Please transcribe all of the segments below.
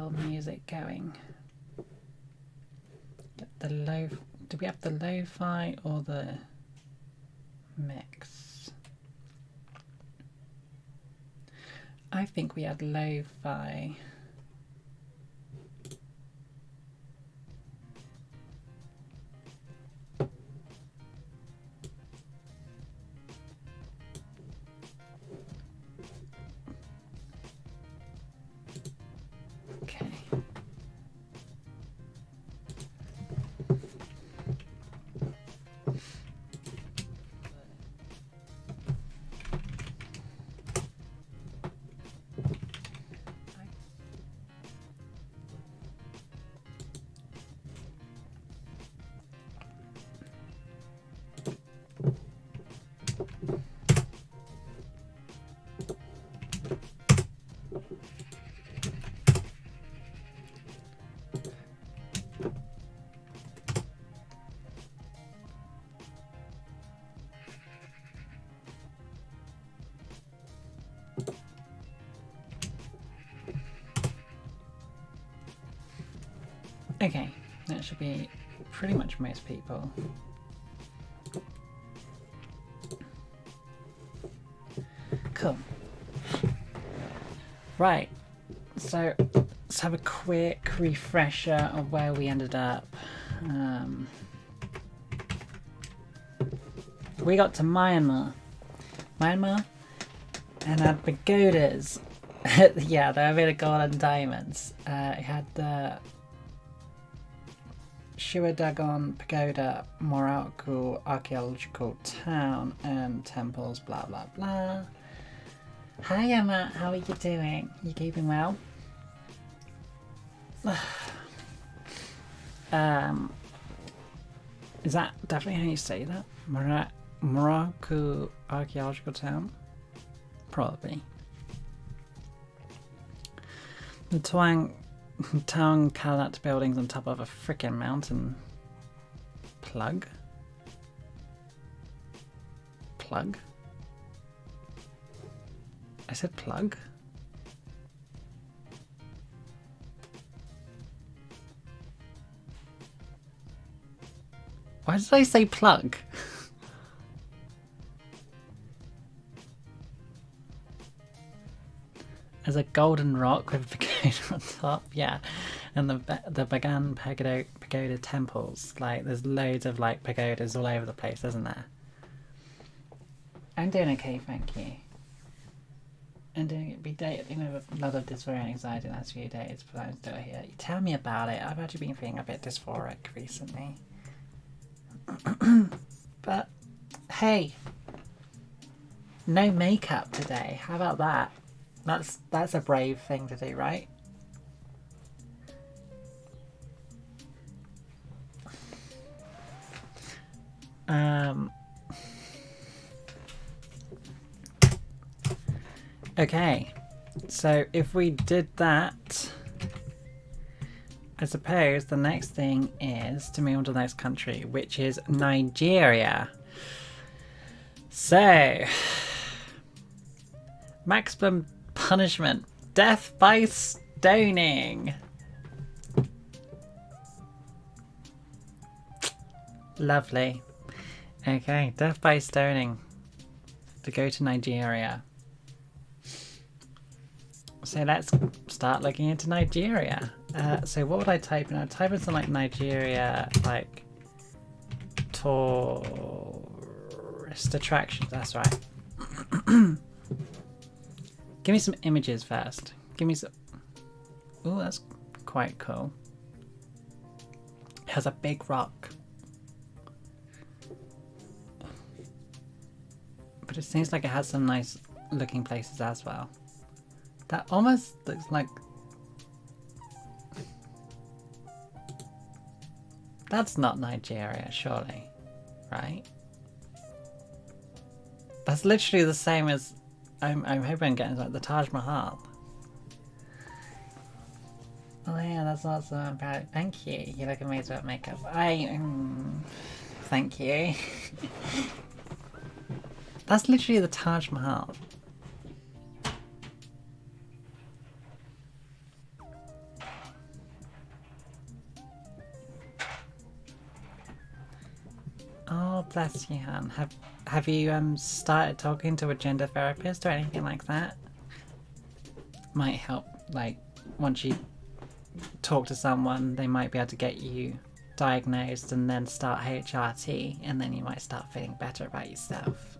chill music going. Get the do we have the lo-fi or the mix? I think we had lo-fi. Okay, that should be pretty much most people. Cool. Right, so let's have a quick refresher of where we ended up. We got to Myanmar, and had pagodas. Yeah, they were made of gold and diamonds. It had the Shiwadagon Pagoda, Morocco archaeological town, and temples, blah blah blah. Hi Emma, how are you doing? You keeping well? Is that definitely how you say that? Morocco archaeological town? Probably. The town Kalat buildings on top of a freaking mountain. Plug? I said plug? Why did I say plug? There's a golden rock with a pagoda on top, yeah. And the Bagan pagoda temples. Like, there's loads of like pagodas all over the place, isn't there? I'm doing okay, thank you. I'm doing it. Be dating with a lot of dysphoria and anxiety the last few days, but I'm still here. Tell me about it. I've actually been feeling a bit dysphoric recently. But hey, no makeup today. How about that? That's a brave thing to do, right? Okay, so if we did that, I suppose the next thing is to move on to the next country, which is Nigeria. So, maximum punishment, death by stoning. Lovely. Okay, death by stoning to go to Nigeria. So let's start looking into Nigeria. So what would I type in? I'd type in something like Nigeria, like tourist attractions. That's right. Give me some images first. Give me some. Oh, that's quite cool. It has a big rock. But it seems like it has some nice looking places as well. That almost looks like... That's not Nigeria, surely. Right? That's literally the same as... I'm hoping I'm getting like the Taj Mahal. Oh yeah, that's awesome. I'm proud. Thank you. You look amazing at makeup. Thank you. That's literally the Taj Oh, bless you, hon. Have you started talking to a gender therapist or anything like that? Might help, like, once you talk to someone, they might be able to get you diagnosed and then start HRT, and then you might start feeling better about yourself.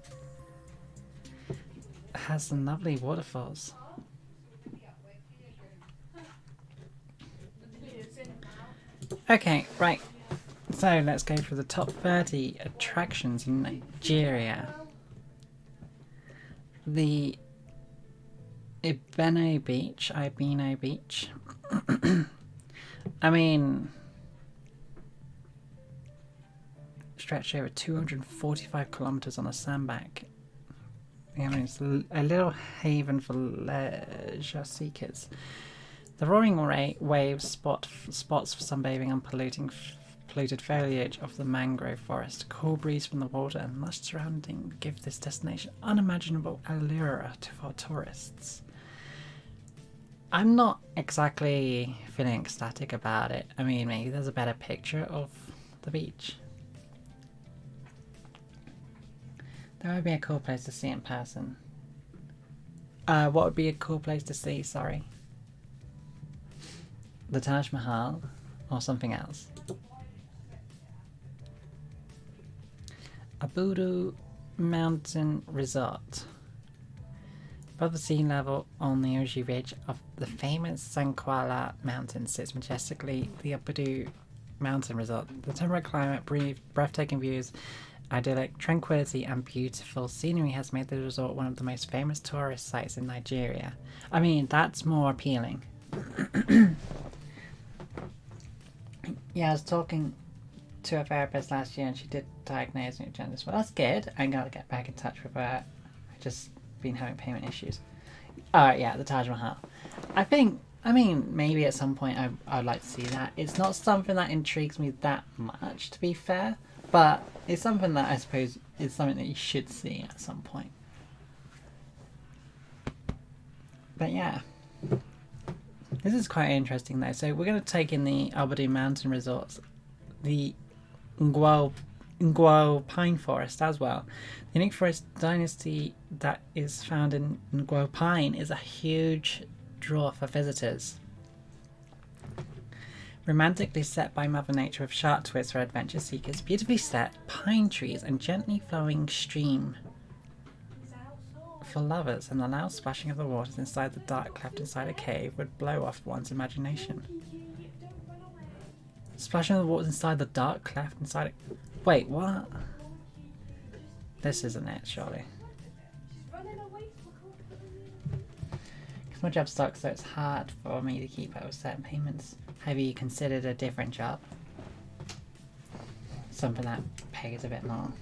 It has some lovely waterfalls. Okay, right. So let's go for the top 30 attractions in Nigeria. The Ibeno Beach. I mean, stretched over 245 kilometers on a sandbank. I mean, it's a little haven for leisure seekers. The roaring waves spots for sunbathing and polluted foliage of the mangrove forest, cool breeze from the water, and lush surrounding give this destination unimaginable allure for tourists. I'm not exactly feeling ecstatic about it. I mean, maybe there's a better picture of the beach. That would be a cool place to see in person. What would be a cool place to see, sorry? The Taj Mahal or something else? Abudu Mountain Resort. Above the sea level on the Oji Ridge of the famous Sankwala Mountain sits majestically the Abudu Mountain Resort. The temperate climate, breathtaking views, idyllic tranquility and beautiful scenery has made the resort one of the most famous tourist sites in Nigeria. I mean, that's more appealing. Yeah, I was talking to a therapist last year and she did diagnose me with gender dysphoria. Well, that's good. I'm going to get back in touch with her. I've just been having payment issues. Yeah, the Taj Mahal. I mean, maybe at some point I'd like to see that. It's not something that intrigues me that much, to be fair. But it's something that I suppose is something that you should see at some point. But yeah. This is quite interesting though. So we're going to take in the Abudu Mountain Resorts, the Ngwao Pine Forest as well. The unique forest dynasty that is found in Ngwao Pine is a huge draw for visitors. Romantically set by Mother Nature with sharp twists for adventure seekers, beautifully set pine trees and gently flowing stream for lovers, and the loud splashing of the waters inside the dark cleft inside a cave would blow off one's imagination. Splashing of the waters inside the dark cleft inside a... Wait, what? This isn't it, surely. Because my job sucks, so it's hard for me to keep up with certain payments. Have you considered a different job? Something that pays a bit more?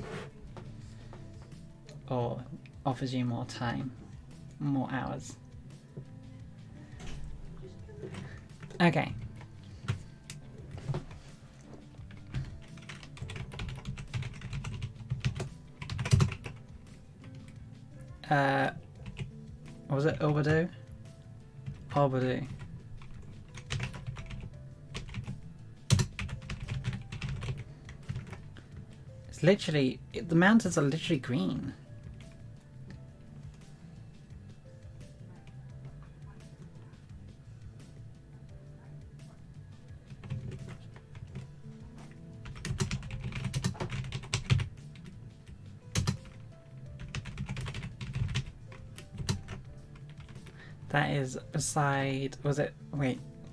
Or offers you more time? More hours? Okay. Was it Obadu? Obadu. It's literally, the mountains are literally green. That is beside,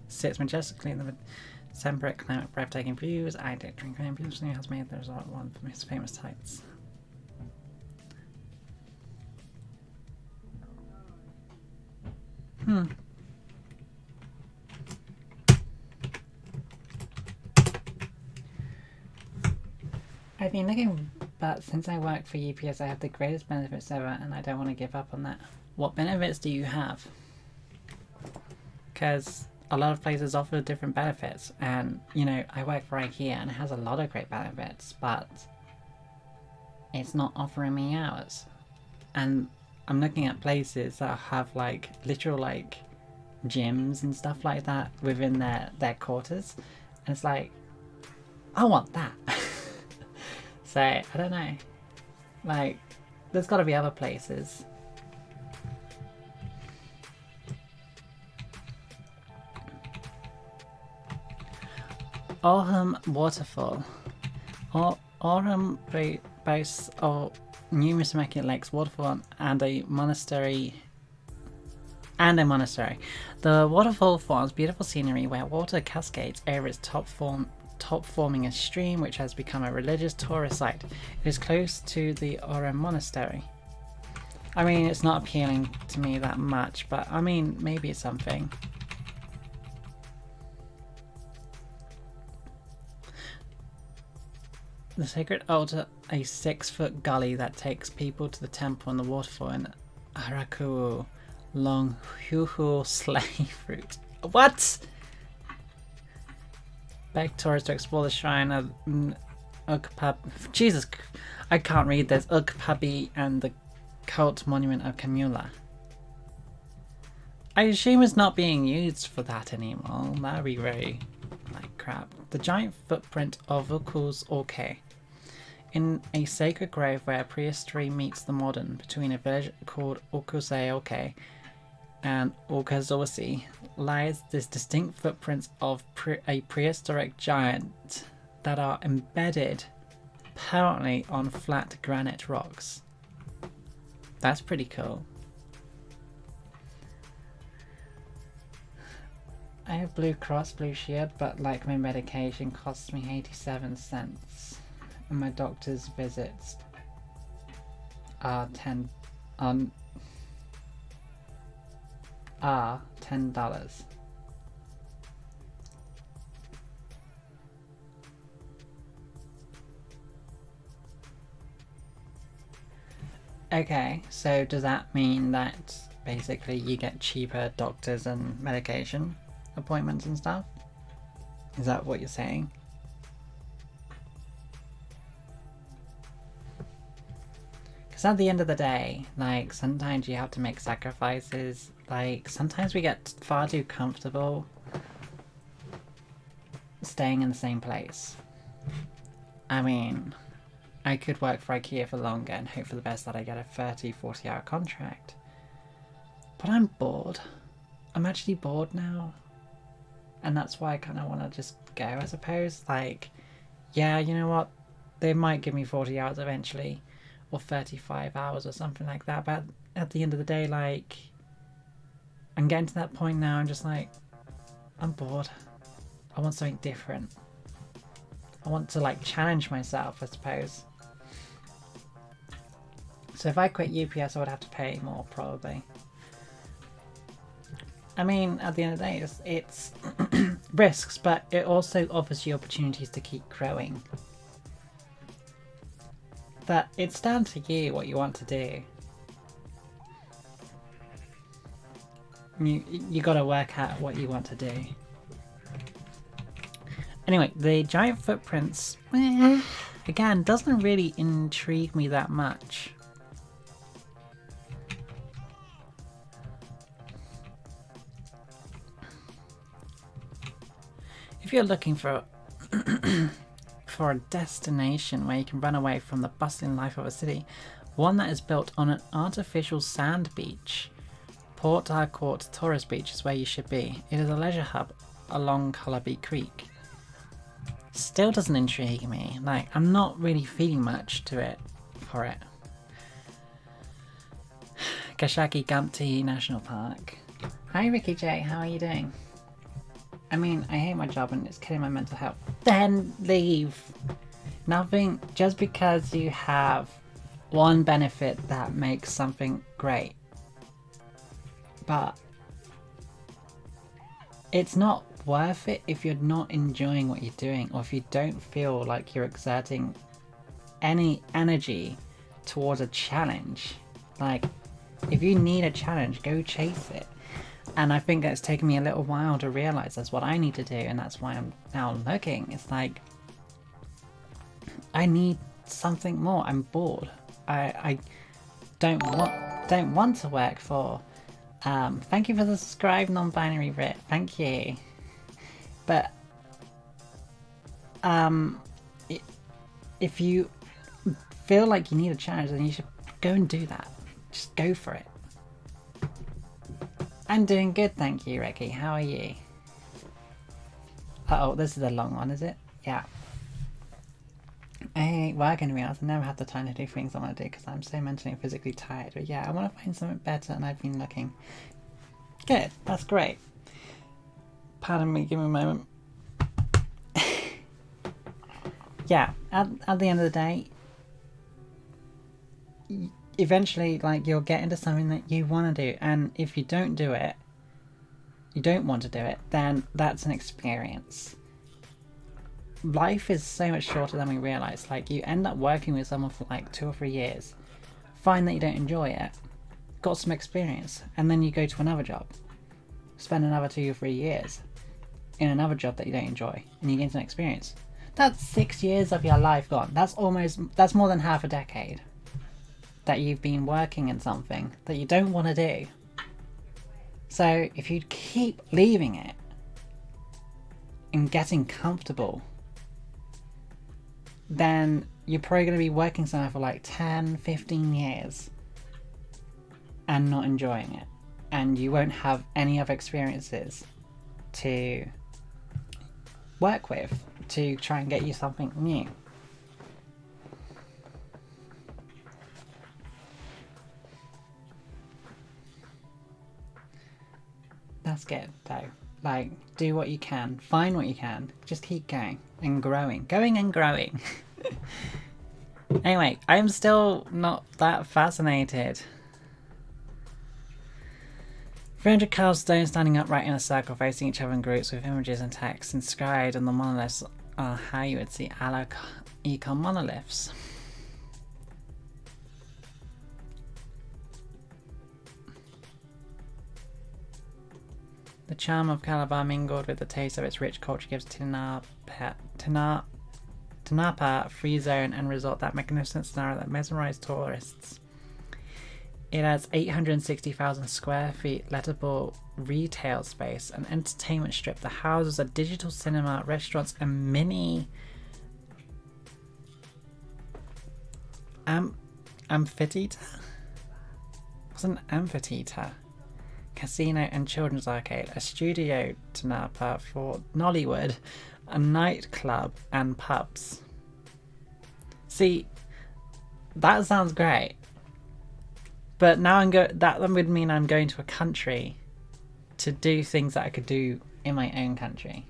sits majestically in the temperate climate, breathtaking views, idyllic drinking and beautiful has made the resort one of the most famous sites. I've been looking, but since I work for UPS I have the greatest benefits ever and I don't want to give up on that. What benefits do you have? Because a lot of places offer different benefits, and you know, I work for IKEA and it has a lot of great benefits, but it's not offering me hours. And I'm looking at places that have like literal like gyms and stuff like that within their quarters, and it's like, I want that. So, I don't know. Like, there's got to be other places. Orham Waterfall. Orham boasts of numerous immaculate lakes, waterfall, and a monastery. The waterfall forms beautiful scenery where water cascades over its top, forming a stream which has become a religious tourist site. It is close to the Orham Monastery. I mean, it's not appealing to me that much, but I mean, maybe it's something. The sacred altar, a 6-foot gully that takes people to the temple and the waterfall in Araku. Long Huhu slave route. What? Beg tourists to explore the shrine of Ukpab. Jesus, I can't read this. Ukpabi and the cult monument of Kamula. I assume it's not being used for that anymore. That'd be very like crap. The giant footprint of Uku's Orke. In a sacred grove where prehistory meets the modern, between a village called Okuse Oke and Okazosi, lies this distinct footprints of a prehistoric giant that are embedded permanently on flat granite rocks. That's pretty cool. I have Blue Cross Blue Shield, but like my medication costs me 87 cents. And my doctor's visits are $10. Okay, so does that mean that basically you get cheaper doctors and medication appointments and stuff? Is that what you're saying? Because at the end of the day, like, sometimes you have to make sacrifices. Like, sometimes we get far too comfortable staying in the same place. I mean, I could work for IKEA for longer and hope for the best that I get a 30-40 hour contract. But I'm bored. I'm actually bored now. And that's why I kind of want to just go, I suppose. Like, yeah, you know what? They might give me 40 hours eventually. Or 35 hours or something like that. But at the end of the day, like, I'm getting to that point now. I'm just like, I'm bored. I want something different. I want to, like, challenge myself, I suppose. So if I quit UPS, I would have to pay more, probably. I mean, at the end of the day, it's risks, but it also offers you opportunities to keep growing. But it's down to you what you want to do. You gotta work out what you want to do. Anyway, the giant footprints, again, doesn't really intrigue me that much. If you're looking for for a destination where you can run away from the bustling life of a city, one that is built on an artificial sand beach, Port Harcourt Tourist Beach is where you should be. It is a leisure hub along Calabi Creek. Still doesn't intrigue me. Like, I'm not really feeling much to it for it. Gashaki Gumpty National Park. Hi Ricky J, how are you doing? I mean, I hate my job and it's killing my mental health. Then leave. Nothing, just because you have one benefit that makes something great. But it's not worth it if you're not enjoying what you're doing, or if you don't feel like you're exerting any energy towards a challenge. Like, if you need a challenge, go chase it. And I think it's taken me a little while to realise that's what I need to do, and that's why I'm now looking. It's like, I need something more. I'm bored. I don't want to work for. Thank you for the subscribe, non-binary Rit. Thank you. But if you feel like you need a challenge, then you should go and do that. Just go for it. I'm doing good, thank you, Ricky. How are you? Uh-oh, this is a long one, is it? Yeah. I ain't working, to be honest. I never have the time to do things I want to do because I'm so mentally and physically tired. But yeah, I want to find something better, and I've been looking. Good, that's great. Pardon me, give me a moment. Yeah, at the end of the day, eventually, like, you'll get into something that you want to do, and if you don't do it, you don't want to do it, then that's an experience. Life is so much shorter than we realise. Like, you end up working with someone for like 2 or 3 years, find that you don't enjoy it, got some experience, and then you go to another job, spend another 2 or 3 years in another job that you don't enjoy, and you gain some experience. That's 6 years of your life gone. That's more than half a decade that you've been working in something that you don't want to do. So if you keep leaving it and getting comfortable, then you're probably going to be working somewhere for like 10, 15 years and not enjoying it. And you won't have any other experiences to work with to try and get you something new. That's good though. Like, do what you can, find what you can, just keep going and growing. Going and growing. Anyway, I'm still not that fascinated. 300 carved stones standing upright in a circle facing each other in groups with images and text inscribed on the monoliths are how you would see econ monoliths. The charm of Calabar mingled with the taste of its rich culture gives Tinapa a free zone and resort that magnificent scenario that mesmerized tourists. It has 860,000 square feet lettable retail space, an entertainment strip that houses a digital cinema, restaurants, and mini amphitheater? What's an amphitheater? Casino and children's arcade, a studio Tinapa for Nollywood, a nightclub, and pubs. See, that sounds great. But now that would mean I'm going to a country to do things that I could do in my own country.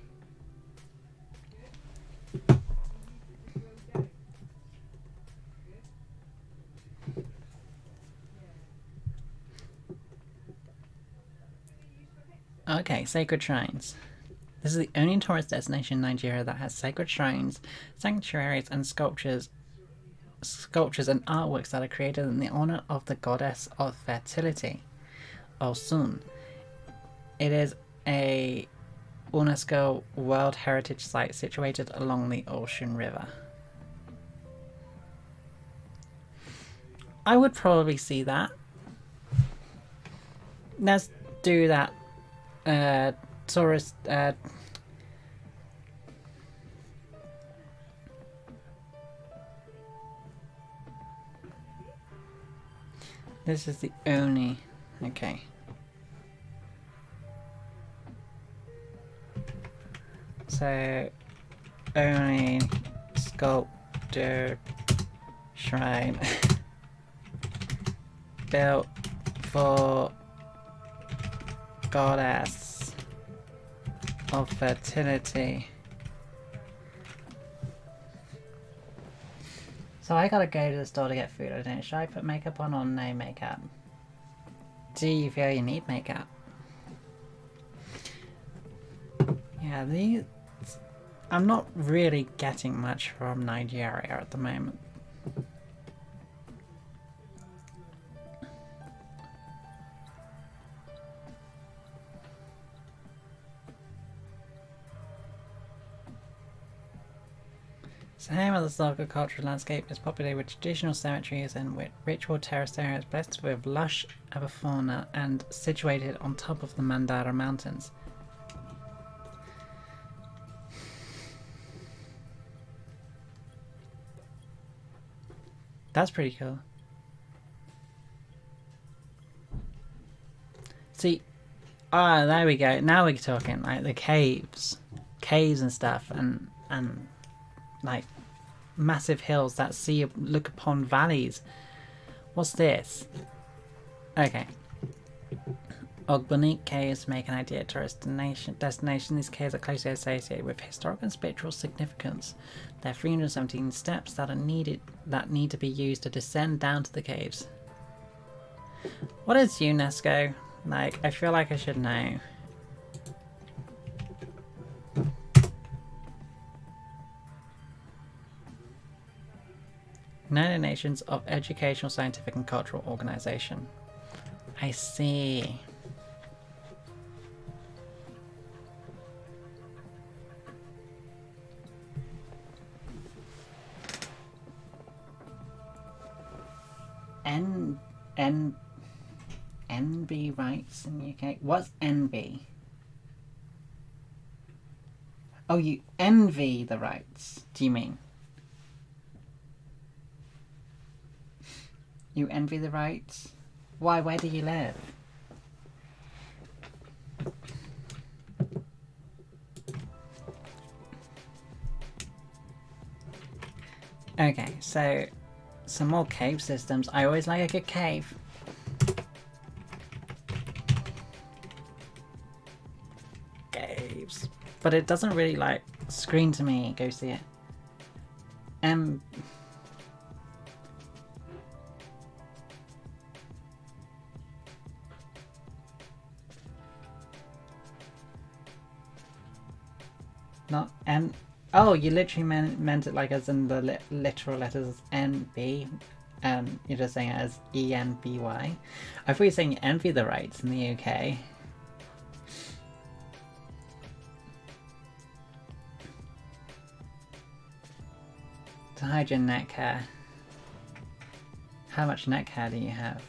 Okay, sacred shrines. This is the only tourist destination in Nigeria that has sacred shrines, sanctuaries, and sculptures and artworks that are created in the honor of the goddess of fertility, Osun. It is a UNESCO World Heritage Site situated along the Ocean River. I would probably see that. Let's do that. Tourist. This is the only. Okay. So, only sculpture shrine built for goddess of fertility. So I gotta go to the store to get food, I don't know. Should I put makeup on or no makeup? Do you feel you need makeup? Yeah, these... I'm not really getting much from Nigeria at the moment. The home of the historical cultural landscape is populated with traditional cemeteries and with ritual terraced areas blessed with lush avifauna and situated on top of the Mandara Mountains. That's pretty cool. See, there we go. Now we're talking like the caves and stuff, and like massive hills that look upon valleys. What's this? Okay. Ogbonique caves make an ideal tourist destination. These caves are closely associated with historical and spiritual significance. There are 317 steps that need to be used to descend down to the caves. What is UNESCO? Like, I feel like I should know. United Nations of Educational, Scientific and Cultural Organization. I see. NB rights in the UK. What's NB? Oh, you envy the rights, do you mean? You envy the rights? Why? Where do you live? Okay, so some more cave systems. I always like a good cave. Caves. But it doesn't really like scream to me. Go see it. Not M. Oh, you literally meant it like as in the literal letters NB. You're just saying it as ENBY. I thought you were saying you envy the rights in the UK. To hide your neck hair. How much neck hair do you have?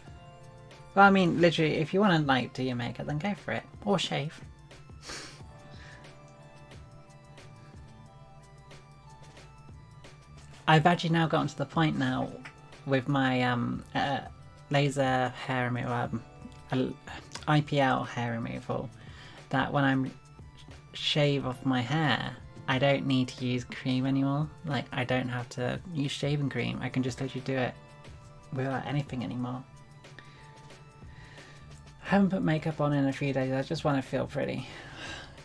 Well, I mean, literally, if you want to like do your makeup, then go for it. Or shave. I've actually now gotten to the point now with my laser hair removal, IPL hair removal, that when I'm shave off my hair, I don't need to use cream anymore. Like, I don't have to use shaving cream. I can just literally do it without anything anymore. I haven't put makeup on in a few days. I just want to feel pretty.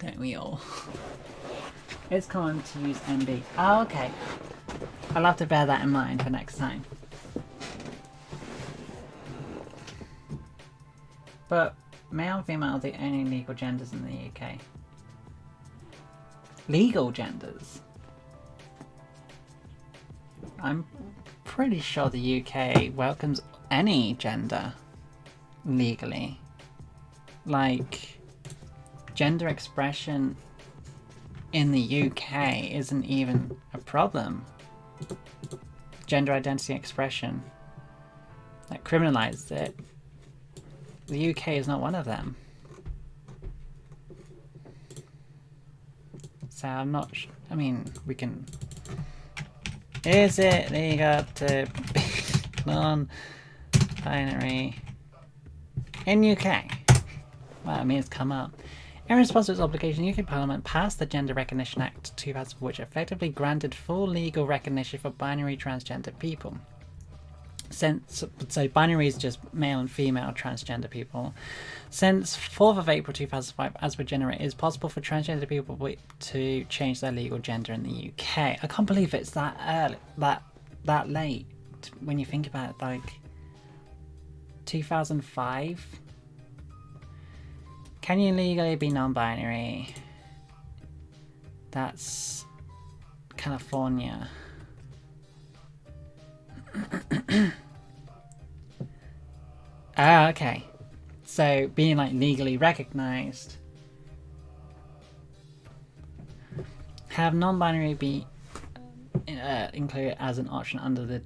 Don't we all? It's common to use NB. Oh, okay. I'll have to bear that in mind for next time. But male and female are the only legal genders in the UK. Legal genders? I'm pretty sure the UK welcomes any gender legally. Like, gender expression in the UK isn't even a problem. Gender identity expression that criminalised it. The UK is not one of them. So I'm not. I mean, we can. Is it legal to be non-binary in UK? Well, I mean, it's come up. In response to its obligation, the UK Parliament passed the Gender Recognition Act 2000, which effectively granted full legal recognition for binary transgender people. So binary is just male and female transgender people. Since 4th of April 2005, as per Gender, it is possible for transgender people to change their legal gender in the UK. I can't believe it's that early, that late. When you think about it, like 2005. Can you legally be non-binary? That's California. Ah, okay. So being like legally recognized. Have non-binary be included as an option under the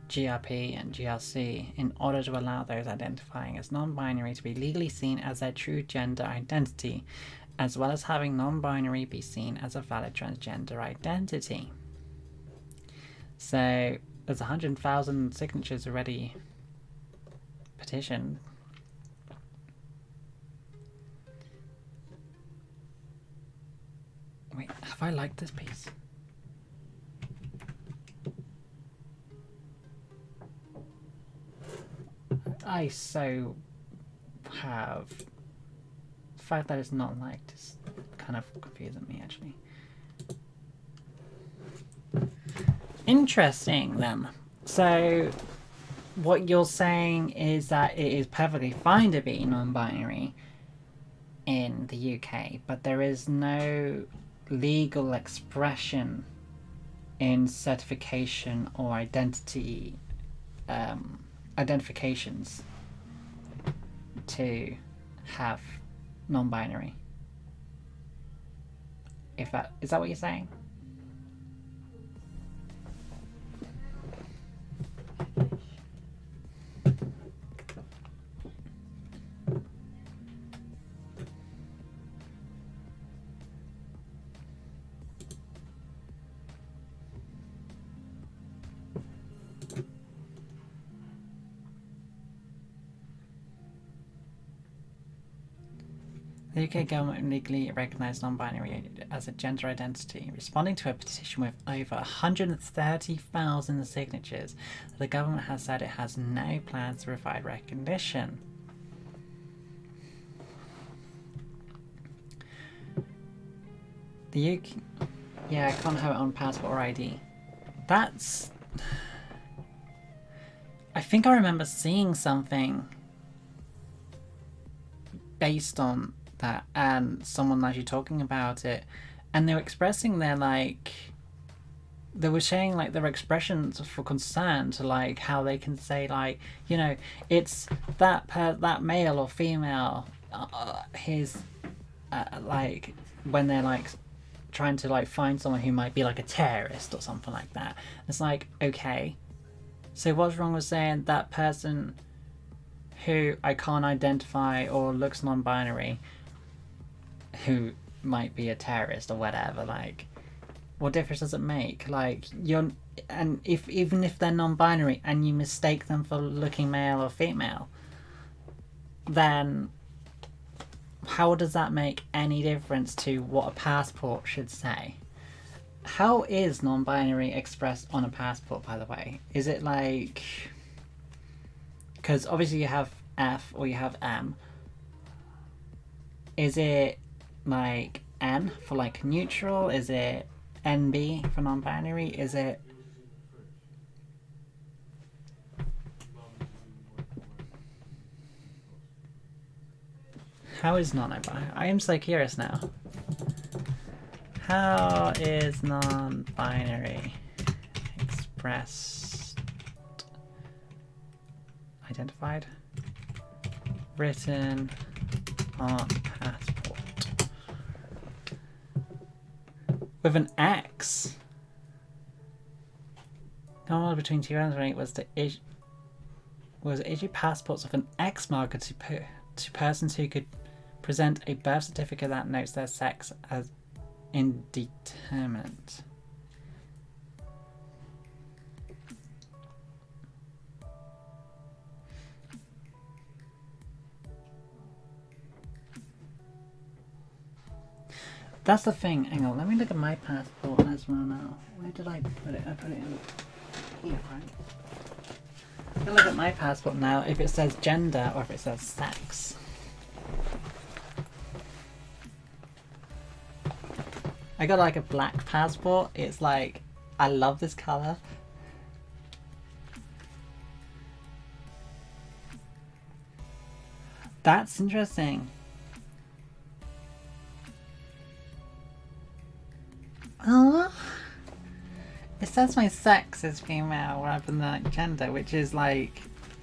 GRP and GRC in order to allow those identifying as non-binary to be legally seen as their true gender identity, as well as having non-binary be seen as a valid transgender identity. So There's 100,000 signatures already petitioned. Wait, have I liked this piece? I so have. The fact that it's not liked is kind of confusing me, actually. Interesting, then. So, what you're saying is that it is perfectly fine to be non-binary in the UK, but there is no legal expression in certification or identity identifications to have non-binary. Is that what you're saying? The UK government legally recognised non-binary as a gender identity, responding to a petition with over 130,000 signatures. The government has said it has no plans to provide recognition. The UK... Yeah, I can't have it on passport or ID. That's... I think I remember seeing something based on that, and someone actually talking about it, and they were expressing their they were saying their expressions for concern to how they can say it's that male or female his when they're trying to find someone who might be a terrorist or something like that. It's okay, so what's wrong with saying that person who I can't identify or looks non-binary, who might be a terrorist or whatever? What difference does it make? Even if they're non-binary and you mistake them for looking male or female, then how does that make any difference to what a passport should say? How is non-binary expressed on a passport, by the way? Is it because obviously you have F or you have M. Is it N for neutral? Is it NB for non-binary? Is it... How is non-binary? I am so curious now. How is non-binary expressed? Identified? Written on passport. With an X. Normal between 2008 was to issue passports with an X marker to persons who could present a birth certificate that notes their sex as indeterminate. That's the thing. Hang on, let me look at my passport as well now. Where did I put it? I put it in here, right? I'm gonna look at my passport now if it says gender or if it says sex. I got a black passport. It's I love this colour. That's interesting. Oh, it says my sex is female rather than gender, which is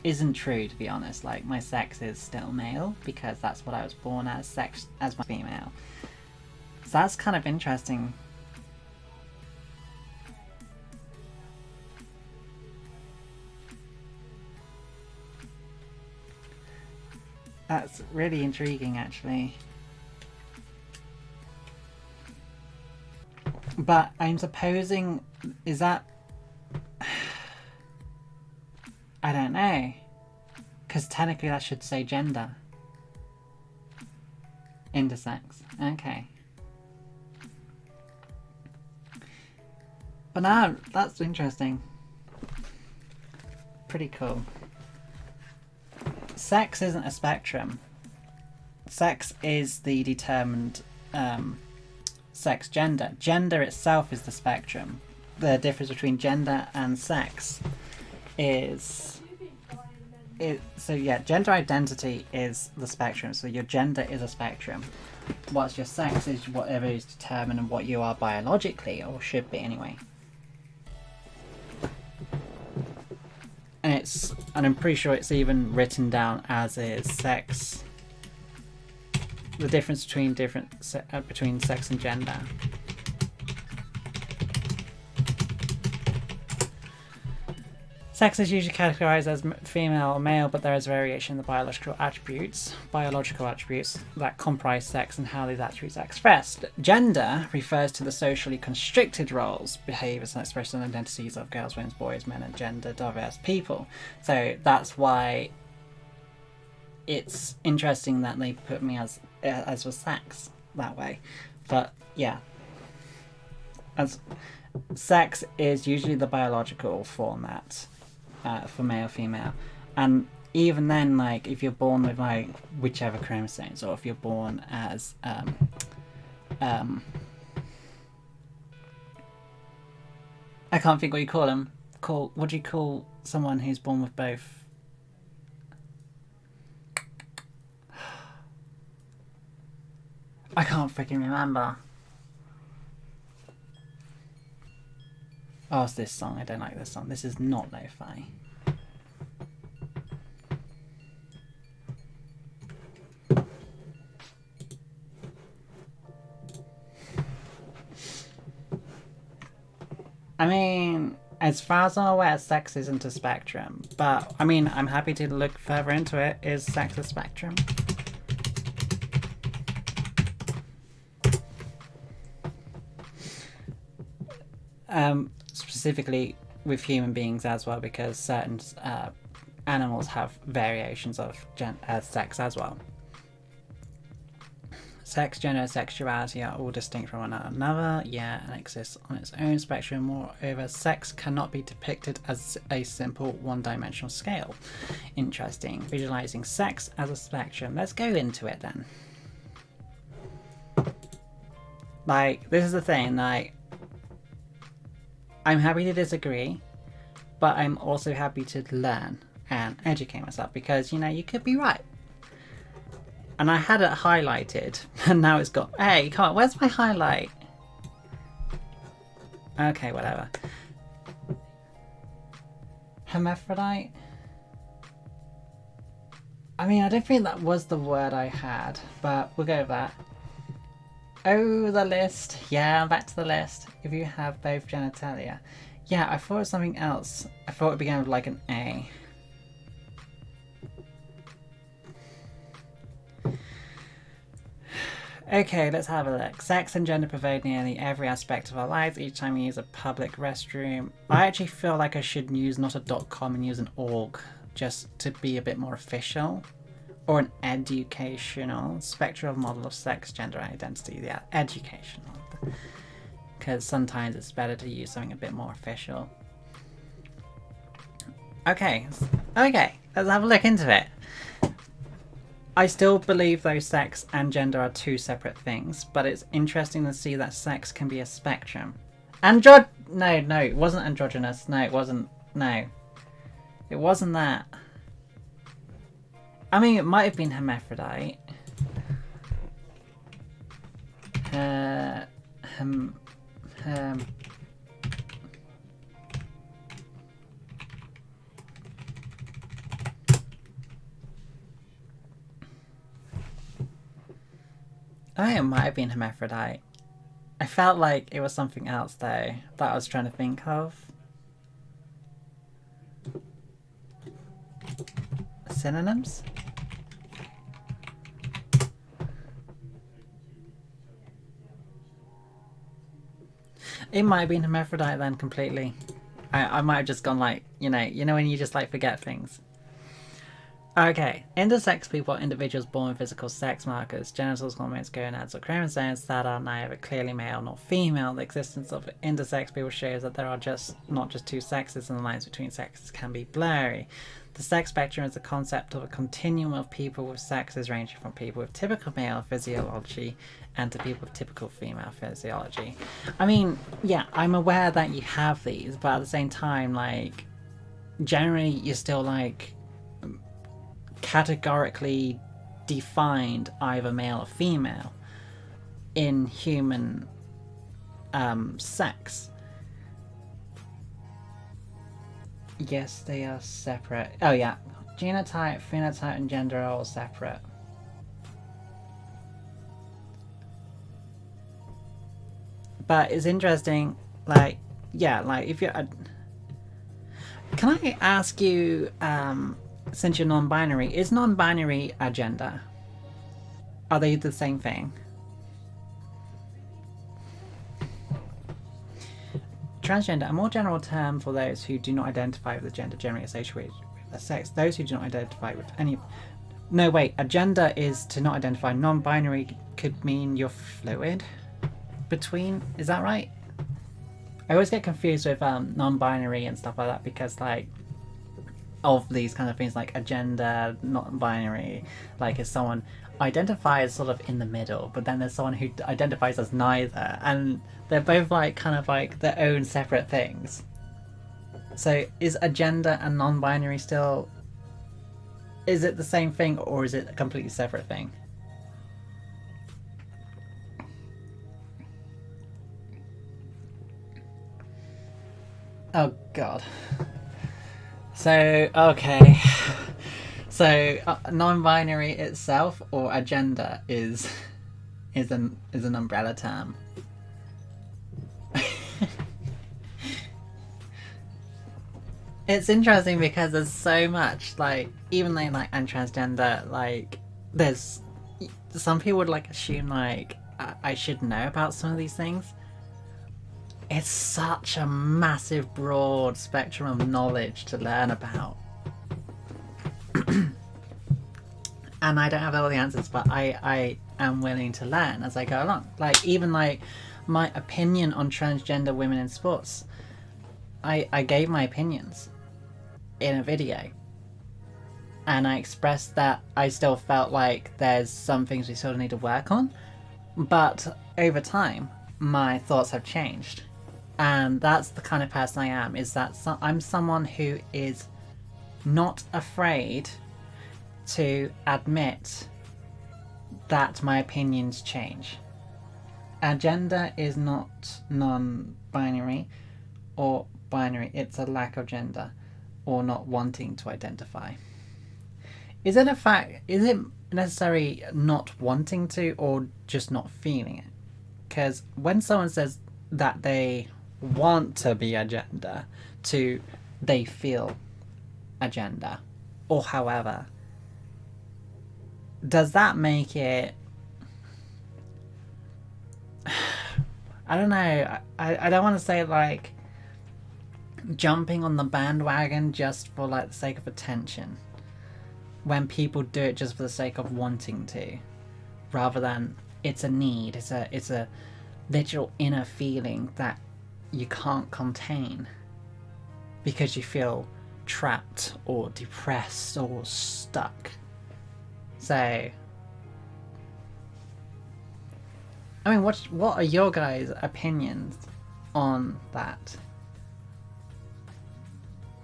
isn't true, to be honest. My sex is still male because that's what I was born as, sex as my female. So that's kind of interesting. That's really intriguing, actually. But I'm supposing, is that... I don't know. Because technically that should say gender. Intersex. Okay. But no, that's interesting. Pretty cool. Sex isn't a spectrum. Sex is the determined sex gender. Gender itself is the spectrum. The difference between gender and sex is... gender identity is the spectrum. So your gender is a spectrum. What's your sex is whatever is determined and what you are biologically, or should be anyway. And I'm pretty sure it's even written down as is sex. The difference between between sex and gender. Sex is usually categorized as female or male, but there is variation in the biological attributes that comprise sex and how these attributes are expressed. Gender refers to the socially constricted roles, behaviors, and expressions and identities of girls, women, boys, men, and gender diverse people. So that's why it's interesting that they put me as for sex that way. But yeah, as sex is usually the biological format. For male, female, and even then, like if you're born with like whichever chromosomes, or if you're born as I can't think what you call them. What do you call someone who's born with both? I can't freaking remember. Oh, it's this song. I don't like this song. This is not lo-fi. I mean, as far as I'm aware, sex isn't a spectrum. But, I mean, I'm happy to look further into it. Is sex a spectrum? Specifically with human beings as well, because certain animals have variations of sex as well. Sex, gender, sexuality are all distinct from one another, and exist on its own spectrum. Moreover, sex cannot be depicted as a simple one-dimensional scale. Interesting. Visualizing sex as a spectrum. Let's go into it then. Like, this is the thing, like, I'm happy to disagree, but I'm also happy to learn and educate myself, because, you know, you could be right. And I had it highlighted, and now it's got... Hey, come on, where's my highlight? Okay, whatever. Hermaphrodite? I mean, I don't think that was the word I had, but we'll go with that. Oh, the list. Yeah, I'm back to the list. If you have both genitalia. Yeah, I thought it was something else. I thought it began with like an A. Okay, let's have a look. Sex and gender pervade nearly every aspect of our lives. Each time we use a public restroom, I actually feel like I should use not a .com and use an .org, just to be a bit more official. Or an educational spectral model of sex, gender, identity. Yeah, educational. Because sometimes it's better to use something a bit more official. Okay, let's have a look into it. I still believe though sex and gender are two separate things, but it's interesting to see that sex can be a spectrum. No, it wasn't androgynous. No, it wasn't. No. It wasn't that. I mean, it might have been hermaphrodite. I think it might have been hermaphrodite. I felt like it was something else though that I was trying to think of. Synonyms? It might have been hermaphrodite then completely. I might have just gone like, you know when you just like forget things. Okay, intersex people are individuals born with physical sex markers, genitals, hormones, gonads, or chromosomes that are neither clearly male nor female. The existence of intersex people shows that there are not just two sexes, and the lines between sexes can be blurry. The sex spectrum is the concept of a continuum of people with sexes ranging from people with typical male physiology and to people with typical female physiology. I mean, yeah, I'm aware that you have these, but at the same time, like, generally you're still like categorically defined either male or female in human sex. Yes, they are separate. Oh yeah, genotype, phenotype, and gender are all separate. But it's interesting, like, yeah, like if you're can I ask you, since you're non-binary, is non-binary a gender? Are they the same thing? Transgender, a more general term for those who do not identify with the gender generally associated with their sex. Those who do not identify with any... No, wait, a gender is to not identify. Non-binary could mean you're fluid between, is that right? I always get confused with non-binary and stuff like that because, like, of these kind of things, like a gender, non-binary, like if someone identifies sort of in the middle, but then there's someone who identifies as neither, and they're both like kind of like their own separate things. So is a gender and non-binary still, is it the same thing or is it a completely separate thing? Oh god. So, okay. So, non-binary itself or a gender is an umbrella term. It's interesting because there's so much, like, even though, like, I'm transgender, like, there's some people would like assume like I should know about some of these things. It's such a massive, broad spectrum of knowledge to learn about. And I don't have all the answers, but I am willing to learn as I go along. Like, even like my opinion on transgender women in sports, I gave my opinions in a video. And I expressed that I still felt like there's some things we still need to work on. But over time, my thoughts have changed. And that's the kind of person I am, is that I'm someone who is not afraid to admit that my opinions change. Our gender is not non-binary or binary, it's a lack of gender or not wanting to identify. Is it necessarily not wanting to or just not feeling it? Because when someone says that they want to be a gender to they feel a gender or however, does that make it, I don't know, I don't want to say like jumping on the bandwagon just for like the sake of attention when people do it just for the sake of wanting to, rather than it's a need, it's a literal inner feeling that you can't contain because you feel trapped or depressed or stuck. So, I mean, what are your guys' opinions on that?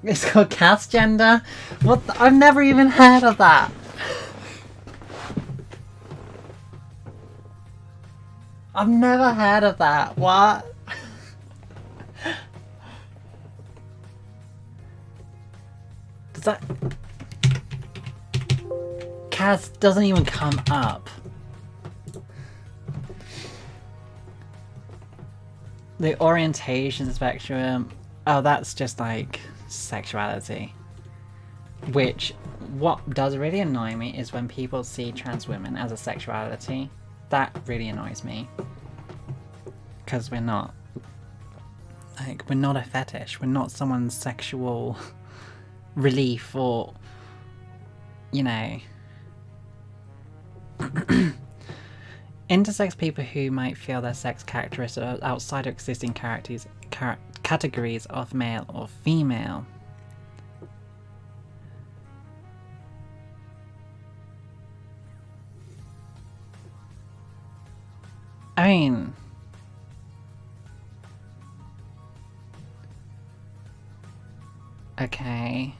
It's called cast gender? What? I've never even heard of that. I've never heard of that. What? Does that... Cast doesn't even come up. The orientation spectrum. Oh, that's just like sexuality. Which, what does really annoy me is when people see trans women as a sexuality. That really annoys me. Because we're not. Like, we're not a fetish. We're not someone's sexual relief or, you know. Intersex people who might feel their sex characteristics are outside of existing categories of male or female. I mean, okay.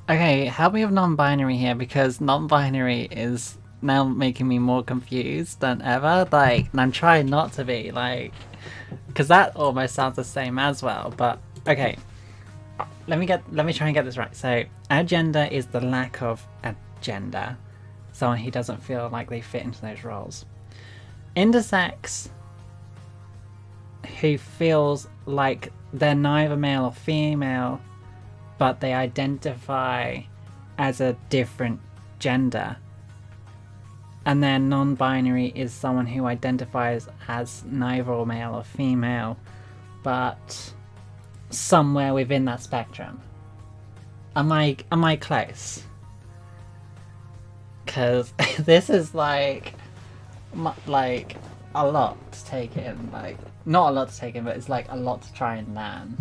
Okay, help me with non-binary here, because non-binary is now making me more confused than ever. Like, and I'm trying not to be, like, because that almost sounds the same as well. But okay, let me try and get this right. So, agender is the lack of a gender, someone who doesn't feel like they fit into those roles. Intersex, who feels like they're neither male or female, but they identify as a different gender. And then non-binary is someone who identifies as neither male or female, but somewhere within that spectrum. Am I close? Because this is like a lot to take in. Like, not a lot to take in, but it's like a lot to try and learn.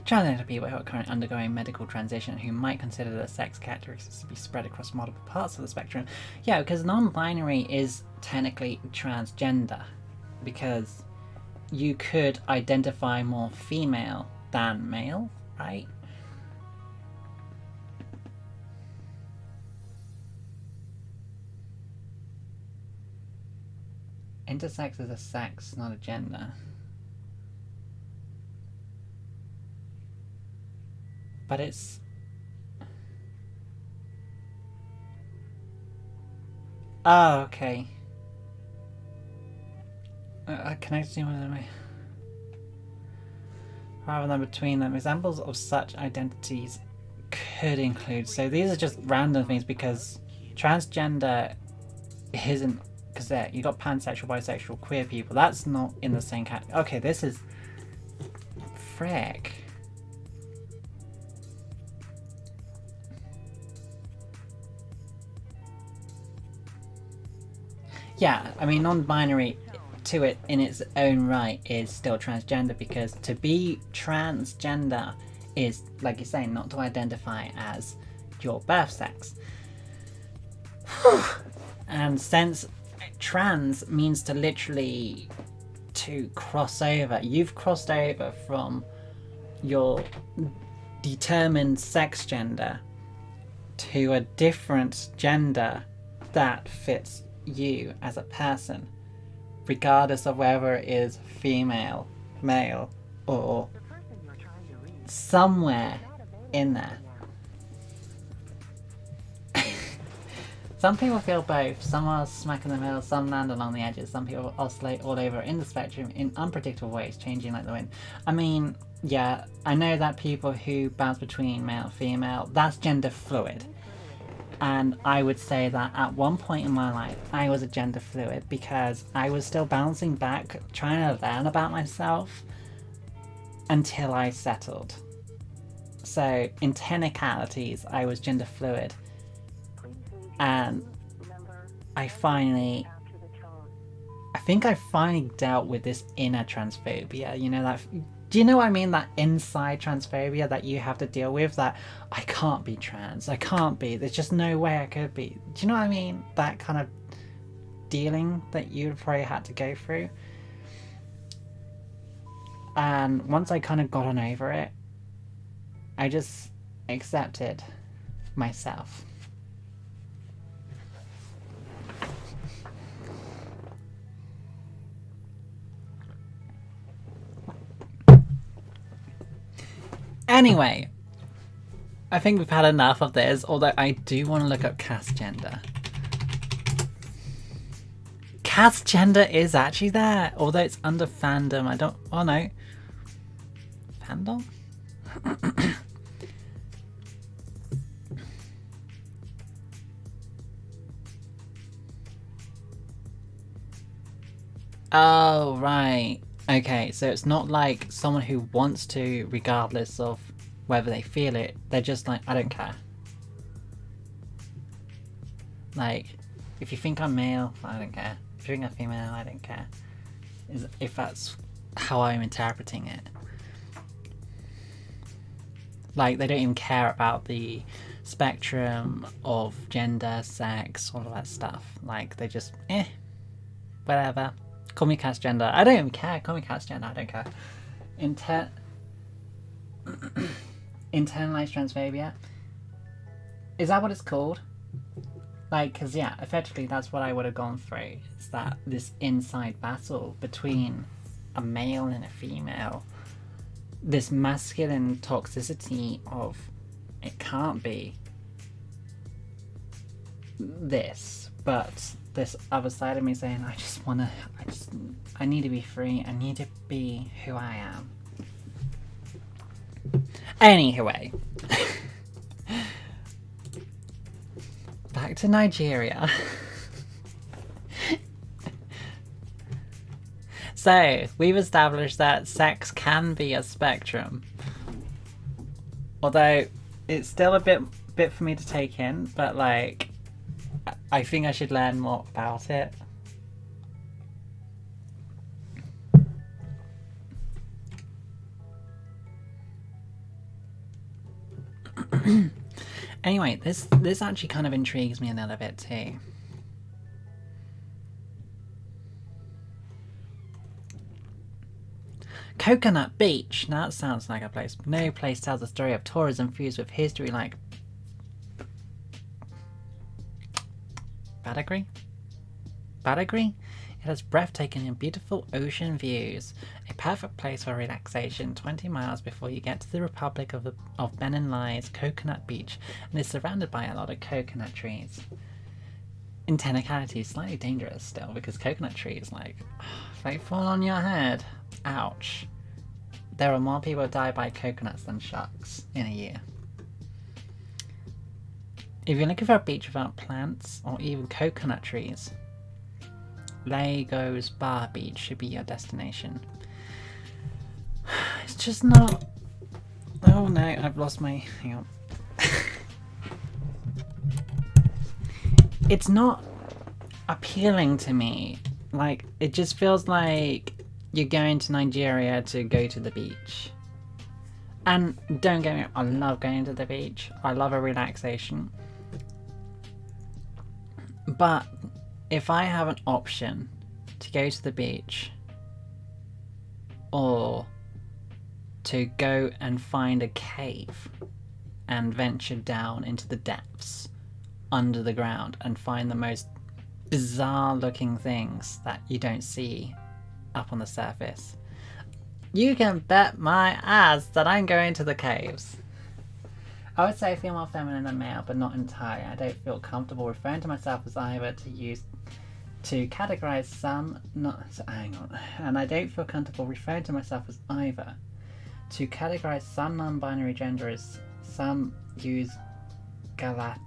Transgender people who are currently undergoing medical transition who might consider their sex characteristics to be spread across multiple parts of the spectrum. Yeah, because non-binary is technically transgender, because you could identify more female than male, right? Intersex is a sex, not a gender. But it's... Oh, okay. Connecting with them. Rather than between them. Examples of such identities could include... So these are just random things, because transgender isn't... Because there, you got pansexual, bisexual, queer people. That's not in the same category. Okay, this is... Frick. Yeah, I mean, non-binary to it in its own right is still transgender, because to be transgender is, like you're saying, not to identify as your birth sex. And since trans means to literally to cross over, you've crossed over from your determined sex gender to a different gender that fits you as a person, regardless of whether it is female, male, or somewhere in there. Some people feel both. Some are smack in the middle, some land along the edges. Some people oscillate all over in the spectrum in unpredictable ways, changing like the wind. I mean, yeah, I know that people who bounce between male and female, that's gender fluid. And I would say that at one point in my life, I was a gender fluid, because I was still bouncing back, trying to learn about myself until I settled. So in technicalities, I was gender fluid. And I think I finally dealt with this inner transphobia, you know, that, do you know what I mean? That inside transphobia that you have to deal with, that I can't be trans, I can't be, there's just no way I could be. Do you know what I mean? That kind of dealing that you probably had to go through. And once I kind of got on over it, I just accepted myself. Anyway, I think we've had enough of this, although I do want to look up cast gender. Cast gender is actually there, although it's under fandom. I don't... Oh no. Fandom? Oh, right. Okay, so it's not like someone who wants to, regardless of whether they feel it. They're just like, I don't care. Like, if you think I'm male, I don't care. If you think I'm female, I don't care. If that's how I'm interpreting it. Like, they don't even care about the spectrum of gender, sex, all of that stuff. Like, they just, whatever. Call me transgender. I don't even care. Call me transgender. I don't care. Internalized transphobia. Is that what it's called? Like, because, yeah, effectively that's what I would have gone through. Is that this inside battle between a male and a female. This masculine toxicity of it can't be this, but this other side of me saying I need to be free, I need to be who I am. Anyway, back to Nigeria. So, we've established that sex can be a spectrum. Although, it's still a bit for me to take in, but like, I think I should learn more about it. Anyway, this actually kind of intrigues me a little bit too. Coconut Beach. Now that sounds like a place. No place tells a story of tourism fused with history like Badagry? It has breathtaking and beautiful ocean views. A perfect place for relaxation. 20 miles before you get to the Republic of Benin lies Coconut Beach and is surrounded by a lot of coconut trees. In technicality, slightly dangerous still because coconut trees, like, if they fall on your head, ouch. There are more people die by coconuts than sharks in a year. If you're looking for a beach without plants or even coconut trees, Lagos Bar Beach should be your destination. It's just not... Oh no, I've lost my... Hang on. It's not appealing to me. Like, it just feels like you're going to Nigeria to go to the beach. And don't get me wrong, I love going to the beach. I love a relaxation. But if I have an option to go to the beach or to go and find a cave and venture down into the depths under the ground and find the most bizarre looking things that you don't see up on the surface, you can bet my ass that I'm going to the caves. I would say female, feminine and male, but not entirely. I don't feel comfortable referring to myself as either to categorize some, hang on. And I don't feel comfortable referring to myself as either to categorize some non-binary gender as some use Galactian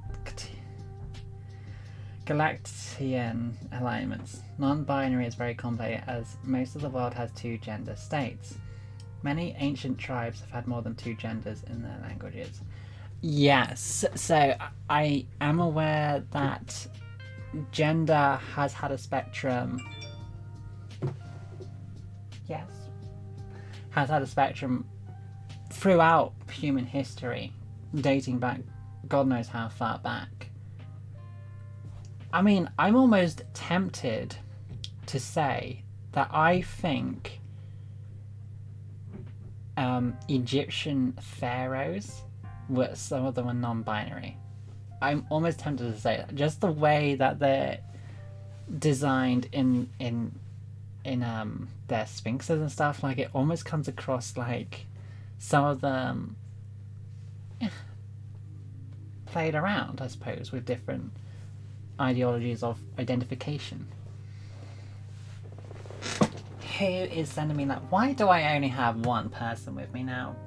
alignments. Non-binary is very complex as most of the world has two gender states. Many ancient tribes have had more than two genders in their languages. Yes, so I am aware that gender has had a spectrum. Yes. Has had a spectrum throughout human history, dating back God knows how far back. I mean, I'm almost tempted to say that I think Egyptian pharaohs, some of them are non-binary. I'm almost tempted to say that. Just the way that they're designed in their sphinxes and stuff, like it almost comes across like some of them played around, I suppose, with different ideologies of identification. Who is sending me that? Why do I only have one person with me now?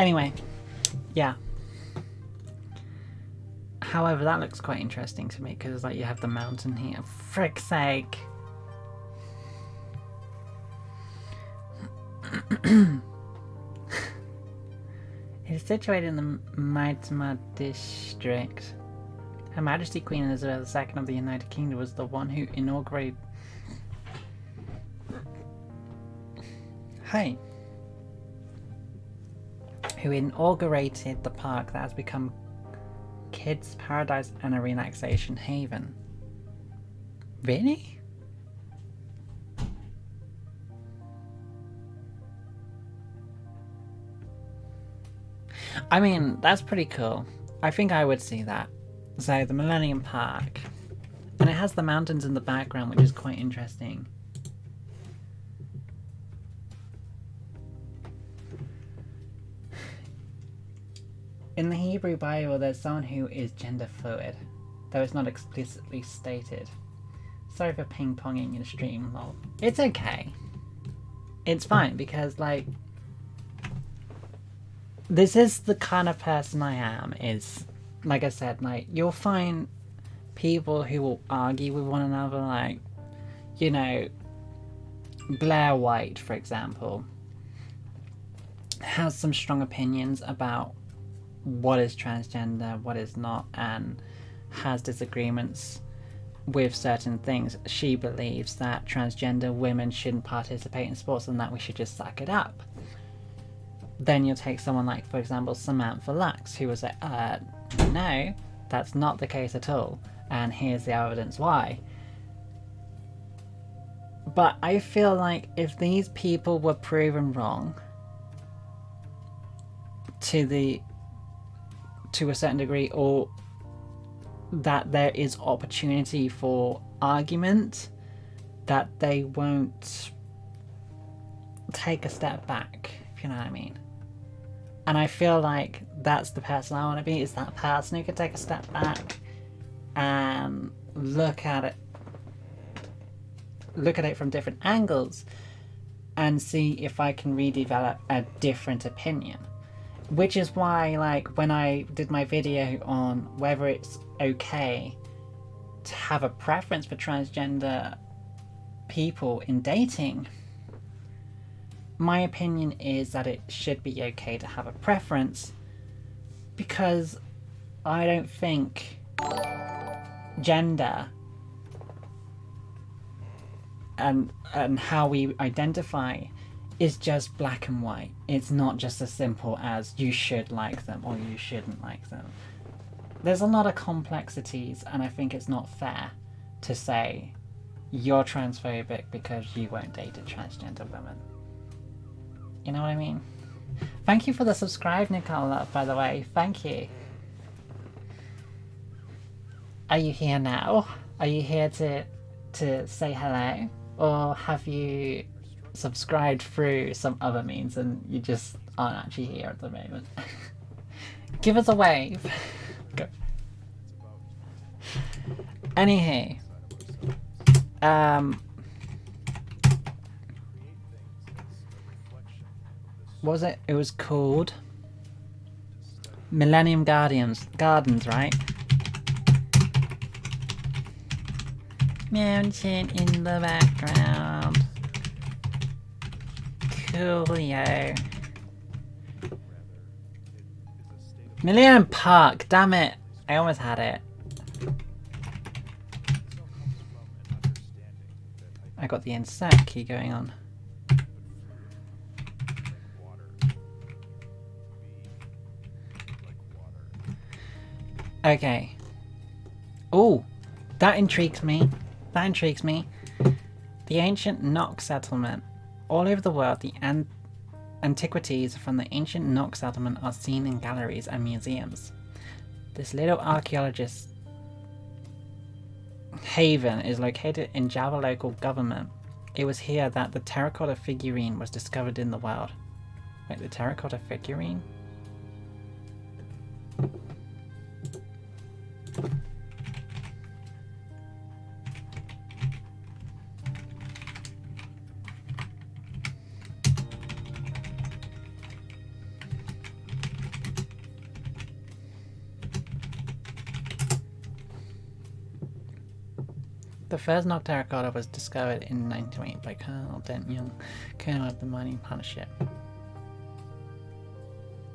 Anyway, yeah. However, that looks quite interesting to me because like you have the mountain here. Frick's sake. It is situated in the Maitama district. Her Majesty Queen Elizabeth II of the United Kingdom was the one who inaugurated... Hey. Who inaugurated the park that has become Kids Paradise and a relaxation haven. Really? I mean, that's pretty cool. I think I would see that. So, the Millennium Park. And it has the mountains in the background, which is quite interesting. In the Hebrew Bible, there's someone who is gender fluid, though it's not explicitly stated. Sorry for ping-ponging in a stream, lol. It's okay. It's fine, because, like... This is the kind of person I am, is... Like I said, like, you'll find people who will argue with one another, like, you know, Blair White, for example, has some strong opinions about what is transgender, what is not, and has disagreements with certain things. She believes that transgender women shouldn't participate in sports and that we should just suck it up. Then you'll take someone like, for example, Samantha Lux, who was like, no, that's not the case at all, and here's the evidence why. But I feel like if these people were proven wrong to a certain degree, or that there is opportunity for argument, that they won't take a step back, if you know what I mean. And I feel like that's the person I want to be, is that person who could take a step back and look at it from different angles and see if I can redevelop a different opinion. Which is why, like, when I did my video on whether it's okay to have a preference for transgender people in dating, my opinion is that it should be okay to have a preference, because I don't think gender and how we identify is just black and white. It's not just as simple as you should like them or you shouldn't like them. There's a lot of complexities, and I think it's not fair to say you're transphobic because you won't date a transgender woman. You know what I mean? Thank you for the subscribe, Nicola, by the way. Thank you. Are you here now? Are you here to say hello? Or have you subscribed through some other means and you just aren't actually here at the moment? Give us a wave. Go. Anywho. What was it? It was called Millennium Gardens, right? Mountain in the background. Coolio. Millennium Park, damn it. I almost had it. I got the insert key going on. Okay. Oh, that intrigues me. That intrigues me. The ancient Knox settlement. All over the world, the antiquities from the ancient Knox settlement are seen in galleries and museums. This little archaeologist haven is located in Java local government. It was here that the terracotta figurine was discovered in the world. Wait, the terracotta figurine? The first knocked terracotta was discovered in 1908 by Colonel Dent Young, colonel of the mining partnership.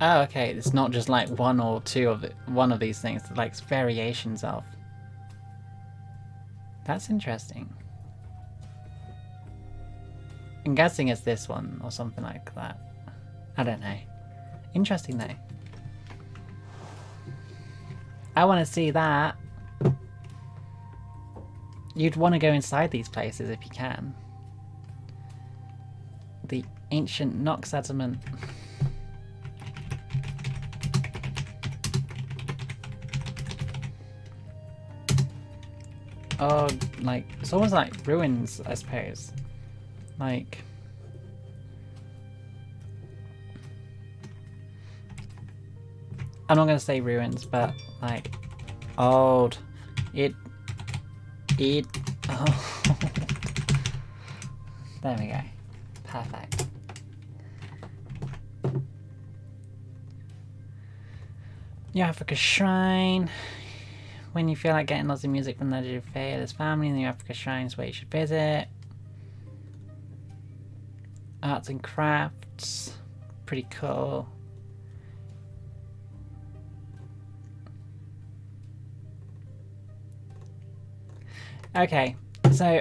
Oh, okay. It's not just like one or two of one of these things. It's like variations of. That's interesting. I'm guessing it's this one or something like that. I don't know. Interesting though. I want to see that. You'd want to go inside these places if you can. The ancient Knox settlement. Oh, like, it's almost like ruins, I suppose. Like... I'm not going to say ruins, but, like, old. Oh. There we go. Perfect. New Africa Shrine. When you feel like getting lots of music from the legendary Fayada's family, the New Africa Shrine is where you should visit. Arts and crafts. Pretty cool. Okay, so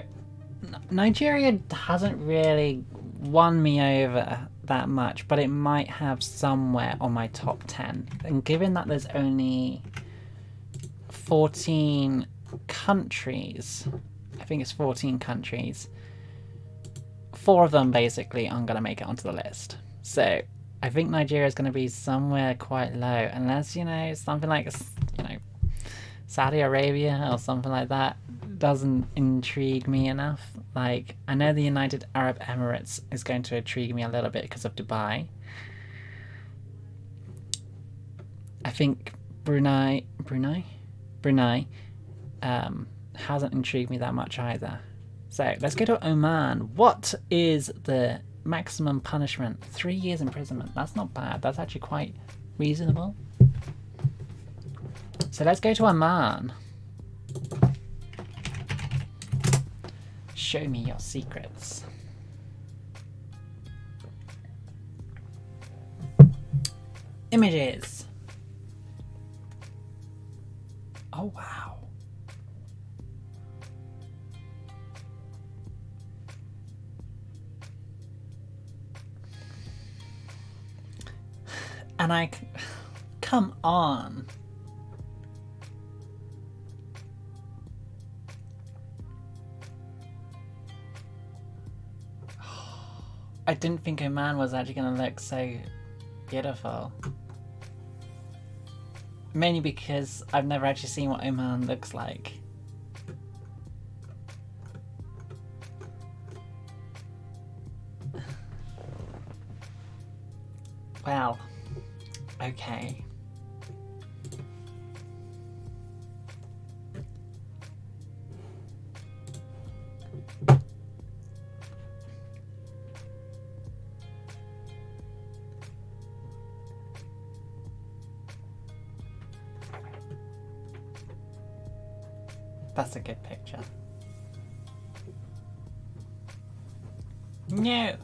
Nigeria hasn't really won me over that much, but it might have somewhere on my top 10. And given that there's only 14 countries, I think it's 14 countries, 4 of them basically aren't going to make it onto the list. So I think Nigeria is going to be somewhere quite low, unless, you know, something like, you know, Saudi Arabia or something like that doesn't intrigue me enough. Like, I know the United Arab Emirates is going to intrigue me a little bit because of Dubai. I think Brunei hasn't intrigued me that much either. So let's go to Oman. What is the maximum punishment? 3 years imprisonment. That's not bad. That's actually quite reasonable. So let's go to Amman. Show me your secrets. Images. Oh, wow. And come on. I didn't think Oman was actually going to look so beautiful. Mainly because I've never actually seen what Oman looks like. Well, okay. That's a good picture. No!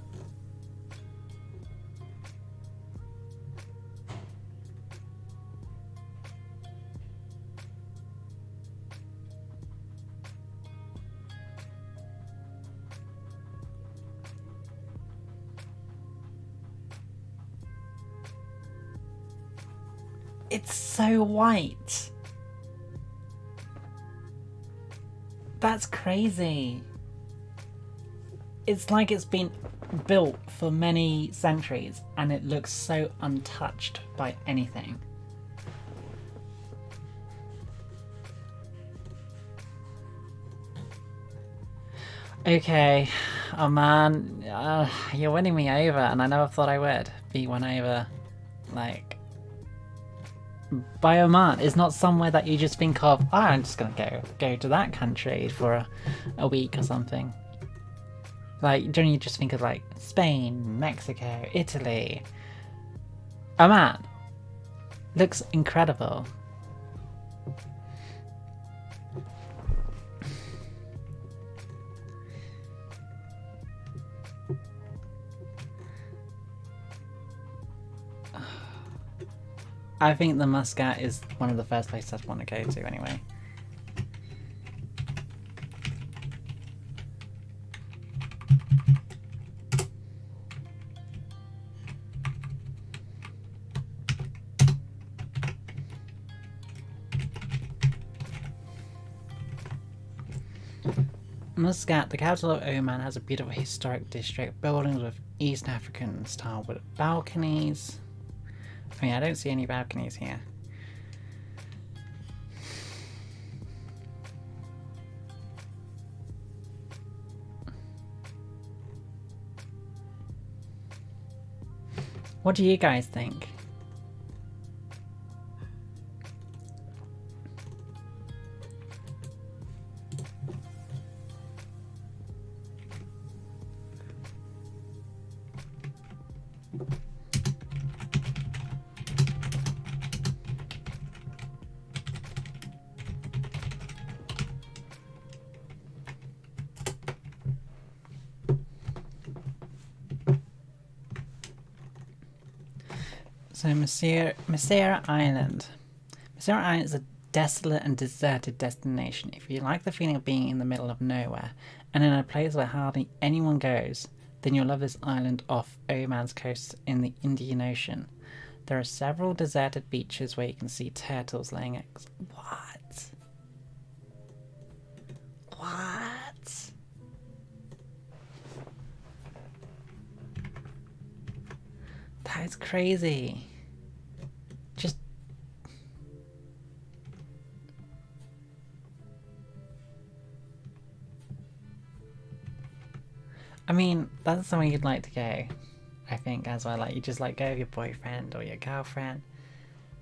It's so white. That's crazy. It's like it's been built for many centuries and it looks so untouched by anything. Okay, oh man, you're winning me over, and I never thought I would be won over, like, by Oman. It's not somewhere that you just think of, oh, I'm just gonna go to that country for a week or something. Like, generally you just think of like Spain, Mexico, Italy. Oman looks incredible. I think the Muscat is one of the first places I'd want to go to anyway. Muscat, the capital of Oman, has a beautiful historic district, buildings with East African style with balconies. I mean, I don't see any balconies here. What do you guys think? So Masera Island. Masera Island is a desolate and deserted destination. If you like the feeling of being in the middle of nowhere and in a place where hardly anyone goes, then you'll love this island off Oman's coast in the Indian Ocean. There are several deserted beaches where you can see turtles laying eggs. What? What? That is crazy. Just... I mean, that's somewhere you'd like to go, I think, as well. Like, you just like go with your boyfriend or your girlfriend,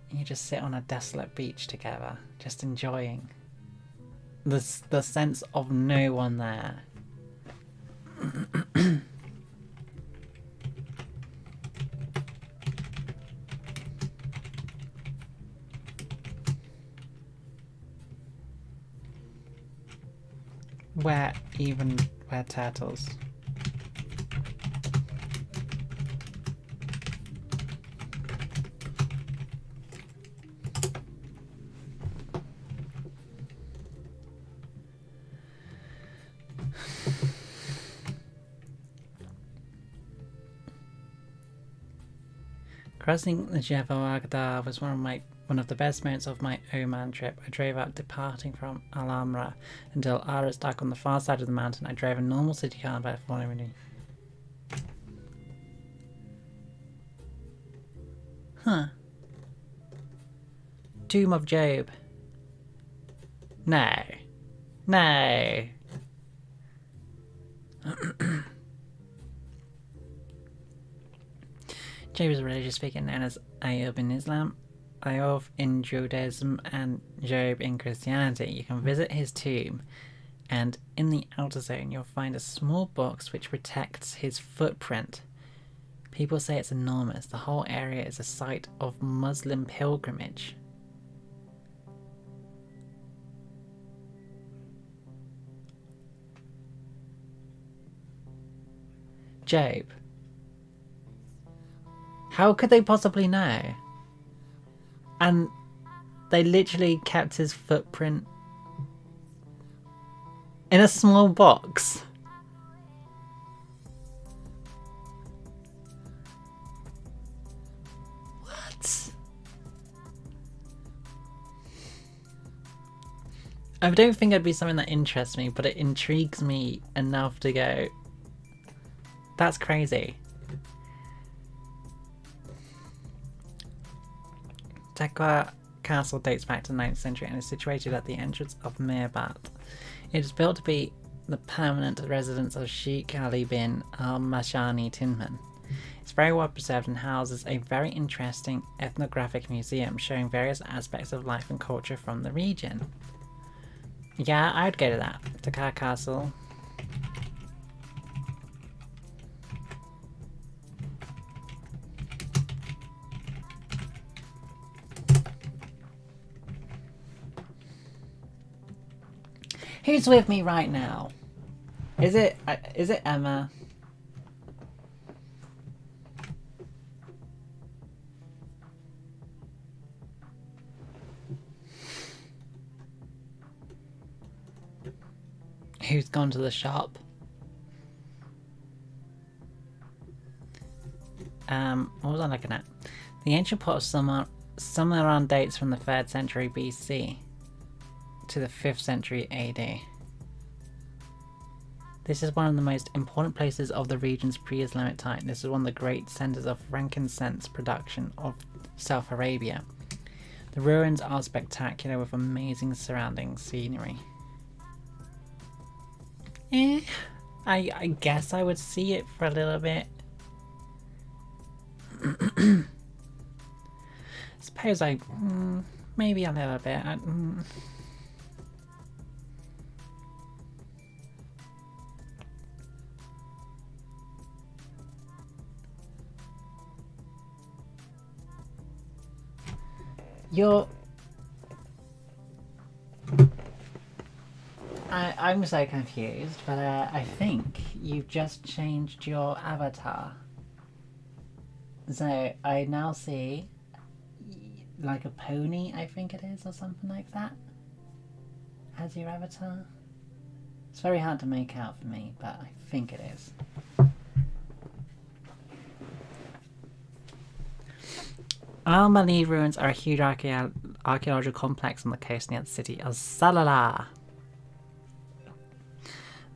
and you just sit on a desolate beach together, just enjoying the sense of no one there. Where turtles. Crossing the Jabbering Castle was one of the best moments of my Oman trip. I drove out departing from Al-Amra until Al-Ristak on the far side of the mountain. I drove a normal city car by following. Huh. Tomb of Job. No. No. Job is a religious figure known as Ayub in Islam, Ayub in Judaism, and Job in Christianity. You can visit his tomb, and in the outer zone you'll find a small box which protects his footprint. People say it's enormous. The whole area is a site of Muslim pilgrimage. Job. How could they possibly know? And they literally kept his footprint in a small box. What? I don't think it'd be something that interests me, but it intrigues me enough to go, that's crazy. Tekwa Castle dates back to the 9th century and is situated at the entrance of Mirbat. It is built to be the permanent residence of Sheikh Ali bin al-Mashani Tinman. It's very well preserved and houses a very interesting ethnographic museum showing various aspects of life and culture from the region. Yeah, I'd go to that. Tekwa Castle. Who's with me right now? Is it Emma? Who's gone to the shop? What was I looking at? The ancient port of Samarkand dates from the 3rd century BC to the 5th century AD. This is one of the most important places of the region's pre-Islamic time. This is one of the great centers of frankincense production of South Arabia. The ruins are spectacular with amazing surrounding scenery. I guess I would see it for a little bit. Suppose maybe a little bit. I'm so confused, but I think you've just changed your avatar. So I now see like a pony, I think it is, or something like that, as your avatar. It's very hard to make out for me, but I think it is. Al-Mali ruins are a huge archaeological complex on the coast near the city of Salalah.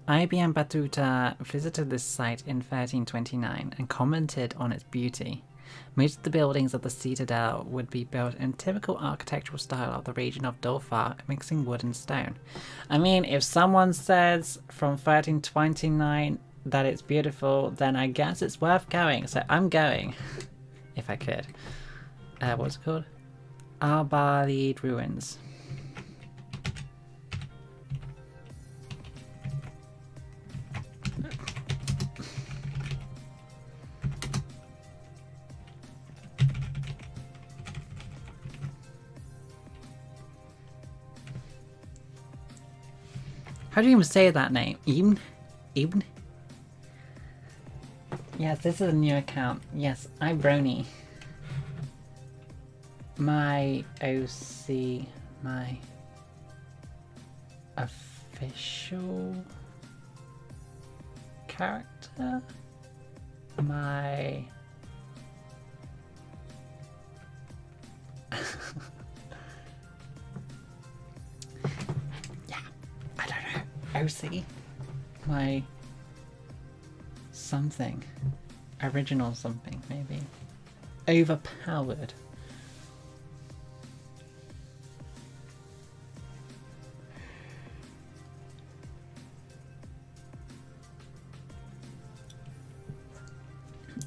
Ibn Battuta visited this site in 1329 and commented on its beauty. Most of the buildings of the citadel would be built in typical architectural style of the region of Dhofar, mixing wood and stone. I mean, if someone says from 1329 that it's beautiful, then I guess it's worth going, so I'm going. If I could. What's it called? Al-Balid Ruins. How do you even say that name? Ibn? Ibn? Yes, this is a new account. Yes, I'm Brony. My OC, my official character, my yeah, I don't know, OC, my something, original something, maybe, overpowered.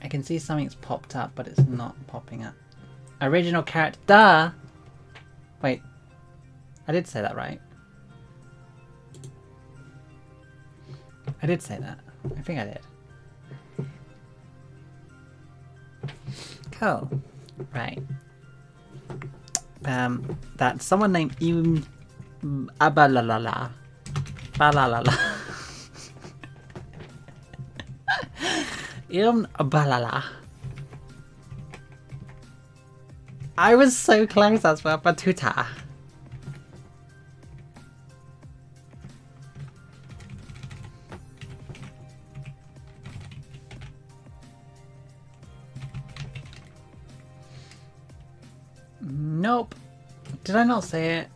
I can see something's popped up, but it's not popping up. Original character. Duh! Wait. I did say that, right? I did say that. I think I did. Cool. Right. That's someone named Abalalala. Balalala. Balala. I was so close as well, Batuta. Nope. Did I not say it?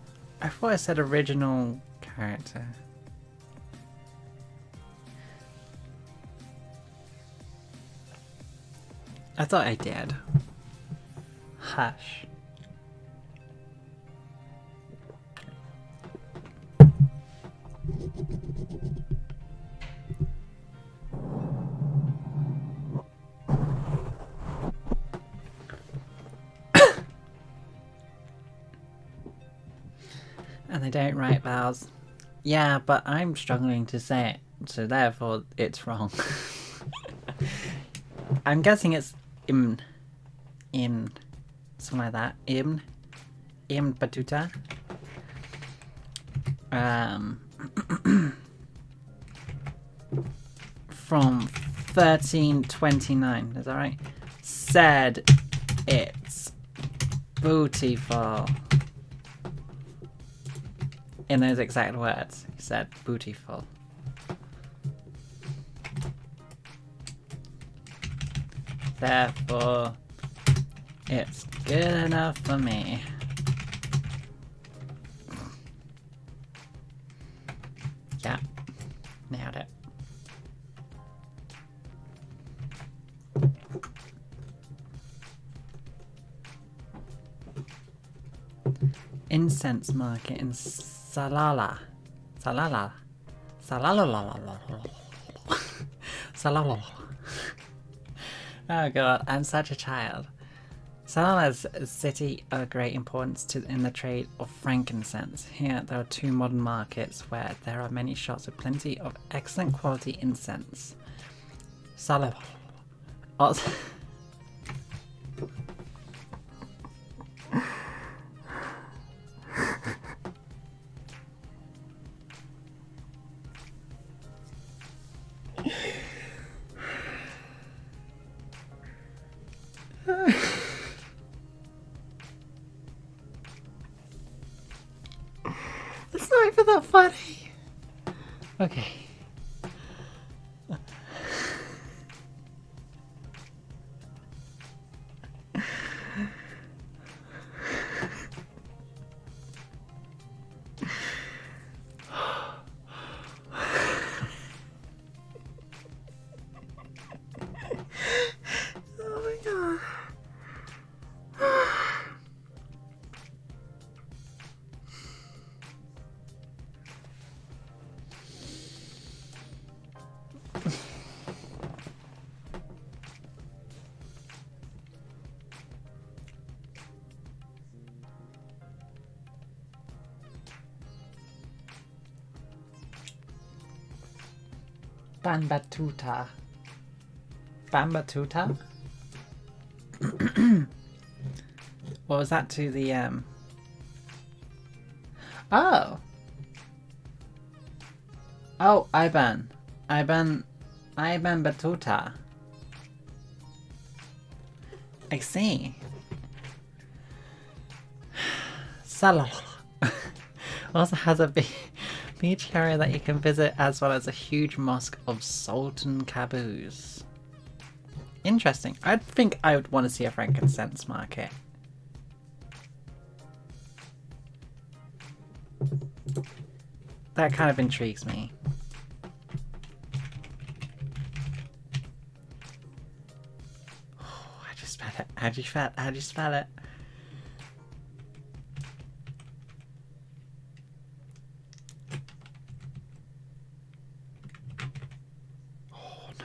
I thought I said original character. I thought I did. Hush. And they don't write vowels. Yeah, but I'm struggling to say it, so therefore it's wrong. I'm guessing it's Im, something like that. Im Batuta. From 1329, is that right? Said it's beautiful. In those exact words, he said beautiful. Therefore, it's good enough for me. Yeah, nailed it. Incense market in Salala. Salala. Salala. Salala. Oh god, I'm such a child. Salala is a city of great importance in the trade of frankincense. Here there are two modern markets where there are many shops with plenty of excellent quality incense. Salala. Also it's not even that funny. Okay. Oh my god. Bambatuta. Bambatuta? What was that to the Oh! Oh, Iban Batuta. I see. Salal also has a beach area that you can visit, as well as a huge mosque of Sultan Qaboos. Interesting. I think I would want to see a frankincense market. That kind of intrigues me. Oh, I just spell it. How do you spell it? Oh no.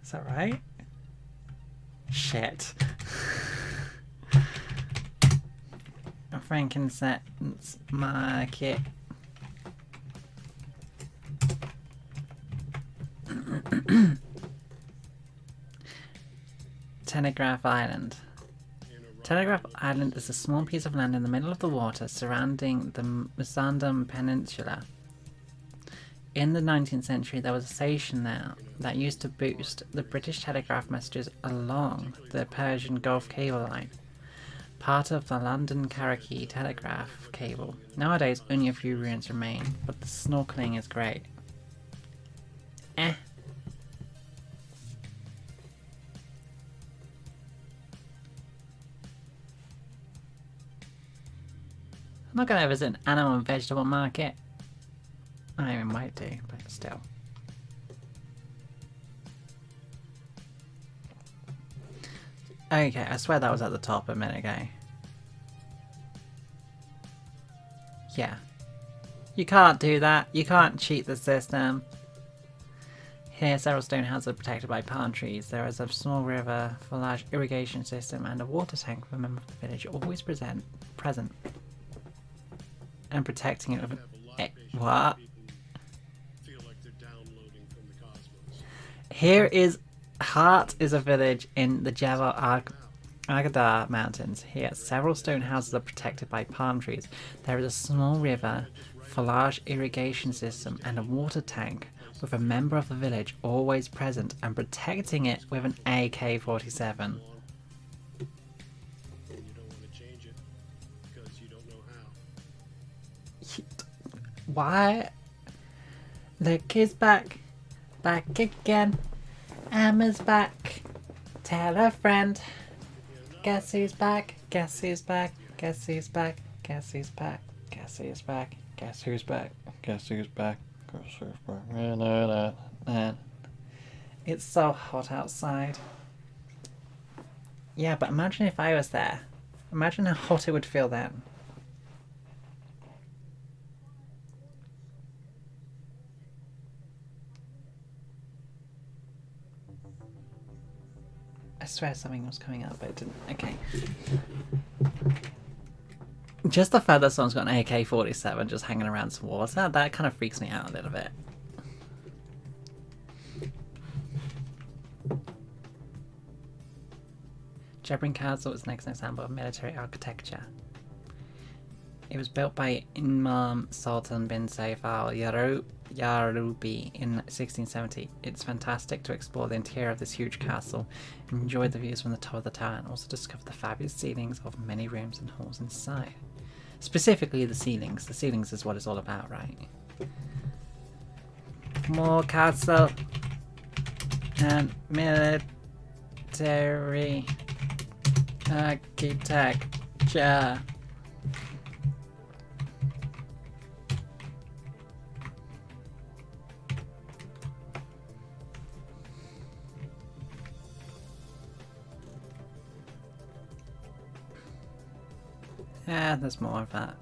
Is that right? Shit. A frankincense market. Telegraph Island. Telegraph Island is a small piece of land in the middle of the water surrounding the Musandam Peninsula. In the 19th century, there was a station there that used to boost the British telegraph messages along the Persian Gulf cable line, part of the London Karachi telegraph cable. Nowadays, only a few ruins remain, but the snorkeling is great. I'm not going to visit an animal and vegetable market. I might do, but still. Okay, I swear that was at the top a minute ago. Yeah. You can't do that. You can't cheat the system. Here, several stone houses are protected by palm trees. There is a small river, a large irrigation system, and a water tank for a member of the village, always present. And protecting it with an... what? Here is... Hart is a village in the Jebel Agadar Mountains. Here, several stone houses are protected by palm trees. There is a small river, a large irrigation system, and a water tank with a member of the village always present and protecting it with an AK-47. Why? Look, he's back. Back again. Emma's back. Tell a friend. Guess who's back? Guess who's back? Guess who's back? Guess who's back? Guess who's back? Guess who's back? Guess who's back? Guess who's back? It's so hot outside. Yeah, but imagine if I was there. Imagine how hot it would feel then. I swear something was coming up, but it didn't. Okay. Just the fact that someone's got an AK-47 just hanging around some walls, that kind of freaks me out a little bit. Jabbering Castle is the next example of military architecture. It was built by Imam Sultan bin Saif al-Yarubi in 1670. It's fantastic to explore the interior of this huge castle, enjoy the views from the top of the tower, and also discover the fabulous ceilings of many rooms and halls inside. Specifically the ceilings. The ceilings is what it's all about, right? More castle and military architecture. Yeah, there's more of that.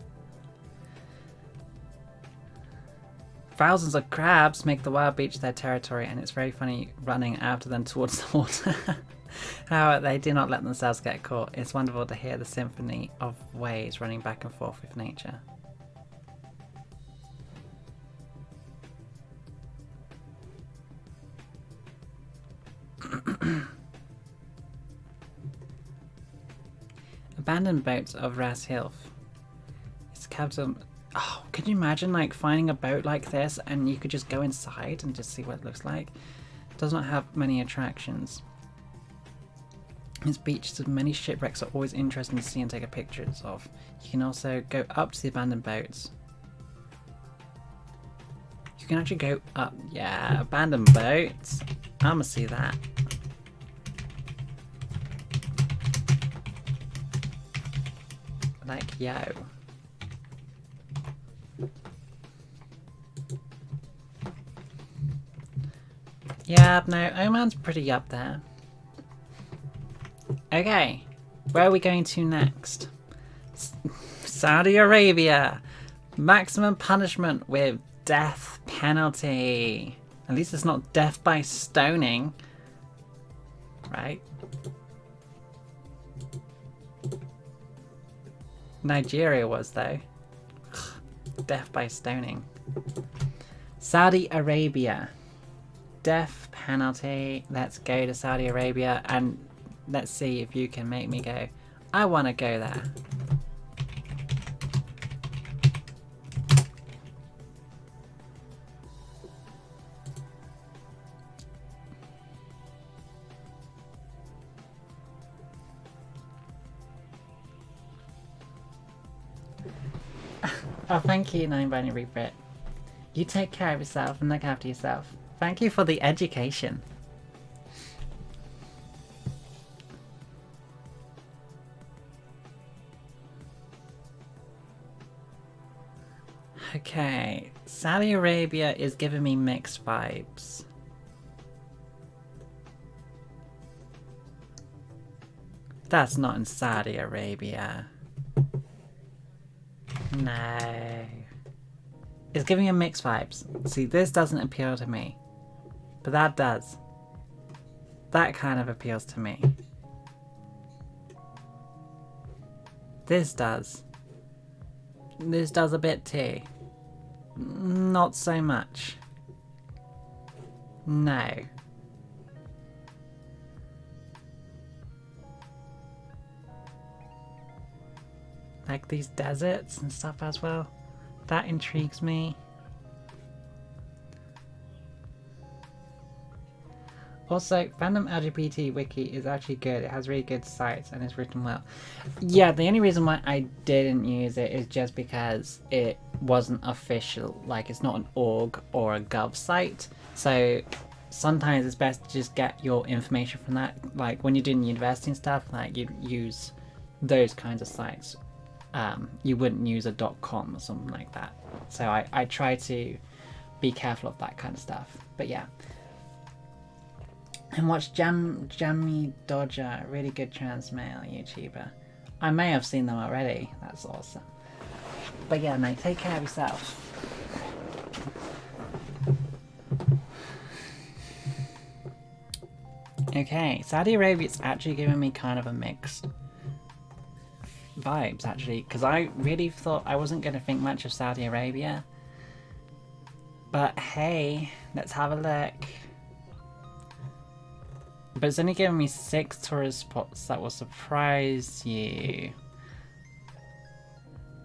Thousands of crabs make the wild beach their territory, and it's very funny running after them towards the water. However, they do not let themselves get caught. It's wonderful to hear the symphony of waves running back and forth with nature. Abandoned boats of Ras Hilf. It's the capital. Oh, can you imagine like finding a boat like this and you could just go inside and just see what it looks like? It does not have many attractions. Its beaches with many shipwrecks are always interesting to see and take pictures of. You can also go up to the abandoned boats. You can actually go up. Yeah, abandoned boats. I'ma see that. Like, yo. Yeah, no, Oman's pretty up there. Okay, where are we going to next? Saudi Arabia. Maximum punishment with death penalty. At least it's not death by stoning. Right? Nigeria was, though. Death by stoning. Saudi Arabia. Death penalty. Let's go to Saudi Arabia and let's see if you can make me go. I want to go there. Oh, thank you, 9-binary Brit. You take care of yourself and look after yourself. Thank you for the education. Okay, Saudi Arabia is giving me mixed vibes. That's not in Saudi Arabia. No. It's giving me mixed vibes. See, this doesn't appeal to me. But that does. That kind of appeals to me. This does. This does a bit too. Not so much. No. Like these deserts and stuff as well. That intrigues me. Also, Fandom LGBT Wiki is actually good. It has really good sites and it's written well. Yeah, the only reason why I didn't use it is just because it wasn't official. Like, it's not an org or a gov site. So sometimes it's best to just get your information from that. Like when you're doing university and stuff, like you'd use those kinds of sites. You wouldn't use a .com or something like that. So I try to be careful of that kind of stuff. But yeah. And watch Jammy Dodger, really good trans male YouTuber. I may have seen them already. That's awesome. But yeah, mate, take care of yourself. Okay, Saudi Arabia's actually giving me kind of a mixed vibes, actually, because I really thought I wasn't going to think much of Saudi Arabia. But hey, let's have a look. But it's only giving me 6 tourist spots that will surprise you.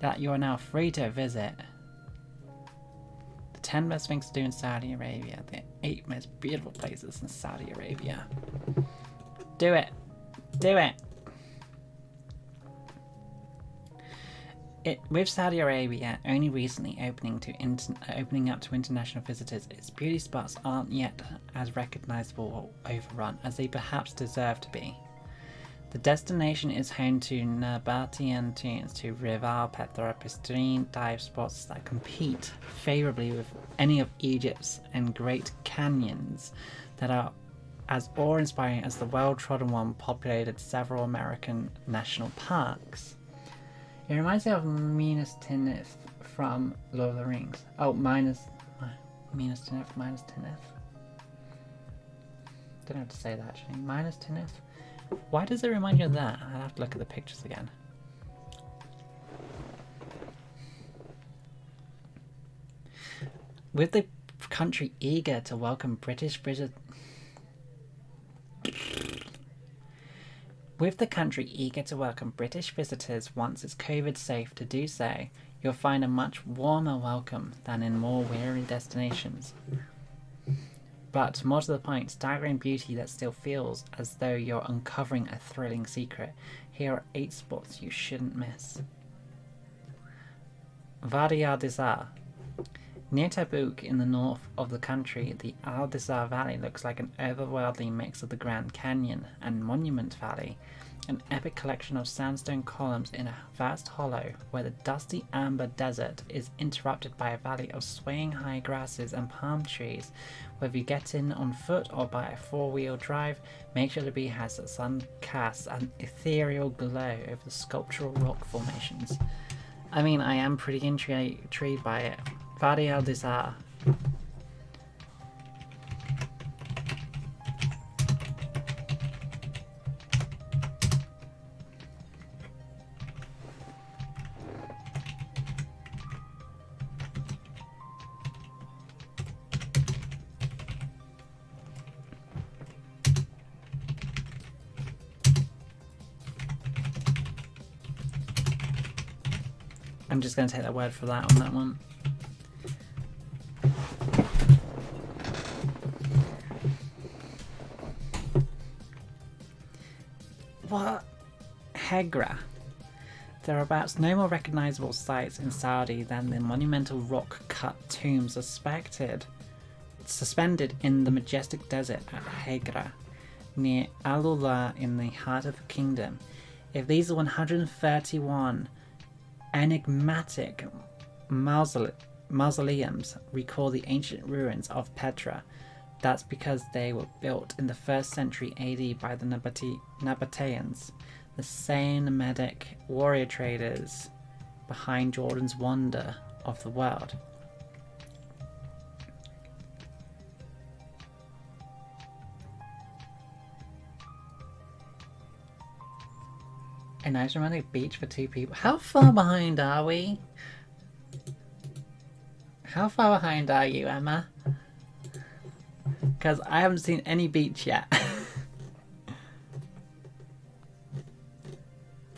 That you are now free to visit. The 10 best things to do in Saudi Arabia. The 8 most beautiful places in Saudi Arabia. Do it. Do it. With Saudi Arabia only recently opening up to international visitors, its beauty spots aren't yet as recognisable or overrun as they perhaps deserve to be. The destination is home to Nabataean dunes, to Rival Petra pristine dive spots that compete favourably with any of Egypt's and Great Canyons that are as awe-inspiring as the well-trodden one populated several American national parks. It reminds me of Minas Tirith from Lord of the Rings. Oh, Minas Tirith. Don't know how to say that actually. Minas Tirith. Why does it remind you of that? I'll have to look at the pictures again. With the country eager to welcome British visitors once it's COVID safe to do so, you'll find a much warmer welcome than in more weary destinations. But more to the point, staggering beauty that still feels as though you're uncovering a thrilling secret. Here are 8 spots you shouldn't miss. Wadi Aldisar. Near Tabuk in the north of the country, the Aldisar Valley looks like an otherworldly mix of the Grand Canyon and Monument Valley, an epic collection of sandstone columns in a vast hollow where the dusty amber desert is interrupted by a valley of swaying high grasses and palm trees. Whether you get in on foot or by a 4-wheel drive, make sure the bee has the sun casts an ethereal glow over the sculptural rock formations. I mean, I am pretty intrigued by it. Wadi Aldisar. I'm just going to take that word for that on that one. What? Hegra. Thereabouts no more recognisable sites in Saudi than the monumental rock-cut tombs suspended in the majestic desert at Hegra, near Al-Ula in the heart of the kingdom. If these 131 enigmatic mausoleums recall the ancient ruins of Petra, that's because they were built in the 1st century AD by the Nabateans, the same nomadic warrior traders behind Jordan's wonder of the world. A nice romantic beach for 2 people. How far behind are we? How far behind are you, Emma? Because I haven't seen any beach yet.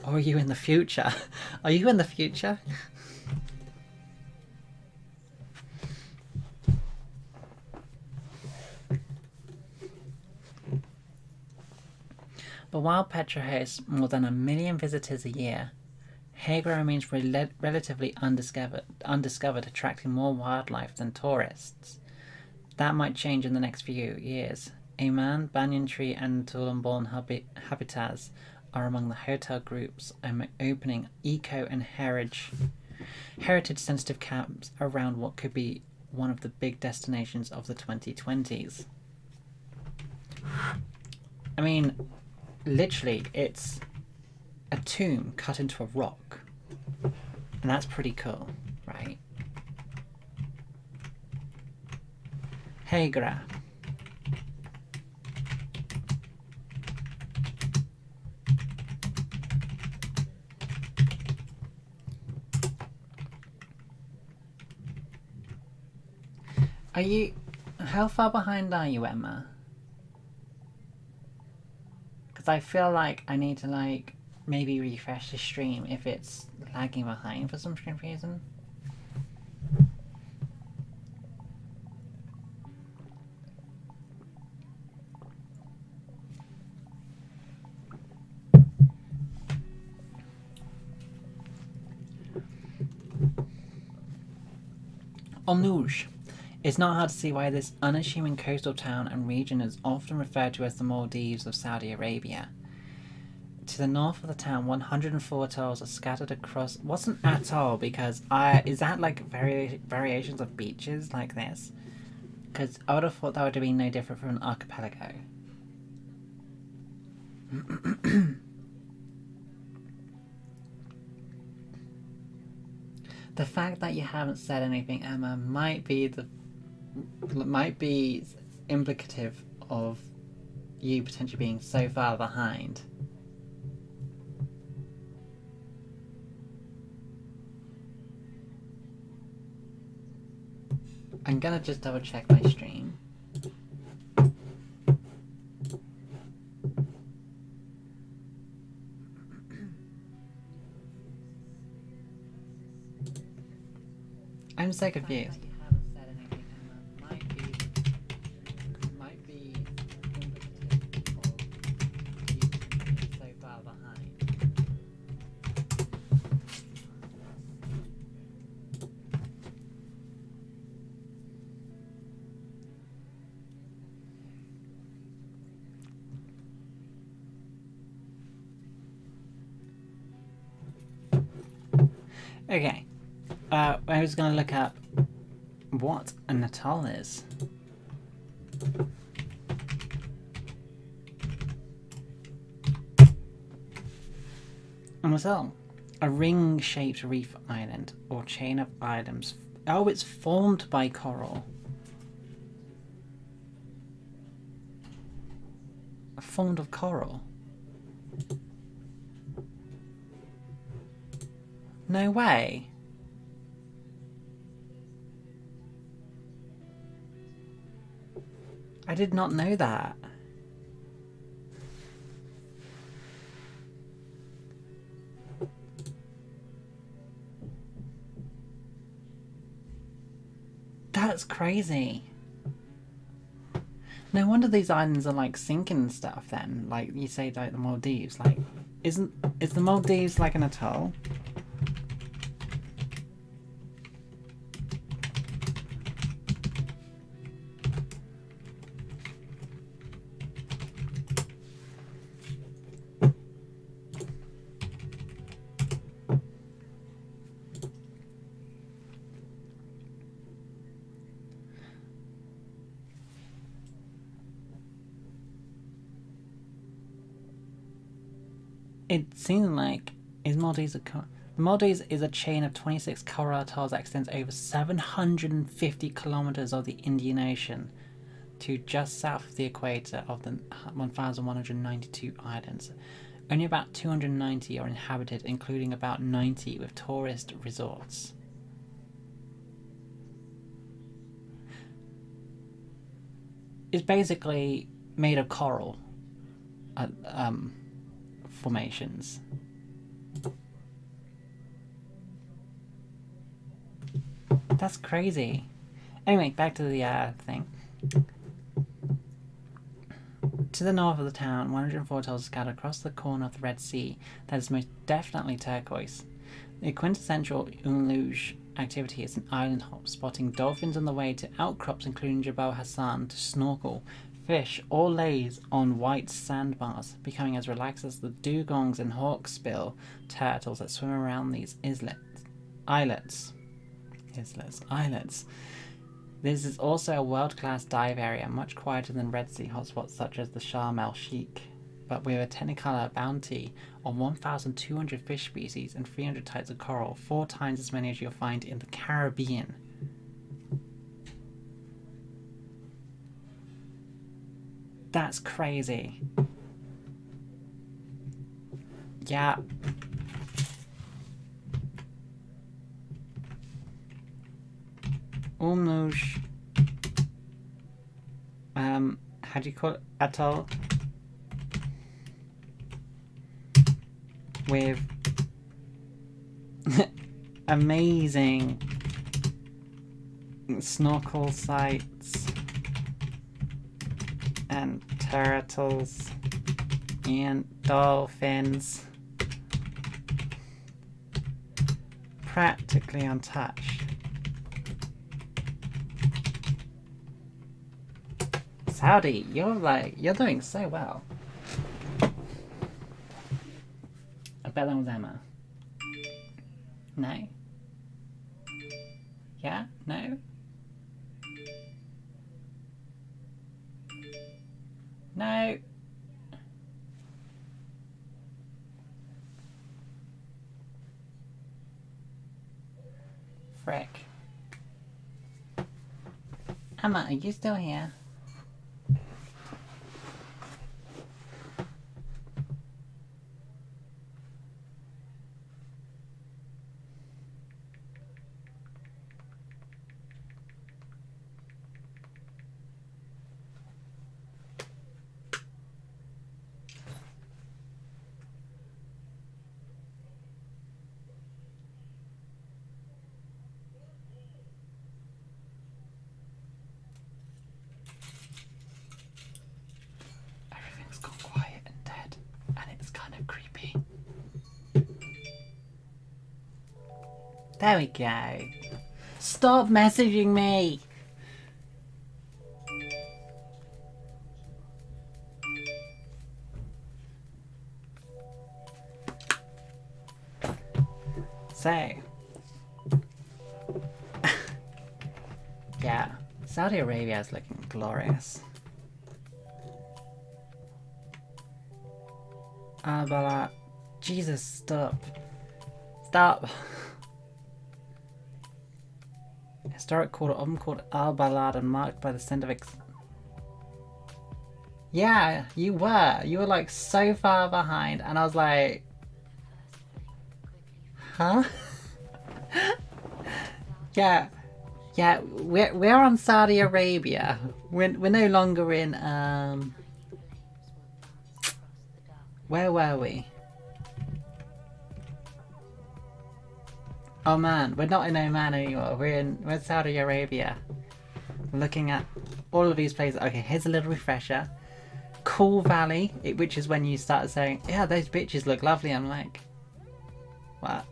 Or are you in the future? Are you in the future? But while Petra hosts more than 1 million visitors a year, Hegra remains relatively undiscovered, attracting more wildlife than tourists. That might change in the next few years. Amman, banyan tree, and Tulamborn habitats are among the hotel groups opening eco and heritage-sensitive camps around what could be one of the big destinations of the 2020s. I mean, literally, it's a tomb cut into a rock. And that's pretty cool, right? Hey, Gra. Are you... How far behind are you, Emma? Because I feel like I need to, like, maybe refresh the stream if it's lagging behind for some strange reason. Onuj. It's not hard to see why this unassuming coastal town and region is often referred to as the Maldives of Saudi Arabia. To the north of the town, 104 atolls are scattered across... What's an atoll? Because is that like variations of beaches like this? Because I would have thought that would have been no different from an archipelago. The fact that you haven't said anything, Emma, might be implicative of you potentially being so far behind. I'm gonna just double check my stream. I'm so confused. Okay, I was going to look up what an atoll is. An atoll, a ring-shaped reef island or chain of islands. Oh, it's formed by coral. Formed of coral. No way. I did not know that. That's crazy. No wonder these islands are like sinking and stuff then. Like you say, like the Maldives. Like, is the Maldives like an atoll? It seems like the Maldives is a chain of 26 coral atolls that extends over 750 kilometers of the Indian Ocean to just south of the equator of the 1,192 islands. Only about 290 are inhabited, including about 90 with tourist resorts. It's basically made of coral. Formations. That's crazy. Anyway, back to the thing. To the north of the town, 104 atolls scattered across the corner of the Red Sea that is most definitely turquoise. The quintessential Unluj activity is an island hop, spotting dolphins on the way to outcrops including Jebel Hassan to snorkel, fish, or lays on white sandbars, becoming as relaxed as the dugongs and hawksbill turtles that swim around these islets. This is also a world-class dive area, much quieter than Red Sea hotspots such as the Sharm el-Sheikh, but with a technicolor bounty on 1,200 fish species and 300 types of coral, 4 times as many as you'll find in the Caribbean. That's crazy. Yeah. Almost. How do you call it? Atoll. With amazing snorkel sites and turtles and dolphins, practically untouched. Saudi, you're doing so well. I bet that was Emma. No? Yeah? No? No? Frick. Emma, are you still here? There we go. Stop messaging me! So. Yeah, Saudi Arabia is looking glorious. But Jesus, stop. Stop. Historic quarter often called Al-Balad and marked by the scent of Yeah, you were. You were like so far behind and I was like... Huh? Yeah. Yeah, we're on Saudi Arabia. We're no longer in where were we? Oman. We're not in Oman anymore. We're Saudi Arabia. Looking at all of these places. Okay, here's a little refresher. Cool Valley, which is when you start saying, yeah, those bitches look lovely. I'm like, what?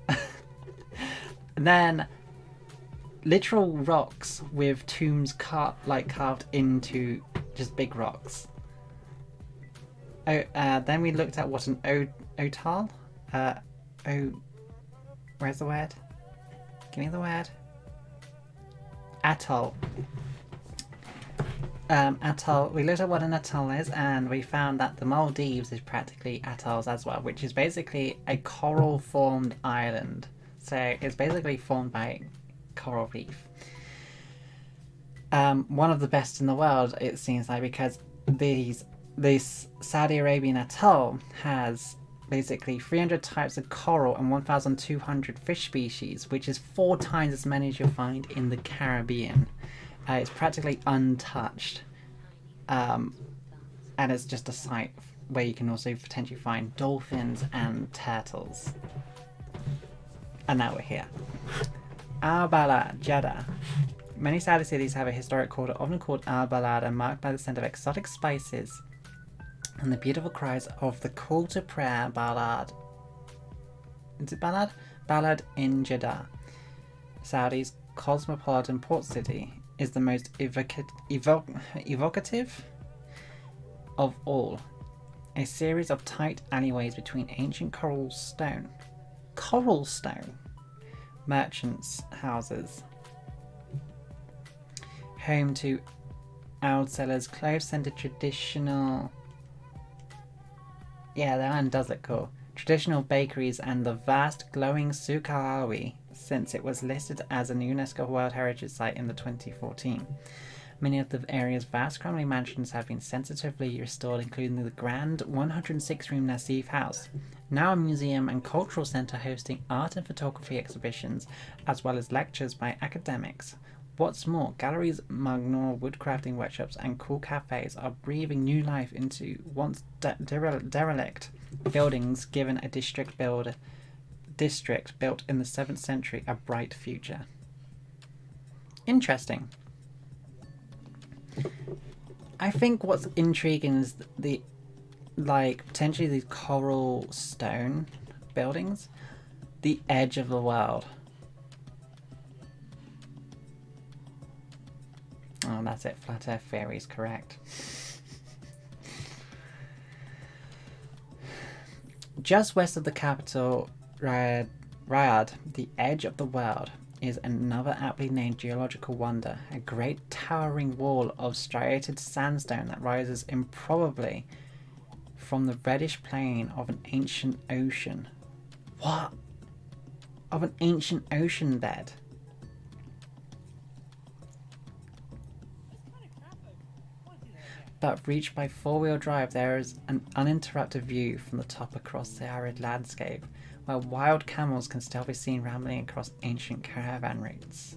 And then literal rocks with tombs carved into just big rocks. Oh, then we looked at what an otal. Where's the word? Give me the word. Atoll. Atoll. We looked at what an atoll is, and we found that the Maldives is practically atolls as well, which is basically a coral-formed island. So it's basically formed by coral reef. One of the best in the world, it seems like, because this Saudi Arabian atoll has basically 300 types of coral and 1,200 fish species, which is 4 times as many as you'll find in the Caribbean. It's practically untouched, and it's just a site where you can also potentially find dolphins and turtles. And now we're here. Al-Balad, Jeddah. Many Saudi cities have a historic quarter, often called Al-Balad, and marked by the scent of exotic spices and the beautiful cries of the call to prayer Balad. Is it Balad? Balad in Jeddah. Saudi's cosmopolitan port city, is the most evocative of all. A series of tight alleyways between ancient coral stone merchants' houses, home to Aldisar's clove-scented traditional. Yeah, the island does look cool. Traditional bakeries and the vast glowing souk al-Awi, since it was listed as an UNESCO World Heritage Site in the 2014. Many of the area's vast crumbling mansions have been sensitively restored, including the grand 106-room Nassif House, now a museum and cultural centre hosting art and photography exhibitions, as well as lectures by academics. What's more, galleries, Magnor woodcrafting workshops, and cool cafes are breathing new life into once derelict buildings, given a district built in the 7th century a bright future. Interesting. I think what's intriguing is the potentially these coral stone buildings, the edge of the world. Oh, that's it. Flat Earth theory is correct. Just west of the capital, Riyadh, the edge of the world, is another aptly named geological wonder, a great towering wall of striated sandstone that rises improbably from the reddish plain of an ancient ocean. What? Of an ancient ocean bed? But reached by four-wheel drive, there is an uninterrupted view from the top across the arid landscape, where wild camels can still be seen rambling across ancient caravan routes.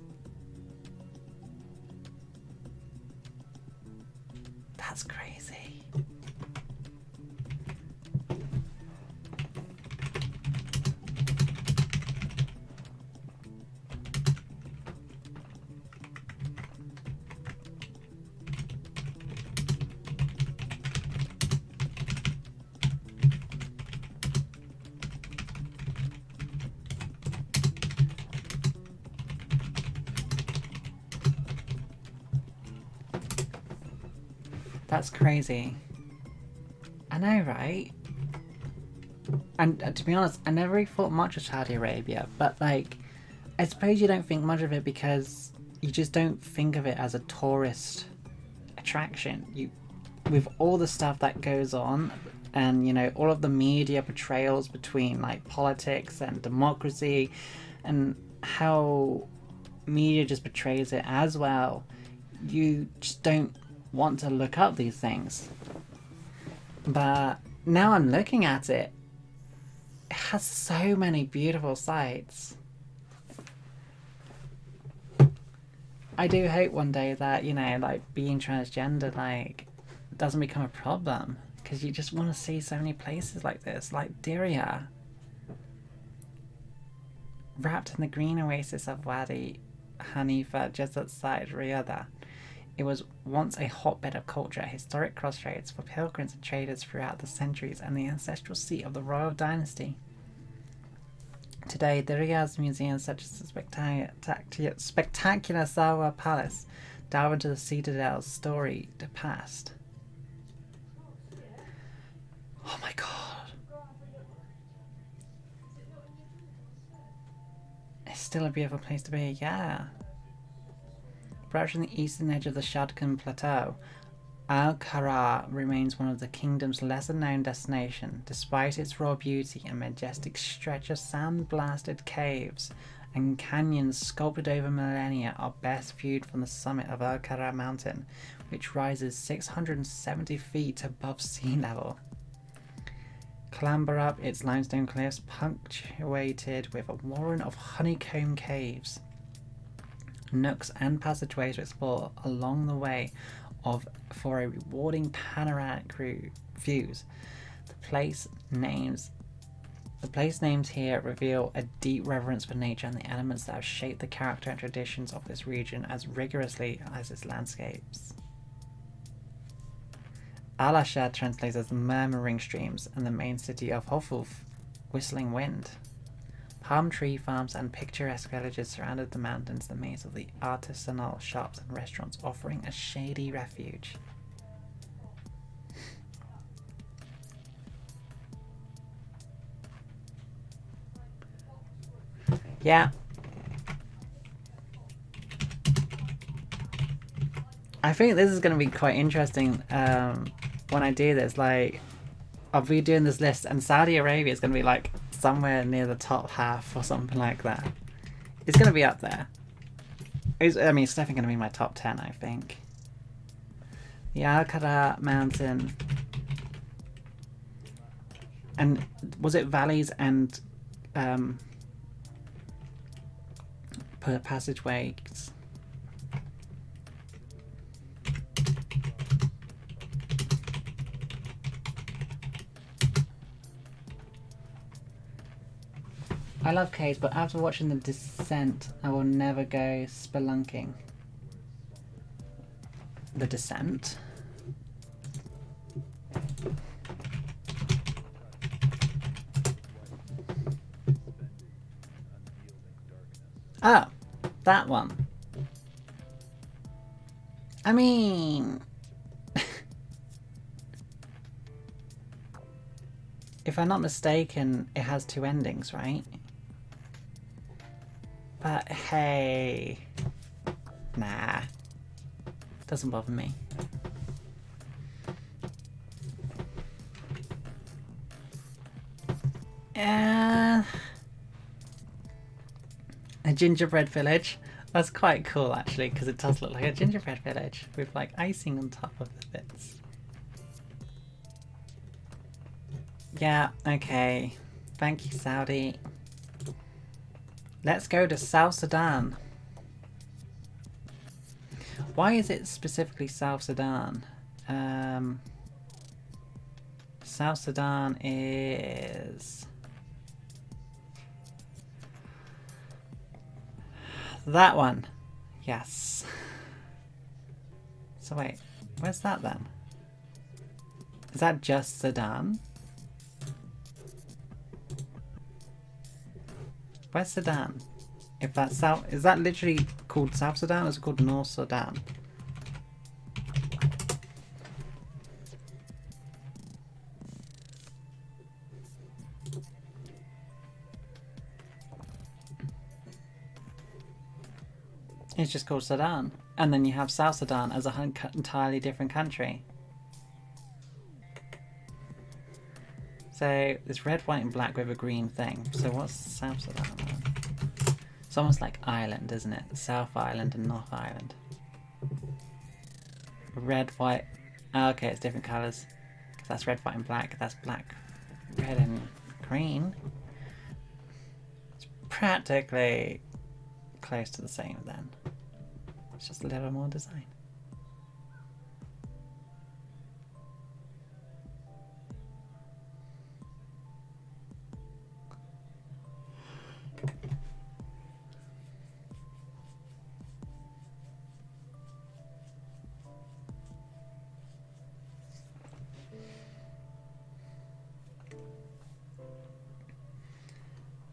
That's crazy. That's crazy. I know, right? And to be honest, I never really thought much of Saudi Arabia, but I suppose you don't think much of it because you just don't think of it as a tourist attraction. With all the stuff that goes on, and all of the media portrayals between politics and democracy, and how media just portrays it as well, you just don't want to look up these things. But now I'm looking at it, it has so many beautiful sights. I do hope one day that being transgender doesn't become a problem, because you just want to see so many places like this, like Diriyah, wrapped in the green oasis of Wadi Hanifa just outside Riyadh. It was once a hotbed of culture, a historic crossroads for pilgrims and traders throughout the centuries, and the ancestral seat of the royal dynasty. Today, Diriyah's museums, such as the spectacular Sawa Palace, delve into the citadel's storied past. Oh my god. It's still a beautiful place to be, yeah. Perched on the eastern edge of the Shadkan Plateau, Al-Qara remains one of the kingdom's lesser-known destinations, despite its raw beauty and majestic stretch of sand-blasted caves and canyons sculpted over millennia are best viewed from the summit of Al-Qara mountain, which rises 670 feet above sea level. Clamber up its limestone cliffs, punctuated with a warren of honeycomb caves, nooks and passageways to explore along the way for a rewarding panoramic views. The place names here reveal a deep reverence for nature and the elements that have shaped the character and traditions of this region as rigorously as its landscapes. Al-Ashad translates as murmuring streams, and the main city of Hofuf, whistling wind. Palm tree farms and picturesque villages surrounded the mountains, the maze of the artisanal shops and restaurants offering a shady refuge. Yeah. I think this is going to be quite interesting when I do this. Like, I'll be doing this list and Saudi Arabia is going to be like somewhere near the top half or something like that. It's going to be up there. It's definitely going to be my top 10, I think. The Al-Qada Mountain. And was it valleys and passageways? I love caves, but after watching The Descent, I will never go spelunking. The Descent? Oh, that one. I mean... if I'm not mistaken, it has two endings, right? But hey... Nah. Doesn't bother me. A gingerbread village. That's quite cool actually, because it does look like a gingerbread village with like icing on top of the bits. Yeah, okay. Thank you, Saudi. Let's go to South Sudan. Why is it specifically South Sudan? South Sudan is... that one. Yes. So wait, where's that then? Is that just Sudan? Where's Sudan? If that's South, is that literally called South Sudan or is it called North Sudan? It's just called Sudan. And then you have South Sudan as a entirely different country. So it's red, white and black with a green thing. So what's South Sudan then? It's almost like Ireland, isn't it? South Island and North Island. Red, white. Oh, okay, it's different colours. That's red, white and black. That's black, red and green. It's practically close to the same then. It's just a little more design.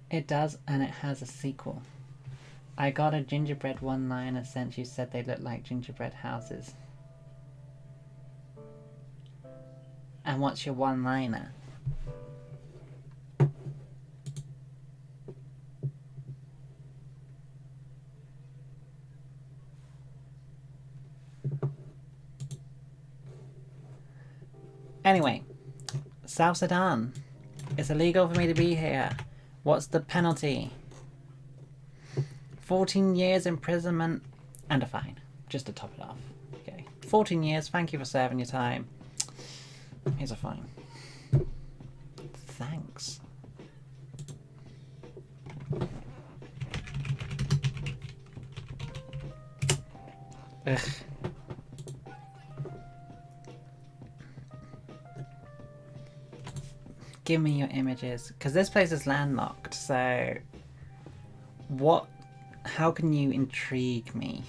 It does, and it has a sequel. I got a gingerbread one-liner since you said they look like gingerbread houses. And what's your one-liner? Anyway, South Sudan. It's illegal for me to be here. What's the penalty? 14 years imprisonment and a fine, just to top it off. Okay, 14 years, thank you for serving your time. Here's a fine. Thanks. Ugh. Give me your images, because this place is landlocked, so what? How can you intrigue me?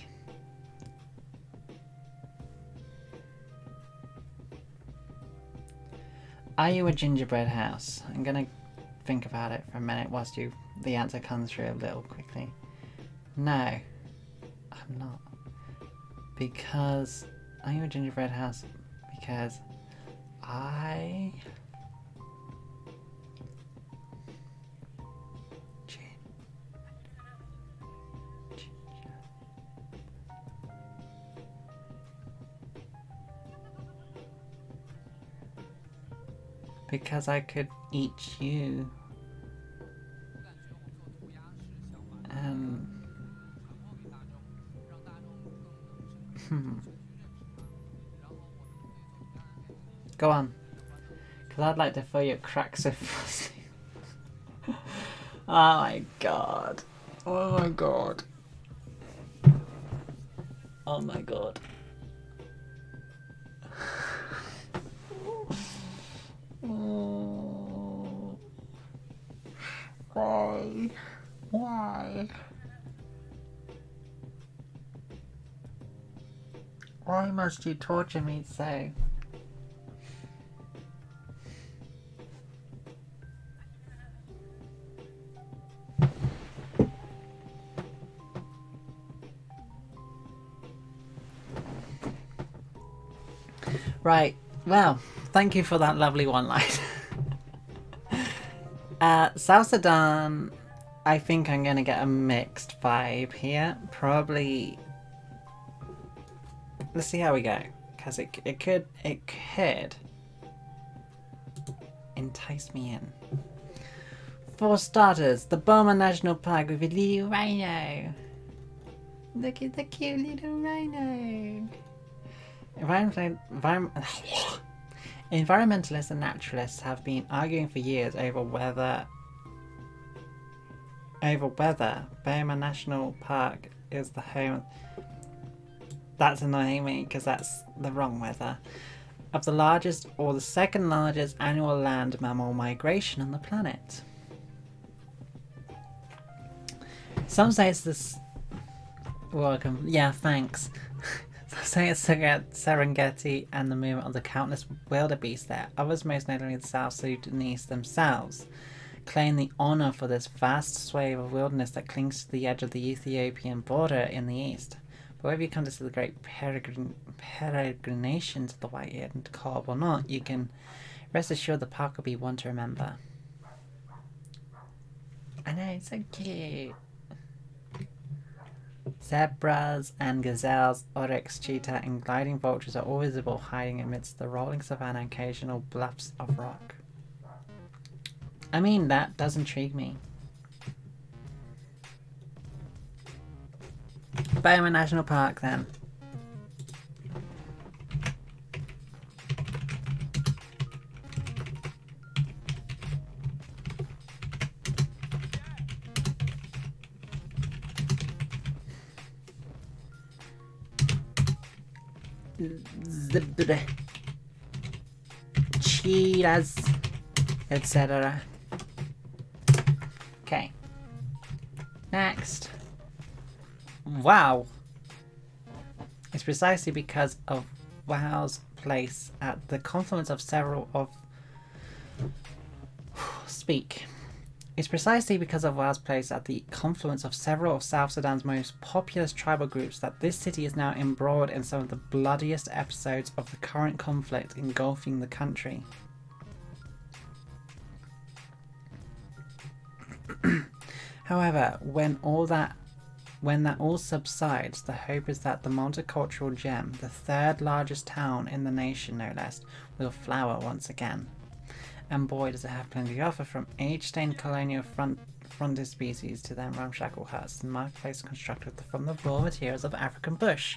Are you a gingerbread house? I'm gonna think about it for a minute whilst you the answer comes through a little quickly. No, I'm not. Because are you a gingerbread house? Because I because I could eat you. Go on. Because I'd like to feel your cracks so fast. Oh my god. Oh my god. Oh my god. Oh. Why? Why? Why must you torture me so? Right, well, thank you for that lovely one line. South Sudan, I think I'm gonna get a mixed vibe here. Probably, let's see how we go, because it could entice me in. For starters, the Burma National Park with a little rhino. Look at the cute little rhino. Environmentalists and naturalists have been arguing for years over whether Burma National Park is the home. That's annoying me because that's the wrong weather. Of the largest or the second largest annual land mammal migration on the planet. Some say it's this. Welcome. Yeah, thanks. Say it's Serengeti and the movement of the countless wildebeest there. Others, most notably the South Sudanese themselves, claim the honour for this vast swathe of wilderness that clings to the edge of the Ethiopian border in the east. But whether you come to see the great peregrinations of the white-eared kob or not, you can rest assured the park will be one to remember. I know, it's so cute. Zebras and gazelles, oryx, cheetah and gliding vultures are all visible, hiding amidst the rolling savannah and occasional bluffs of rock. I mean, that does intrigue me. Burma National Park then. Cheetahs, etc. Okay. Next. Wow. It's precisely because of Wow's place at the confluence of several of It's precisely because of Wow's place at the confluence of several of South Sudan's most populous tribal groups that this city is now embroiled in some of the bloodiest episodes of the current conflict engulfing the country. However, when that all subsides, the hope is that the multicultural gem, the third largest town in the nation no less, will flower once again. And boy does it have plenty to offer, from age-stained colonial frontispieces to them ramshackle huts and marketplace constructed from the raw materials of African bush.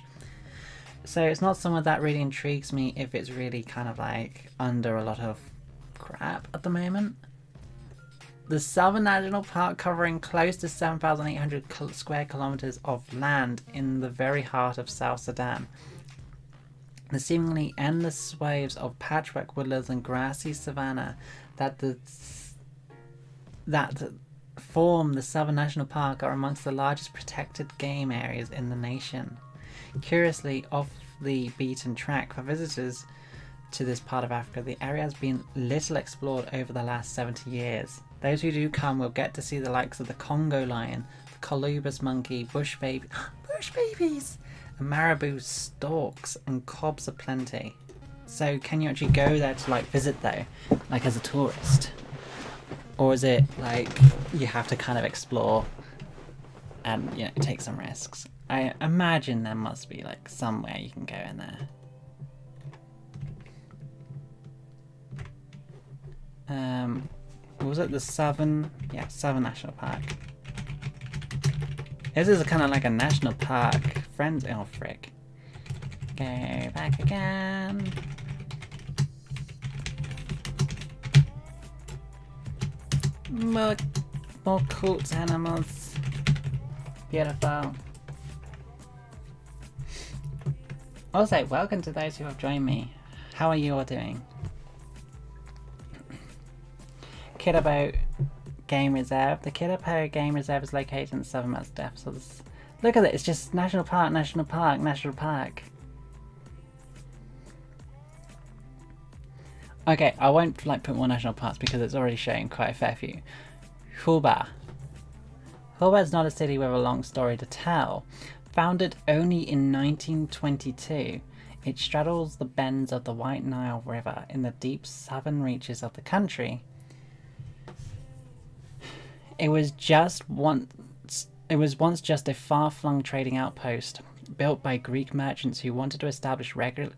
So it's not somewhere that really intrigues me if it's really kind of like under a lot of crap at the moment. The Southern National Park, covering close to 7,800 square kilometers of land in the very heart of South Sudan. The seemingly endless swathes of patchwork woodlands and grassy savanna that form the Southern National Park are amongst the largest protected game areas in the nation. Curiously, off the beaten track for visitors to this part of Africa, the area has been little explored over the last 70 years. Those who do come will get to see the likes of the Congo lion, the colobus monkey, bush babies, and marabou storks, and cobs aplenty. So can you actually go there to like visit though, like as a tourist? Or is it like you have to kind of explore and, you know, take some risks? I imagine there must be like somewhere you can go in there. Was it the Southern? Yeah, Southern National Park. This is kind of like a national park. Friends, oh frick. Go back again. More cool animals. Beautiful. Also, welcome to those who have joined me. How are you all doing? Kidabo Game Reserve. The Kidabo Game Reserve is located in the southern Maldives. So this, look at it, it's just National Park, National Park, National Park. Okay, I won't like put more national parks because it's already showing quite a fair few. Huba. Huba is not a city with a long story to tell. Founded only in 1922, it straddles the bends of the White Nile River in the deep southern reaches of the country. It was once just a far-flung trading outpost built by Greek merchants who wanted to establish regular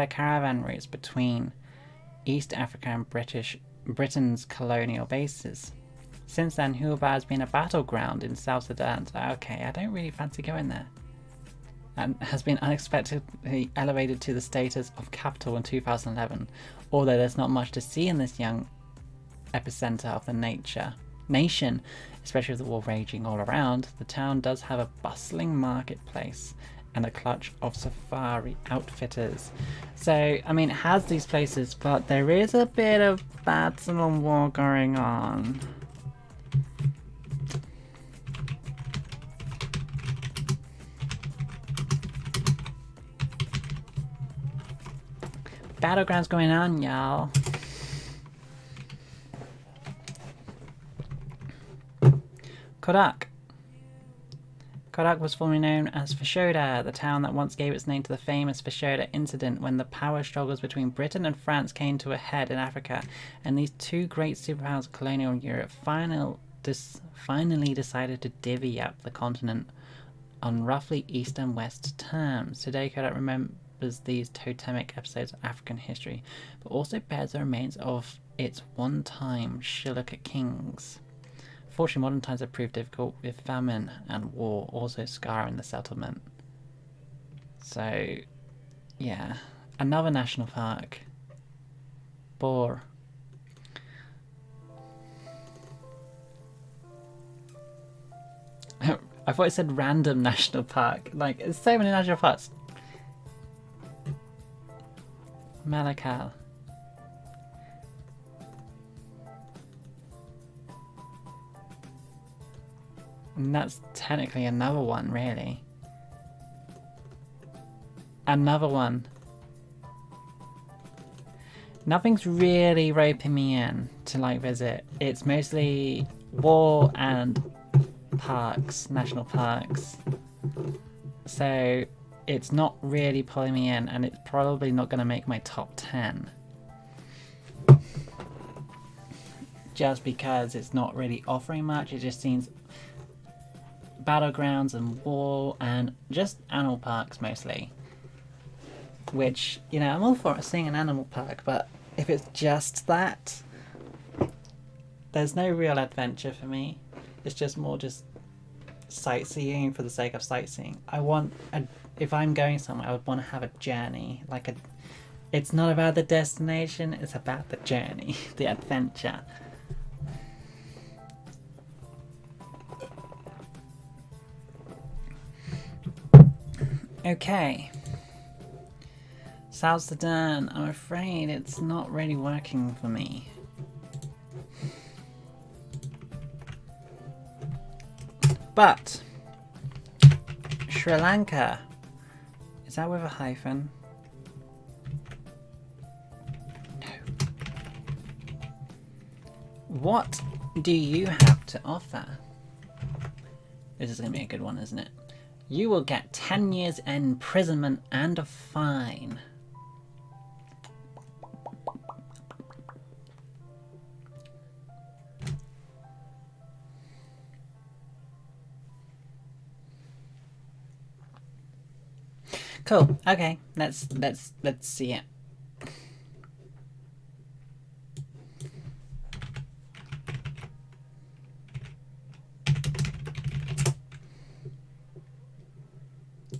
caravan routes between East Africa and Britain's colonial bases. Since then, Huba has been a battleground in South Sudan. So, okay, I don't really fancy going there. And has been unexpectedly elevated to the status of capital in 2011. Although there's not much to see in this young epicenter of the nation, especially with the war raging all around, the town does have a bustling marketplace and a clutch of safari outfitters. So, I mean, it has these places, but there is a bit of battle and war going on. Battlegrounds going on, y'all. Kodak. Kodak was formerly known as Fashoda, the town that once gave its name to the famous Fashoda incident when the power struggles between Britain and France came to a head in Africa, and these two great superpowers of colonial Europe finally decided to divvy up the continent on roughly east and west terms. Today, Kodak remembers these totemic episodes of African history, but also bears the remains of its one-time Shilluk kings. Fortunately, modern times have proved difficult, with famine and war also scarring the settlement. So, yeah. Another national park. Bore. I thought it said random national park. Like, there's so many national parks. Malakal. And that's technically another one, really. Another one. Nothing's really roping me in to like visit. It's mostly war and parks, national parks. So it's not really pulling me in, and it's probably not going to make my top 10. Just because it's not really offering much. It just seems battlegrounds and war and just animal parks mostly, which, you know, I'm all for seeing an animal park, but if it's just that, there's no real adventure for me. It's just more just sightseeing for the sake of sightseeing. If I'm going somewhere, I would want to have a journey, it's not about the destination, it's about the journey, the adventure. Okay. South Sudan, I'm afraid it's not really working for me. But Sri Lanka, is that with a hyphen? No. What do you have to offer? This is going to be a good one, isn't it? You will get 10 years imprisonment and a fine. Cool. Okay, let's see it.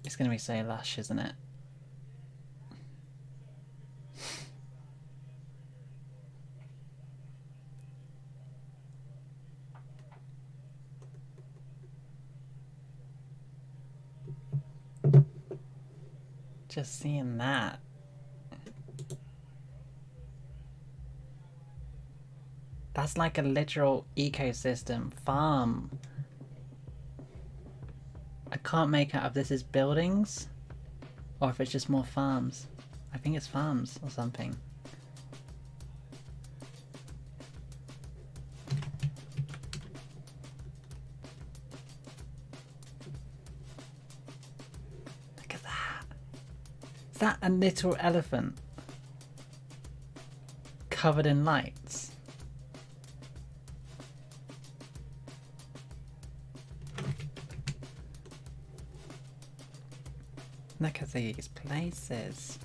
It's gonna be so lush, isn't it? Just seeing that. That's like a literal ecosystem farm. I can't make out if this is buildings or if it's just more farms. I think it's farms or something. Look at that. Is that a little elephant covered in lights? Look at these places.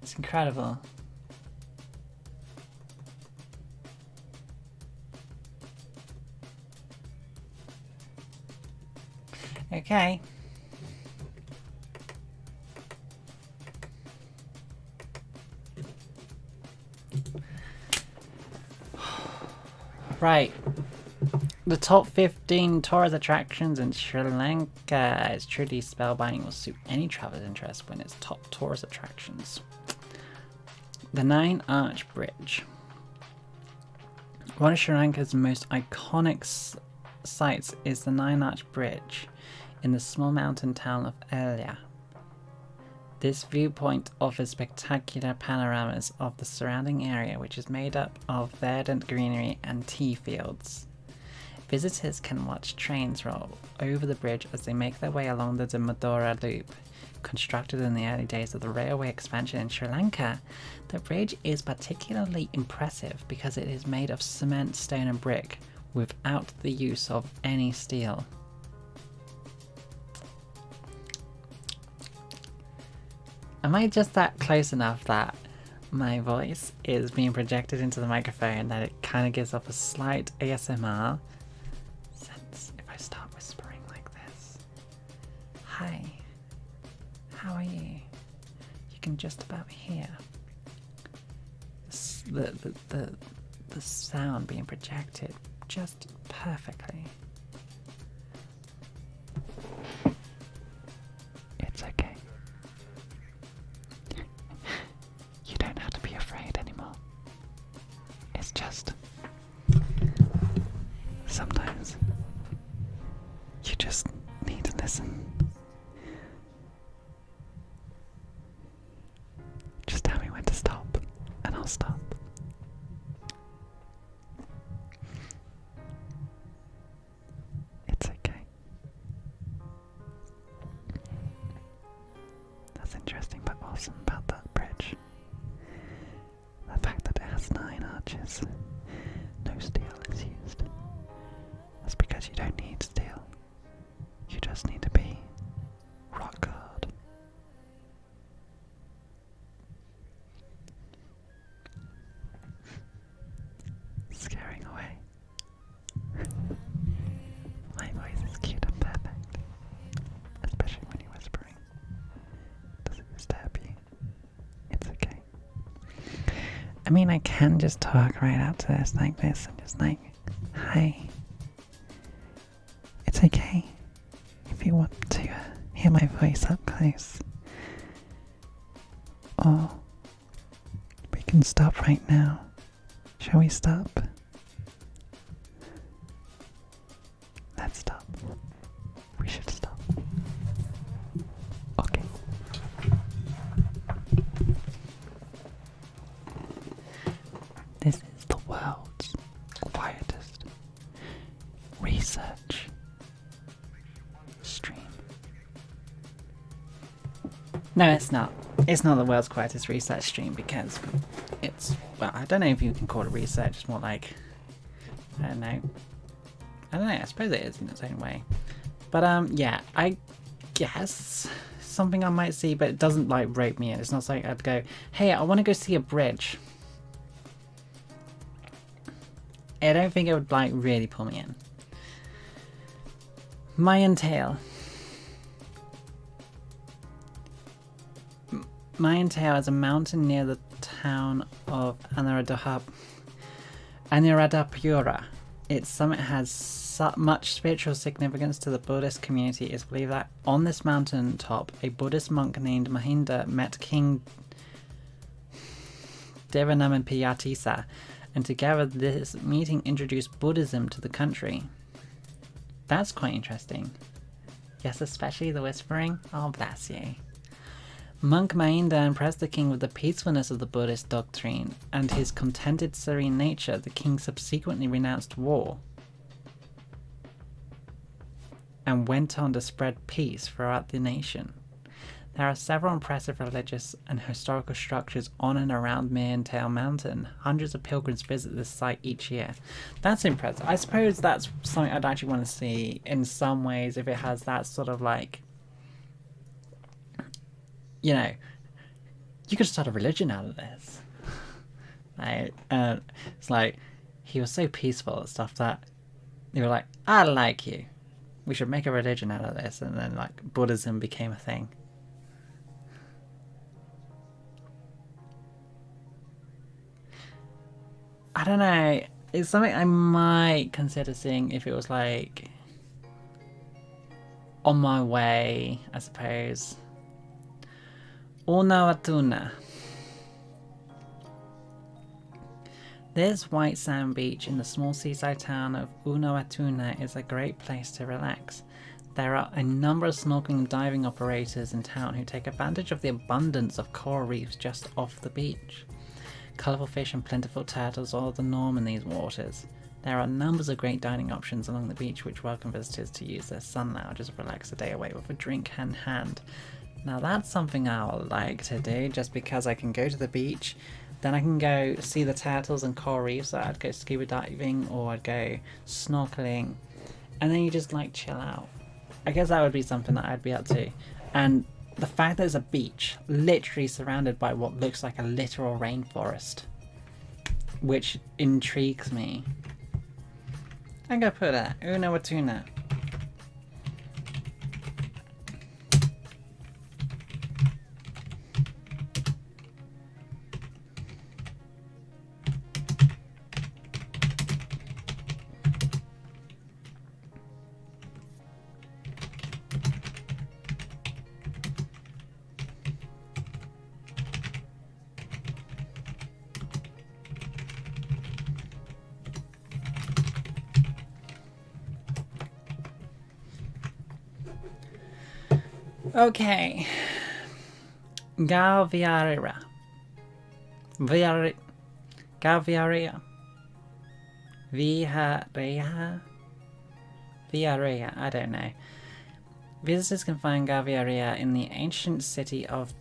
It's incredible. Okay. Right. The top 15 tourist attractions in Sri Lanka is truly spellbinding, will suit any traveler's interest when it's top tourist attractions. The Nine Arch Bridge. One of Sri Lanka's most iconic sites is the Nine Arch Bridge in the small mountain town of Elia. This viewpoint offers spectacular panoramas of the surrounding area, which is made up of verdant greenery and tea fields. Visitors can watch trains roll over the bridge as they make their way along the Damodara Loop. Constructed in the early days of the railway expansion in Sri Lanka, the bridge is particularly impressive because it is made of cement, stone and brick without the use of any steel. Am I just that close enough that my voice is being projected into the microphone that it kind of gives off a slight ASMR? If I start whispering like this, hi, how are you? You can just about hear the sound being projected just perfectly. It's okay. You don't have to be afraid anymore. It's just sometimes you just need to listen. Just tell me when to stop, and I'll stop. It's okay. That's interesting but awesome about that bridge. The fact that it has 9 arches. No steel is used. That's because you don't need steel. You just need to be rock hard. Scaring away. My voice is cute and perfect. Especially when you're whispering. Does it disturb you? It's okay. I mean, I can just talk right out to this like this and just like, hi. It's okay if you want to hear my voice up close. Or we can stop right now. Shall we stop? Let's stop. We should stop. Okay. quietest research stream. No, it's not. It's not the world's quietest research stream because it's, well, I don't know if you can call it research. It's more like, I don't know. I suppose it is in its own way. But yeah, I guess something I might see, but it doesn't like rope me in. It's not like I'd go, hey, I want to go see a bridge. I don't think it would like really pull me in. Mayan Tale. Mayan Tale is a mountain near the town of Anuradhapura. Its summit has much spiritual significance to the Buddhist community. It is believed that on this mountain top, a Buddhist monk named Mahinda met King Devanamapiyatissa, and together this meeting introduced Buddhism to the country. That's quite interesting. Yes, especially the whispering. Oh, bless you. Monk Mahinda impressed the king with the peacefulness of the Buddhist doctrine and his contented, serene nature. The king subsequently renounced war and went on to spread peace throughout the nation. There are several impressive religious and historical structures on and around Mayan Tale Mountain. Hundreds of pilgrims visit this site each year. That's impressive. I suppose that's something I'd actually want to see in some ways, if it has that sort of like, you know, you could start a religion out of this. Like, it's like, he was so peaceful and stuff that they were like, I like you. We should make a religion out of this. And then, like, Buddhism became a thing. I don't know. It's something I might consider seeing if it was, like, on my way, I suppose. Unawatuna. This white sand beach in the small seaside town of Unawatuna is a great place to relax. There are a number of snorkeling and diving operators in town who take advantage of the abundance of coral reefs just off the beach. Colourful fish and plentiful turtles are the norm in these waters. There are numbers of great dining options along the beach which welcome visitors to use their sun lounges and relax the day away with a drink in hand. Now that's something I would like to do, just because I can go to the beach, then I can go see the turtles and coral reefs, so I'd go scuba diving or I'd go snorkeling, and then you just like chill out. I guess that would be something that I'd be up to. And the fact that there's a beach literally surrounded by what looks like a literal rainforest, which intrigues me. I'm gonna put that, Unawatuna. Okay. Galviaria. Galviaria. Viarea, I don't know. Visitors can find Galviaria in the ancient city of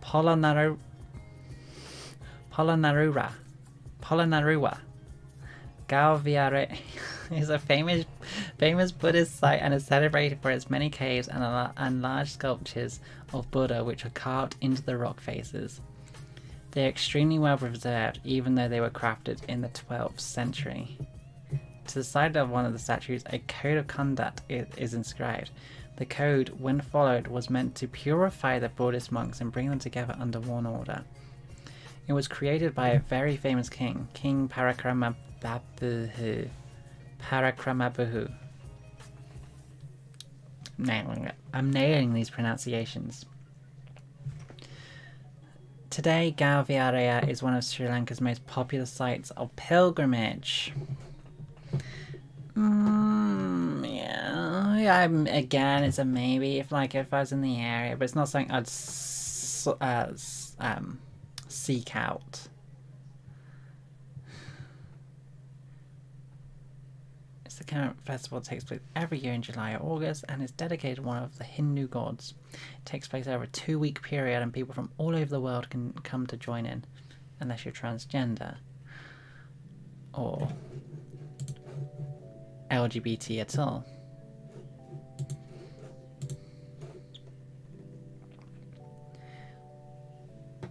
Polonnaruwa. Galviaria is a famous Buddhist site and is celebrated for its many caves and large sculptures of Buddha which are carved into the rock faces. They are extremely well preserved, even though they were crafted in the 12th century. To the side of one of the statues, a code of conduct is inscribed. The code, when followed, was meant to purify the Buddhist monks and bring them together under one order. It was created by a very famous king, King Parakramabahu. I'm nailing these pronunciations. Today, Galviaria is one of Sri Lanka's most popular sites of pilgrimage. Yeah, again, it's a maybe if I was in the area, but it's not something I'd seek out. The current festival takes place every year in July or August and is dedicated to one of the Hindu gods. It takes place over a 2-week period and people from all over the world can come to join in, unless you're transgender or LGBT at all.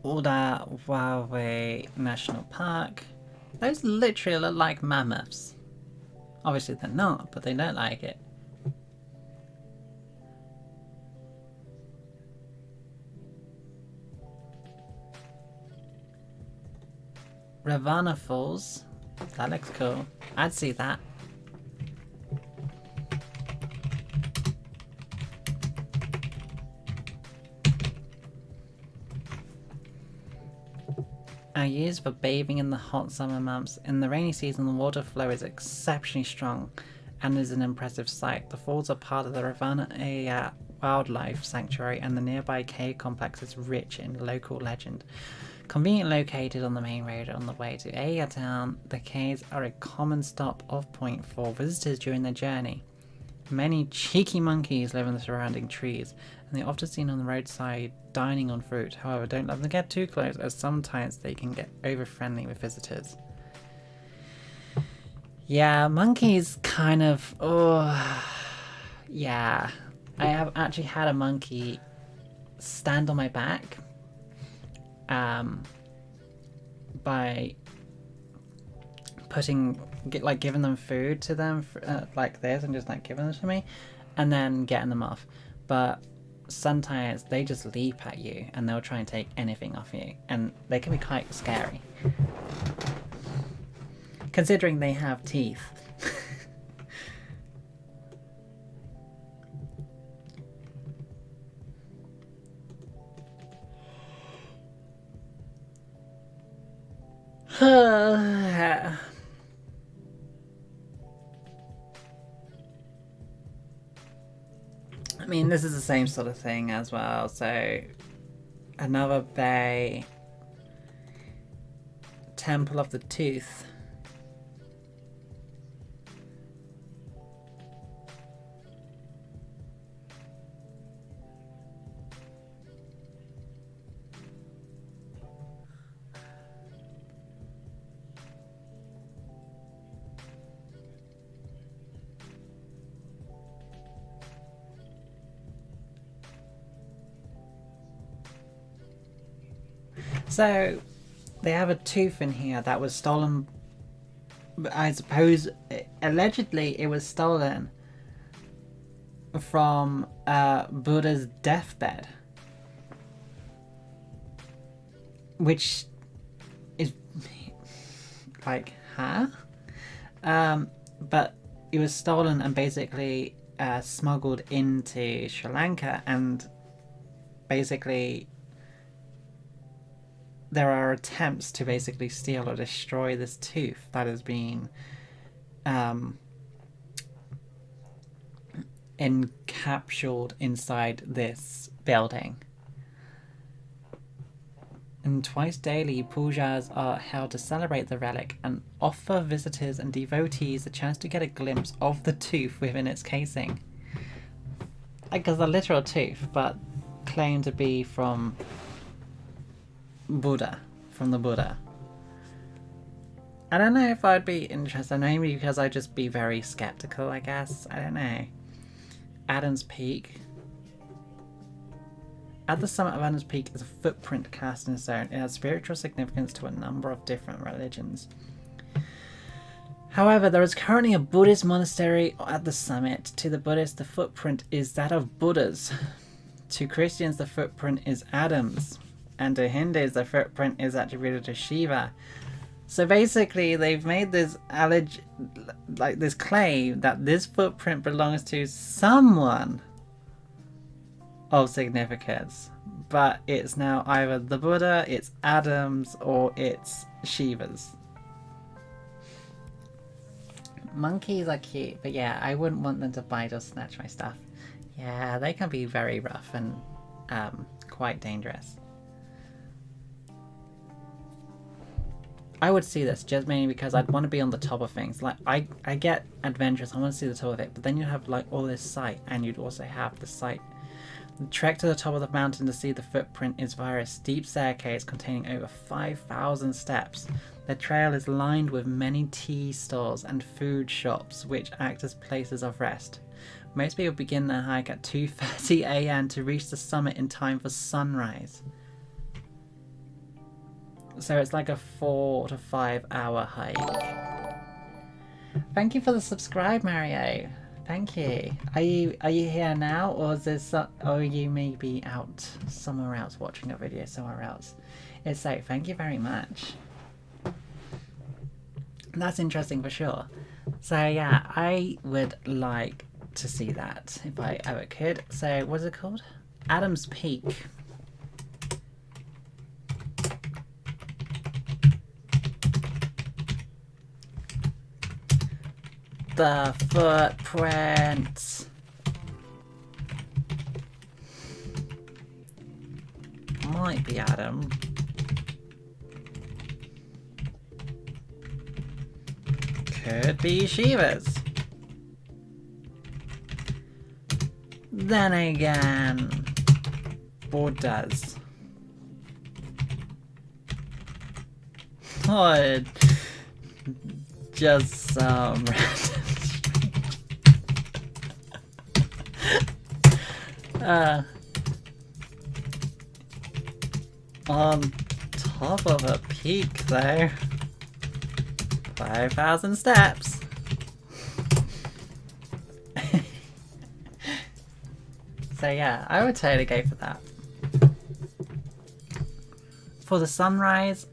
Aldisar Valley National Park. Those literally look like mammoths. Obviously they're not, but they don't like it. Ravana Falls. That looks cool. I'd see that. Are used for bathing in the hot summer months. In the rainy season, the water flow is exceptionally strong and is an impressive sight. The falls are part of the Ravana Wildlife Sanctuary, and the nearby cave complex is rich in local legend. Conveniently located on the main road on the way to Aya town, the caves are a common stop-off point for visitors during their journey. Many cheeky monkeys live in the surrounding trees, and they're often seen on the roadside dining on fruit. However, don't let them get too close, as sometimes they can get over-friendly with visitors. Yeah, monkeys kind of... Oh, yeah. I have actually had a monkey stand on my back by giving them food to them like this, and just like giving them to me and then getting them off. But sometimes they just leap at you and they'll try and take anything off you, and they can be quite scary considering they have teeth. I mean, this is the same sort of thing as well. So, another bay, Temple of the Tooth. So, they have a tooth in here that was stolen. I suppose, allegedly, it was stolen from Buddha's deathbed. Which is, like, huh? But it was stolen and basically smuggled into Sri Lanka, and basically there are attempts to basically steal or destroy this tooth that has been encapsulated inside this building. And twice daily, pujas are held to celebrate the relic and offer visitors and devotees a chance to get a glimpse of the tooth within its casing. Like, it's a literal tooth, but claimed to be from the Buddha. I don't know if I'd be interested, maybe because I'd just be very skeptical, I guess. I don't know. Adam's Peak. At the summit of Adam's Peak is a footprint cast in stone. It has spiritual significance to a number of different religions. However, there is currently a Buddhist monastery at the summit. To the Buddhists, the footprint is that of Buddha's. To Christians, the footprint is Adam's. And to Hindus, the footprint is attributed to Shiva. So basically, they've made this this claim that this footprint belongs to someone of significance, but it's now either the Buddha, it's Adam's, or it's Shiva's. Monkeys are cute, but yeah, I wouldn't want them to bite or snatch my stuff. Yeah, they can be very rough and quite dangerous. I would see this just mainly because I'd want to be on the top of things. Like, I get adventurous, I want to see the top of it, but then you have like all this sight, and you'd also have the sight. The trek to the top of the mountain to see the footprint is via a steep staircase containing over 5,000 steps. The trail is lined with many tea stalls and food shops, which act as places of rest. Most people begin their hike at 2:30 a.m. to reach the summit in time for sunrise. So it's like a 4 to 5 hour hike. Thank you for the subscribe, Mario. Thank you. Are you here now, or is this, or are you maybe out somewhere else watching a video somewhere else? It's so, thank you very much. That's interesting for sure. So yeah, I would like to see that if I ever could. So what's it called? Adam's Peak. The footprints. Might be Adam. Could be Shiva's. Then again, Buddha's. Oh, just some random. On top of a peak though. 5,000 steps. So yeah, I would totally go for that. For the sunrise,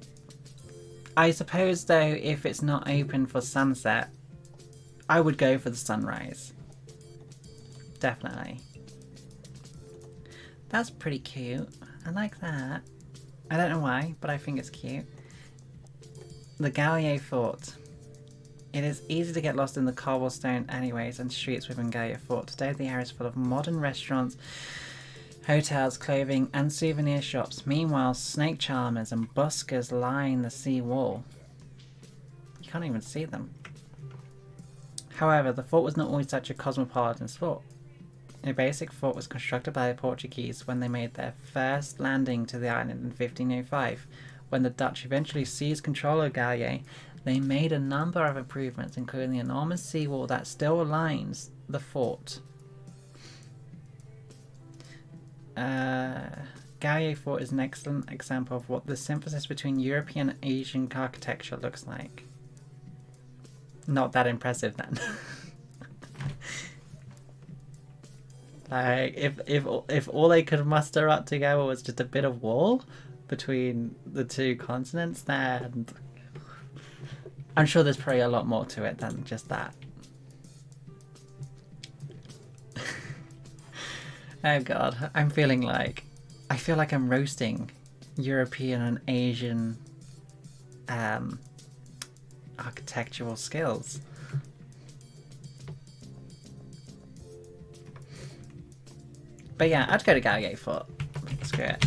I suppose though, if it's not open for sunset, I would go for the sunrise. Definitely. That's pretty cute. I like that. I don't know why, but I think it's cute. The Galileo Fort. It is easy to get lost in the cobblestone alleyways and streets within Galileo Fort. Today the area is full of modern restaurants, hotels, clothing and souvenir shops. Meanwhile, snake charmers and buskers line the sea wall. You can't even see them. However, the fort was not always such a cosmopolitan spot. A basic fort was constructed by the Portuguese when they made their first landing to the island in 1505. When the Dutch eventually seized control of Galileo, they made a number of improvements, including the enormous seawall that still lines the fort. Galileo Fort is an excellent example of what the synthesis between European and Asian architecture looks like. Not that impressive then. Like, if all they could muster up together was just a bit of wall between the two continents, then I'm sure there's probably a lot more to it than just that. Oh god, I feel like I'm roasting European and Asian architectural skills. But yeah, I'd go to Galileo Fort. Screw it.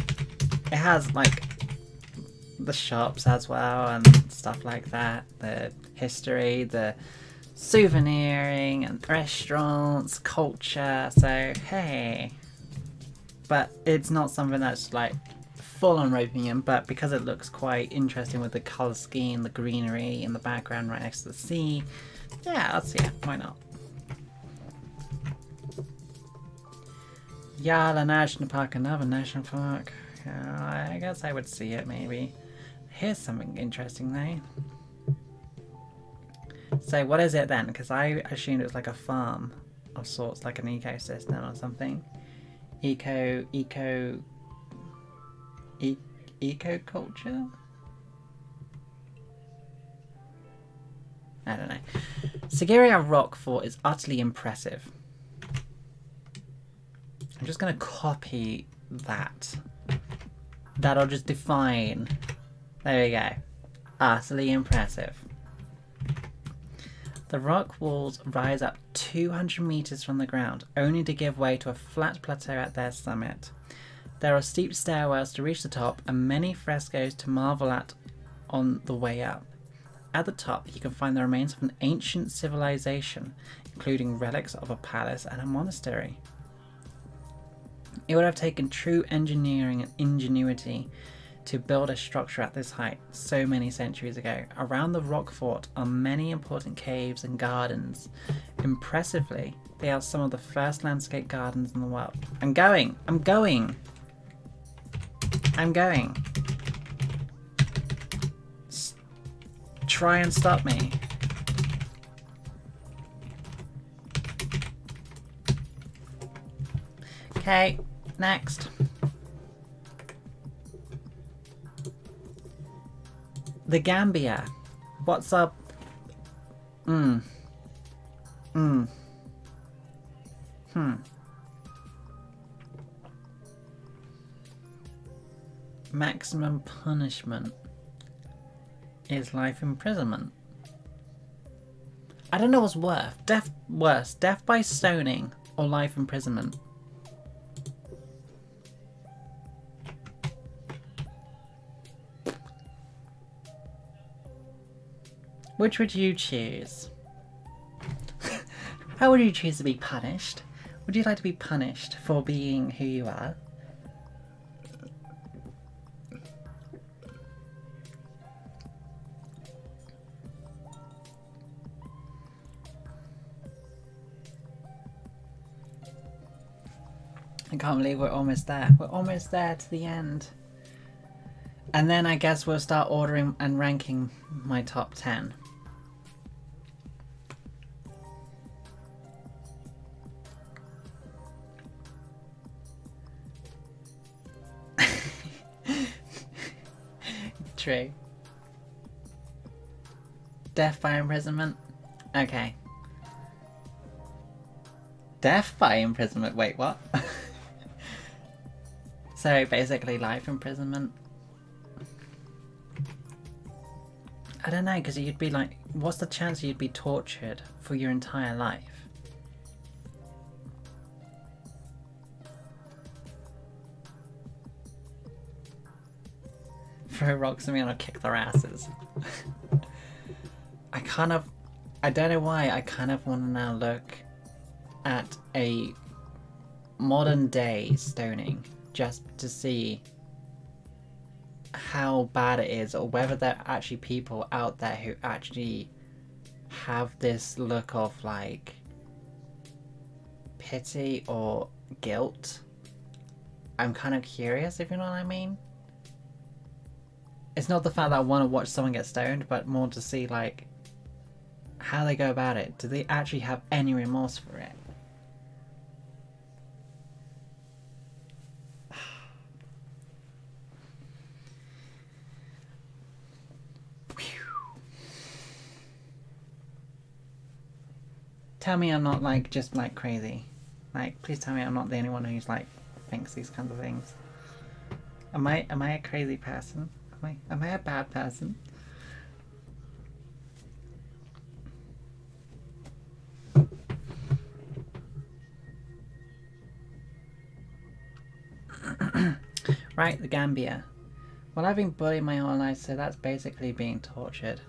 It has like the shops as well and stuff like that. The history, the souveniring and restaurants, culture. So hey. But it's not something that's like full on roping in, but because it looks quite interesting with the colour scheme, the greenery in the background right next to the sea. Yeah, I'll see it. Why not? Yala National Park, another national park. I guess I would see it maybe. Here's something interesting though. So what is it then? Because I assumed it was like a farm of sorts, like an ecosystem or something. Ecoculture? I don't know. Sigiriya Rock Fort is utterly impressive. I'm just going to copy that. That'll just define. There we go. Utterly impressive. The rock walls rise up 200 meters from the ground, only to give way to a flat plateau at their summit. There are steep stairwells to reach the top and many frescoes to marvel at on the way up. At the top, you can find the remains of an ancient civilization, including relics of a palace and a monastery. It would have taken true engineering and ingenuity to build a structure at this height so many centuries ago. Around the rock fort are many important caves and gardens. Impressively, they are some of the first landscape gardens in the world. I'm going! Try and stop me. Okay, next. The Gambia. What's up? Maximum punishment is life imprisonment. I don't know what's worse, death by stoning or life imprisonment. Which would you choose? How would you choose to be punished? Would you like to be punished for being who you are? I can't believe we're almost there. We're almost there to the end. And then I guess we'll start ordering and ranking my top 10. True. Death by imprisonment? Okay. Death by imprisonment? Wait, what? So basically life imprisonment. I don't know, because you'd be like, what's the chance you'd be tortured for your entire life? Throw rocks at me and I'll kick their asses. I don't know why, I kind of want to now look at a modern day stoning just to see how bad it is, or whether there are actually people out there who actually have this look of like pity or guilt. I'm kind of curious, if you know what I mean. It's not the fact that I want to watch someone get stoned, but more to see like how they go about it. Do they actually have any remorse for it? Tell me I'm not like just like crazy. Like, please tell me I'm not the only one who's like thinks these kinds of things. Am I a crazy person? Am I a bad person? Right, the Gambia. Well, I've been bullied my whole life, so that's basically being tortured.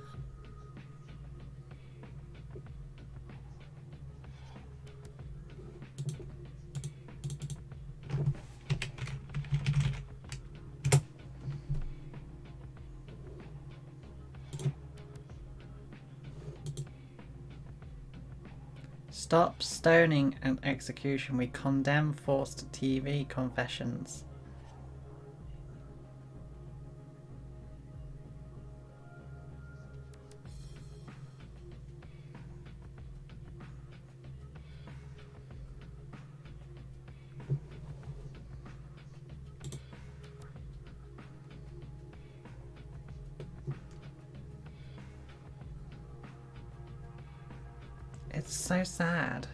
Stop stoning and execution. We condemn forced TV confessions. It's so sad.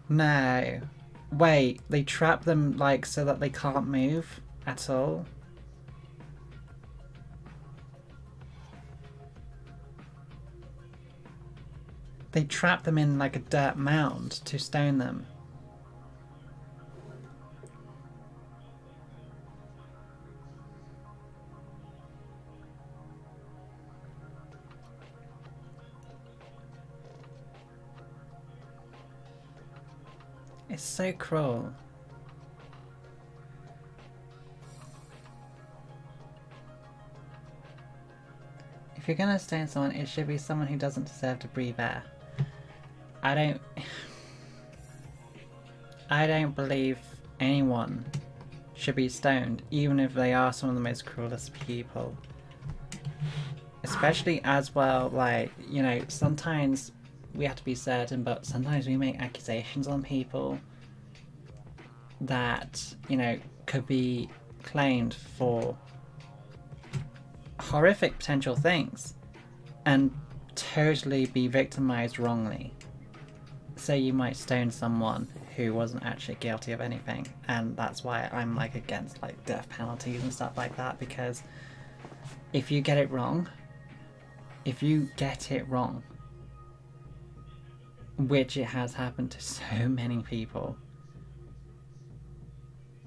No. Wait, they trap them like so that they can't move at all? They trap them in like a dirt mound to stone them. It's so cruel. If you're gonna stone someone, it should be someone who doesn't deserve to breathe air. I don't believe anyone should be stoned, even if they are some of the most cruelest people. Especially as well, like, you know, sometimes we have to be certain, but sometimes we make accusations on people that, you know, could be claimed for horrific potential things and totally be victimized wrongly. Say you might stone someone who wasn't actually guilty of anything, and that's why I'm like against like death penalties and stuff like that, because if you get it wrong, which it has happened to so many people,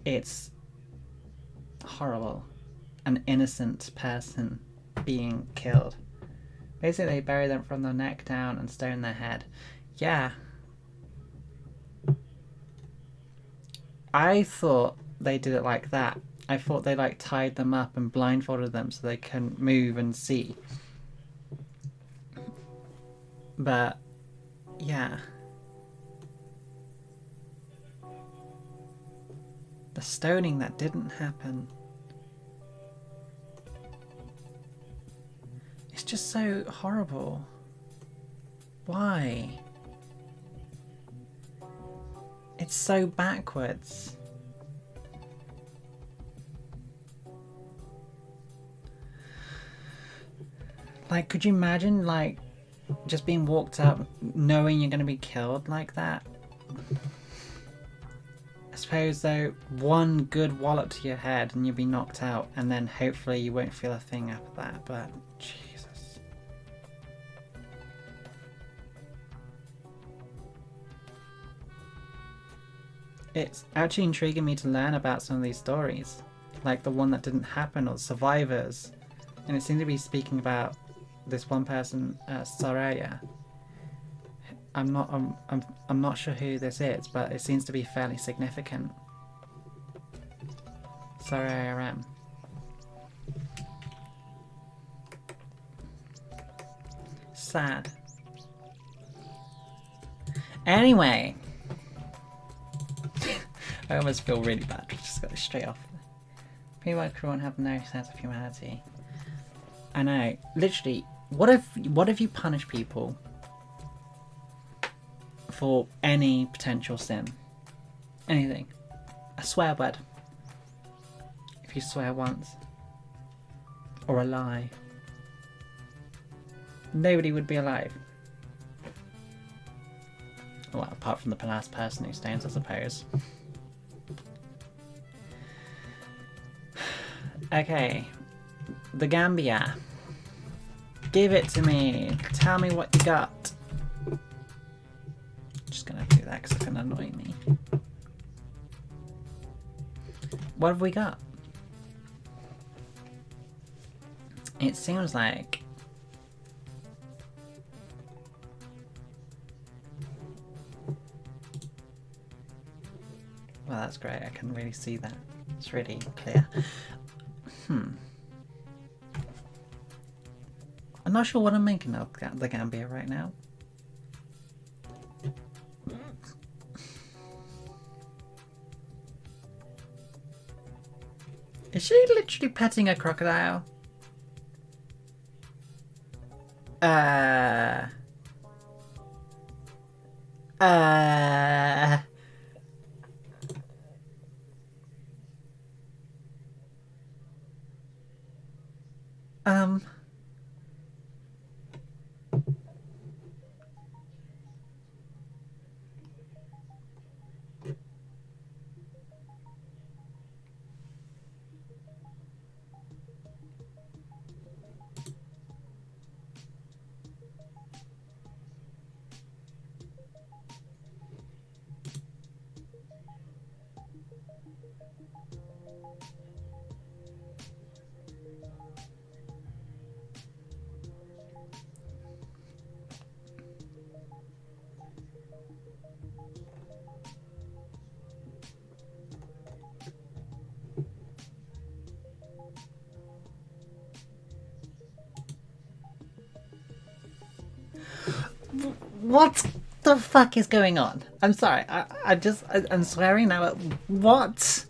it's horrible. An innocent person being killed. Basically, they bury them from the neck down and stone their head. Yeah. I thought they did it like that. I thought they like tied them up and blindfolded them so they couldn't move and see. But, yeah. The stoning that didn't happen. It's just so horrible. Why? It's so backwards. Like, could you imagine, like, just being walked up knowing you're going to be killed like that? I suppose, though, one good wallop to your head and you'll be knocked out, and then hopefully you won't feel a thing after that, but Jesus. It's actually intriguing me to learn about some of these stories, like the one that didn't happen, or the survivors, and it seemed to be speaking about this one person, Soraya. I'm not sure who this is, but it seems to be fairly significant. Soraya M. Sad. Anyway. I almost feel really bad. Just got this straight off. People like Cruel have no sense of humanity. I know. Literally, what if you punish people for any potential sin? Anything. A swear word. If you swear once. Or a lie. Nobody would be alive. Well, apart from the last person who stones, I suppose. Okay. The Gambia. Give it to me. Tell me what you got. Just gonna do that because it's gonna annoy me. What have we got? It seems like... Well, that's great. I can really see that. It's really clear. I'm not sure what I'm making of the Gambia right now. Is she literally petting a crocodile? What the fuck is going on? I'm sorry. I'm swearing now. What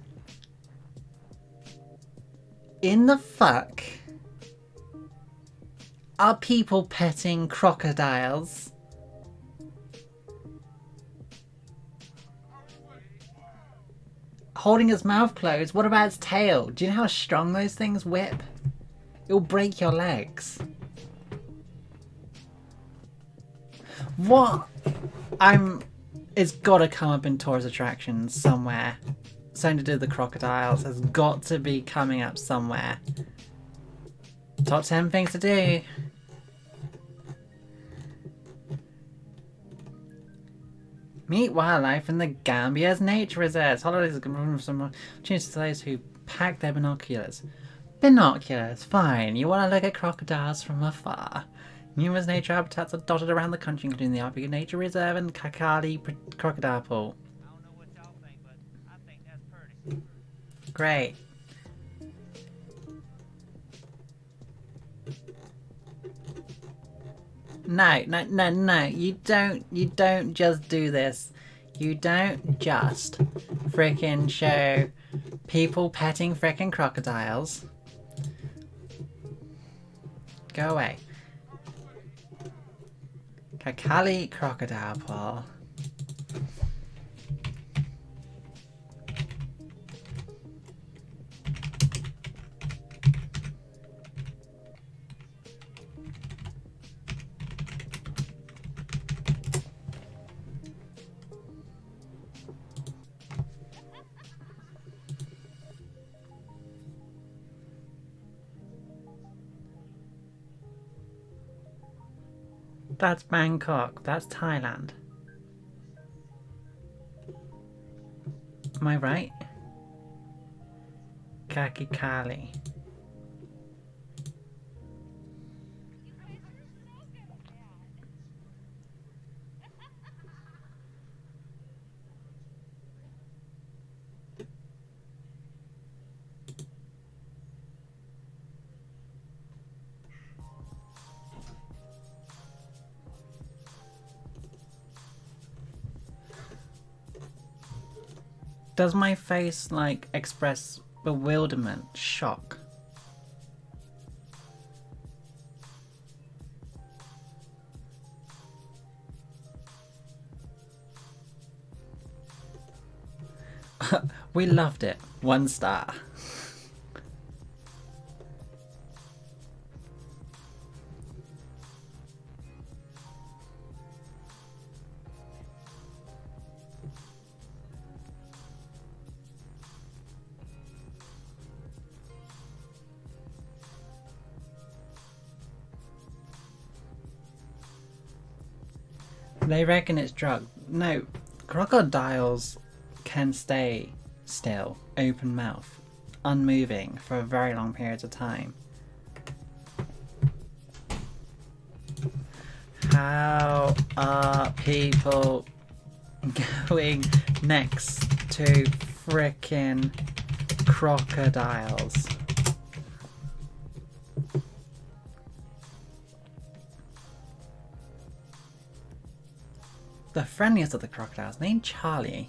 in the fuck are people petting crocodiles? Holding its mouth closed. What about its tail? Do you know how strong those things whip? It'll break your legs. What? It's gotta come up in tourist attractions somewhere. Something to do with the crocodiles has got to be coming up somewhere. Top 10 things to do. Meet wildlife in the Gambia's nature reserves. Holidays are from some opportunities to those who pack their binoculars. Binoculars, fine. You want to look at crocodiles from afar. Numerous nature habitats are dotted around the country, including the Abu Nature Reserve and Kakali Crocodile Pool. I don't know what y'all think, but I think that's pretty. Great. No. You don't just do this. You don't just frickin' show people petting frickin' crocodiles. Go away. Kakali Crocodile Pool. That's Bangkok. That's Thailand. Am I right? Kakikali. Does my face, like, express bewilderment, shock? We loved it. 1 star. They reckon it's drugged. No, crocodiles can stay still, open mouth, unmoving for very long periods of time. How are people going next to frickin' crocodiles? The friendliest of the crocodiles, named Charlie.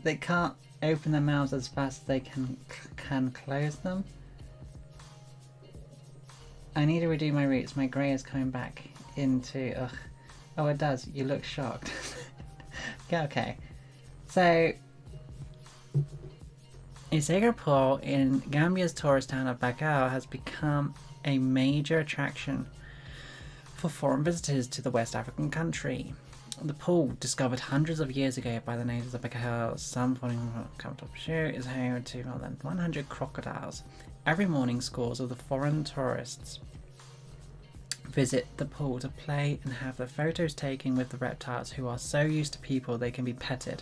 They can't open their mouths as fast as they can close them. I need to redo my roots. My grey is coming back into... Ugh. Oh, it does. You look shocked. Okay. So, a sacred pool in Gambia's tourist town of Bakau has become a major attraction for foreign visitors to the West African country. The pool, discovered hundreds of years ago by the natives of Bakau, some falling from capital Pursuit, is home to more than 100 crocodiles. Every morning, scores of the foreign tourists visit the pool to play and have their photos taken with the reptiles, who are so used to people they can be petted.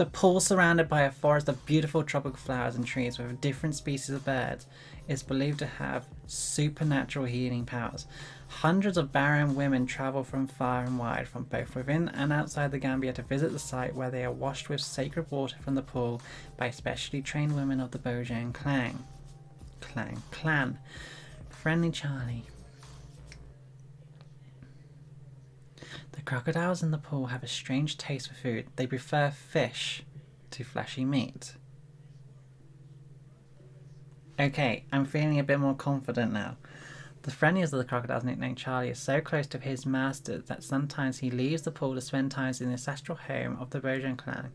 The pool, surrounded by a forest of beautiful tropical flowers and trees with different species of birds, is believed to have supernatural healing powers. Hundreds of barren women travel from far and wide, from both within and outside the Gambia, to visit the site, where they are washed with sacred water from the pool by specially trained women of the Bojan clan. Friendly Charlie. The crocodiles in the pool have a strange taste for food. They prefer fish to fleshy meat. Okay, I'm feeling a bit more confident now. The friendliest of the crocodiles, nicknamed Charlie, is so close to his masters that sometimes he leaves the pool to spend time in the ancestral home of the Bojan clan,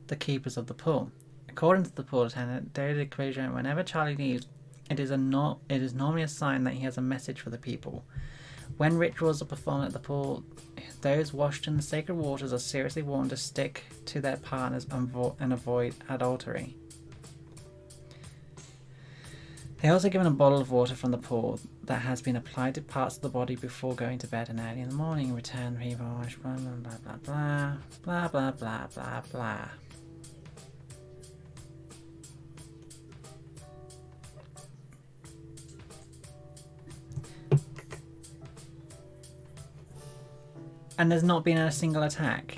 the keepers of the pool. According to the pool attendant, David Bojan, whenever Charlie leaves, it is normally a sign that he has a message for the people. When rituals are performed at the pool, those washed in the sacred waters are seriously warned to stick to their partners and avoid adultery. They are also given a bottle of water from the pool that has been applied to parts of the body before going to bed and early in the morning. Return people, blah blah blah blah blah blah blah blah blah. And there's not been a single attack.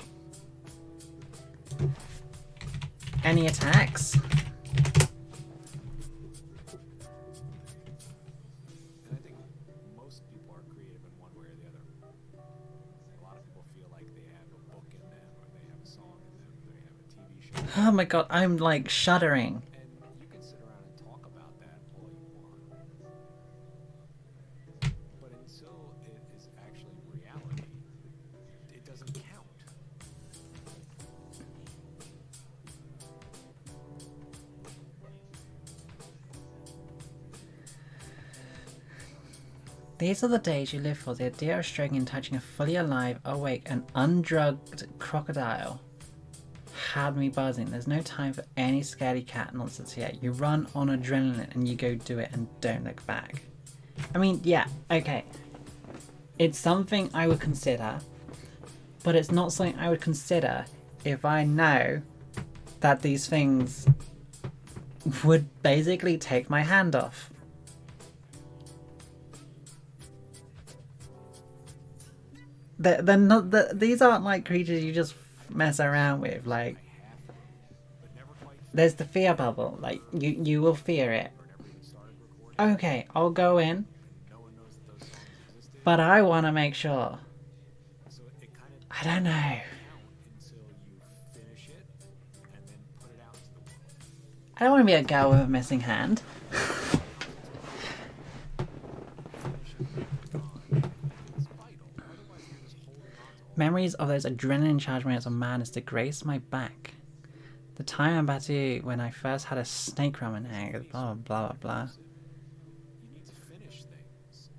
Any attacks? And I think most people are creative in one way or the other. A lot of people feel like they have a book in them, or they have a song in them, or they have a TV show. Oh my god, I'm like shuddering. And you can sit around and talk about that all you want. But until it is actually reality, it doesn't count. These are the days you live for. The idea of stroking and touching a fully alive, awake, and undrugged crocodile had me buzzing. There's no time for any scaredy cat nonsense here. You run on adrenaline and you go do it and don't look back. I mean, yeah, okay. It's something I would consider, but it's not something I would consider if I know that these things would basically take my hand off. They're not. These aren't like creatures you just mess around with. Like, there's the fear bubble. Like, you will fear it. Okay, I'll go in, but I want to make sure. I don't know. I don't want to be a girl with a missing hand. Memories of those adrenaline-charged moments of madness to grace my back. The time in Batu when I first had a snake around my neck, blah blah blah blah. You need to finish things.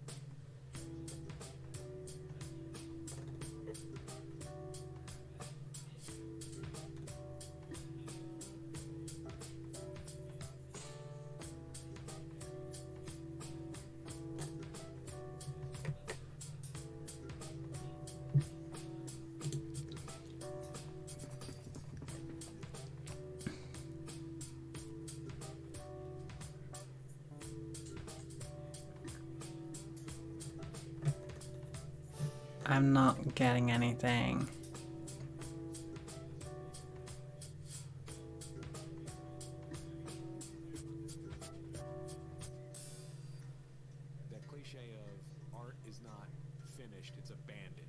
I'm not getting anything. That cliche of art is not finished, it's abandoned.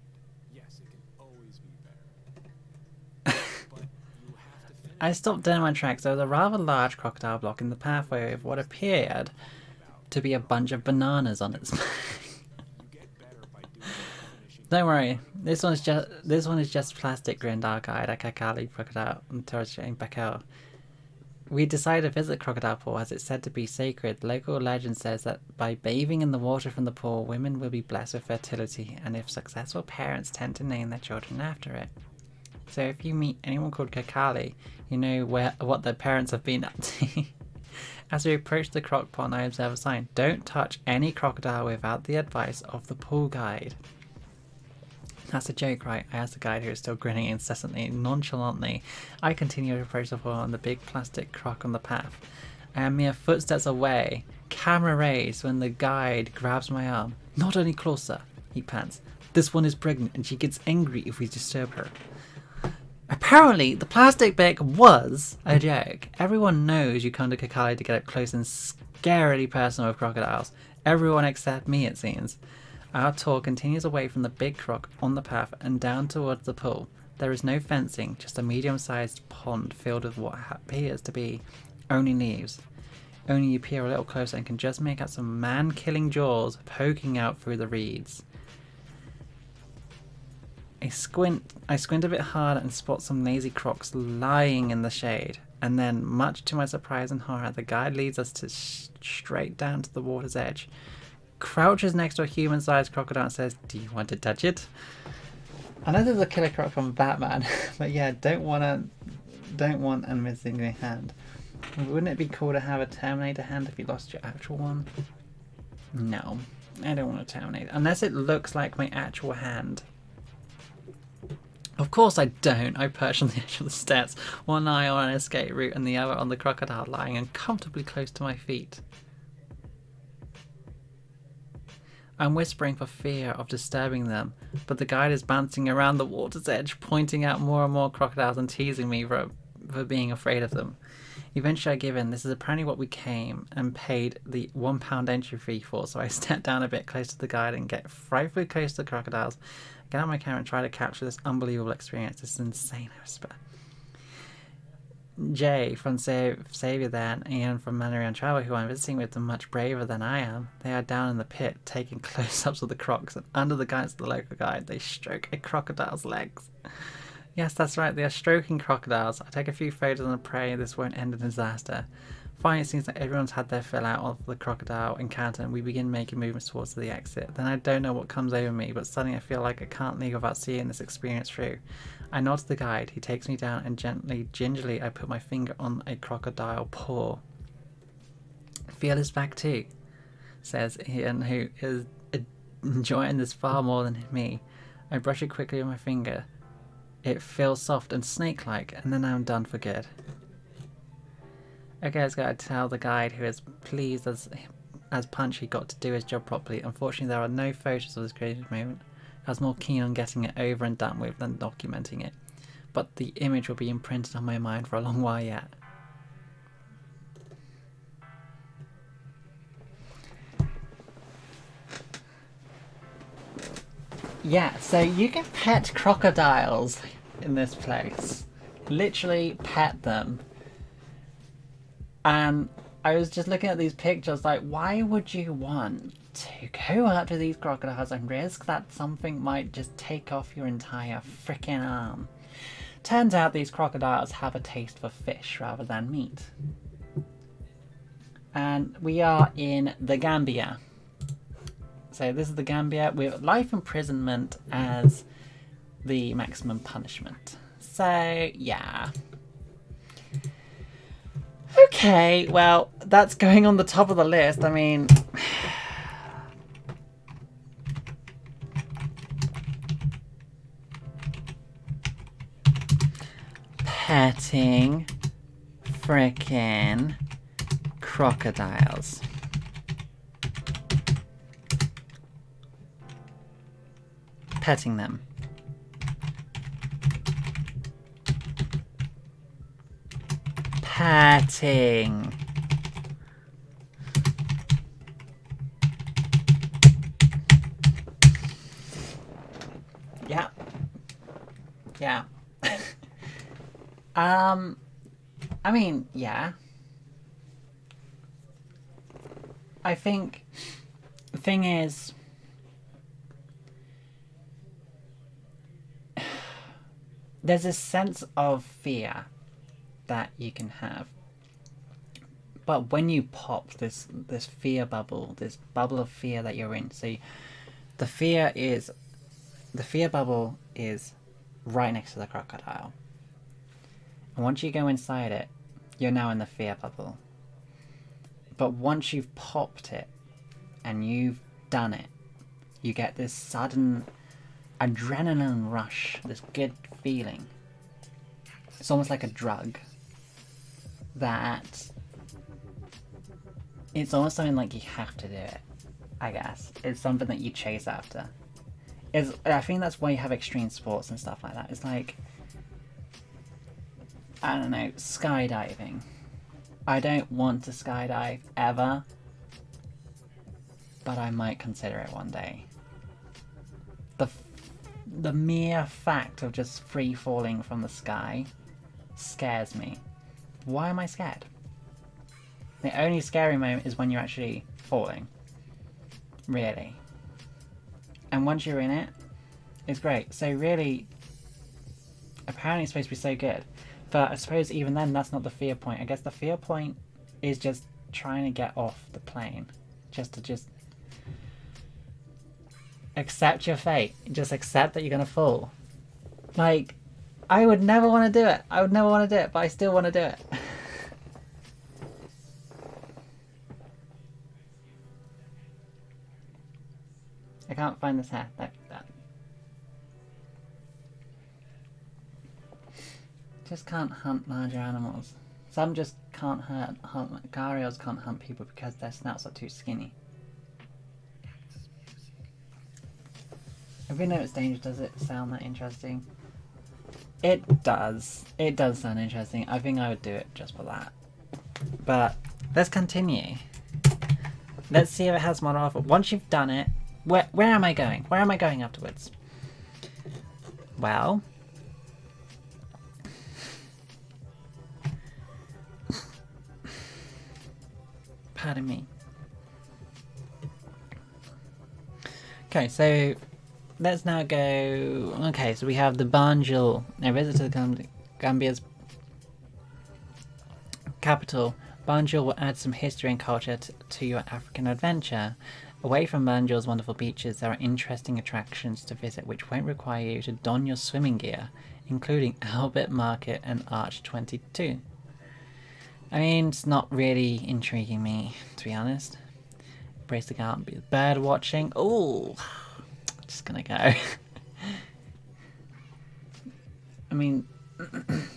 Yes, it can always be better. But you have to finish. I stopped dead in my tracks. There was a rather large crocodile block in the pathway with what appeared to be a bunch of bananas on its back. Don't worry, this one is just plastic, grinned Archive, Akakali, Crocodile, and Torch Bakel. We decided to visit the crocodile pool as it's said to be sacred. Local legend says that by bathing in the water from the pool, women will be blessed with fertility, and if successful, parents tend to name their children after it. So if you meet anyone called Kakali, you know what their parents have been up to. As we approach the croc pond, I observe a sign: don't touch any crocodile without the advice of the pool guide. That's a joke, right? I asked the guide, who is still grinning incessantly. Nonchalantly, I continue to approach the floor on the big plastic crock on the path. I am mere footsteps away, camera raised, when the guide grabs my arm. Not any closer, he pants. This one is pregnant and she gets angry if we disturb her. Apparently, the plastic bag was a joke. Everyone knows you come to Kakali to get up close and scarily personal with crocodiles. Everyone except me, it seems. Our tour continues away from the big croc on the path and down towards the pool. There is no fencing, just a medium-sized pond filled with what appears to be only leaves. Only you peer a little closer and can just make out some man-killing jaws poking out through the reeds. I squint a bit harder and spot some lazy crocs lying in the shade. And then, much to my surprise and horror, the guide leads us to straight down to the water's edge. Crouches next to a human-sized crocodile and says, "Do you want to touch it?" I know there's a killer croc from Batman, but yeah, don't want a missing hand. Wouldn't it be cool to have a Terminator hand if you lost your actual one? No, I don't want a Terminator unless it looks like my actual hand. Of course I don't. I perch on the edge of the steps, one eye on an escape route and the other on the crocodile lying uncomfortably close to my feet. I'm whispering for fear of disturbing them, but the guide is bouncing around the water's edge, pointing out more and more crocodiles and teasing me for being afraid of them. Eventually I give in. This is apparently what we came and paid the £1 entry fee for, so I step down a bit close to the guide and get frightfully close to the crocodiles. I get out my camera and try to capture this unbelievable experience. This is insane, I whisper. Jay from Saviour there and Ian from Mandarin Travel, who I'm visiting with, are much braver than I am. They are down in the pit, taking close-ups of the crocs, and under the guidance of the local guide, they stroke a crocodile's legs. Yes, that's right, they are stroking crocodiles. I take a few photos and pray this won't end in disaster. Finally, it seems like everyone's had their fill out of the crocodile encounter, and we begin making movements towards the exit. Then I don't know what comes over me, but suddenly I feel like I can't leave without seeing this experience through. I nod to the guide. He takes me down, and gingerly I put my finger on a crocodile paw. Feel his back too, says Ian, who is enjoying this far more than me. I brush it quickly with my finger. It feels soft and snake-like, and then I'm done for good. Okay, let's go tell the guide, who is pleased as punch he got to do his job properly. Unfortunately, there are no photos of this creative moment. I was more keen on getting it over and done with than documenting it. But the image will be imprinted on my mind for a long while yet. Yeah, so you can pet crocodiles in this place. Literally pet them. And I was just looking at these pictures like, why would you want to go up to these crocodiles and risk that something might just take off your entire freaking arm? Turns out these crocodiles have a taste for fish rather than meat. And we are in the Gambia. So this is the Gambia with life imprisonment as the maximum punishment. So, yeah. Okay, well, that's going on the top of the list. I mean... petting frickin' crocodiles. Petting them. Petting. Yeah. Yeah. I mean, yeah. I think the thing is, there's a sense of fear that you can have, but when you pop this fear bubble, this bubble of fear that you're in, so the fear bubble is right next to the crocodile, and once you go inside it, you're now in the fear bubble. But once you've popped it and you've done it, you get this sudden adrenaline rush, this good feeling. It's almost like a drug that it's almost something like you have to do it, I guess. It's something that you chase after. I think that's why you have extreme sports and stuff like that. It's like, I don't know, skydiving. I don't want to skydive ever, but I might consider it one day. The mere fact of just free falling from the sky scares me. Why am I scared? The only scary moment is when you're actually falling. Really. And once you're in it, it's great. So really, apparently it's supposed to be so good. But I suppose even then, that's not the fear point. I guess the fear point is just trying to get off the plane. Just accept your fate. Just accept that you're going to fall. Like, I would never want to do it. I would never want to do it, but I still want to do it. I can't find this hair. That. Just can't hunt larger animals. Some just can't hunt. Gharials can't hunt people because their snouts are too skinny. If we know it's dangerous, does it sound that interesting? It does. It does sound interesting. I think I would do it just for that. But let's continue. Let's see if it has more offer. Once you've done it, where am I going? Where am I going afterwards? Well, pardon me. Okay, so let's now go. Okay, so we have the Banjul. A visit to Gambia's capital. Banjul will add some history and culture to your African adventure. Away from Banjul's wonderful beaches, there are interesting attractions to visit which won't require you to don your swimming gear, including Albert Market and Arch 22. I mean, it's not really intriguing me, to be honest. Embrace the Gambia. Bird watching. Ooh, just gonna go. I mean,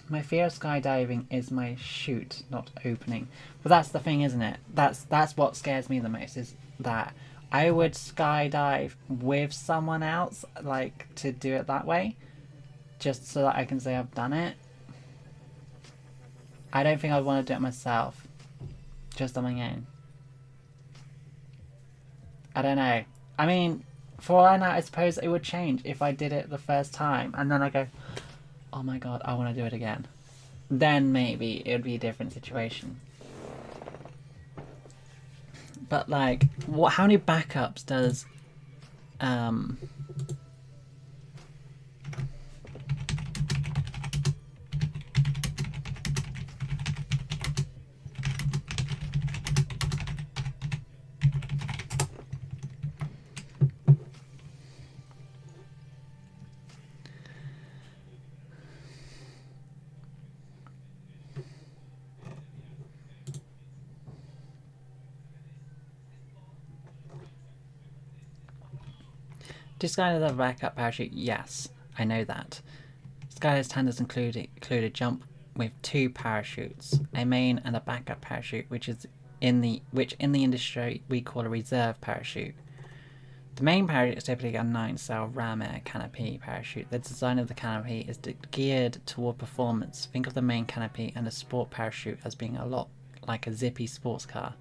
my fear of skydiving is my chute not opening. But that's the thing, isn't it? That's what scares me the most, is that I would skydive with someone else, like, to do it that way, just so that I can say I've done it. I don't think I'd want to do it myself, just on my own. I don't know. I mean, for all I know, I suppose it would change if I did it the first time, and then I go, oh my god, I want to do it again. Then maybe it would be a different situation. But like, how many backups does do Skydivers have a backup parachute? Yes, I know that. Skydivers standards include a jump with 2 parachutes, a main and a backup parachute, which in the industry we call a reserve parachute. The main parachute is typically a 9-cell ram air canopy parachute. The design of the canopy is geared toward performance. Think of the main canopy and a sport parachute as being a lot like a zippy sports car.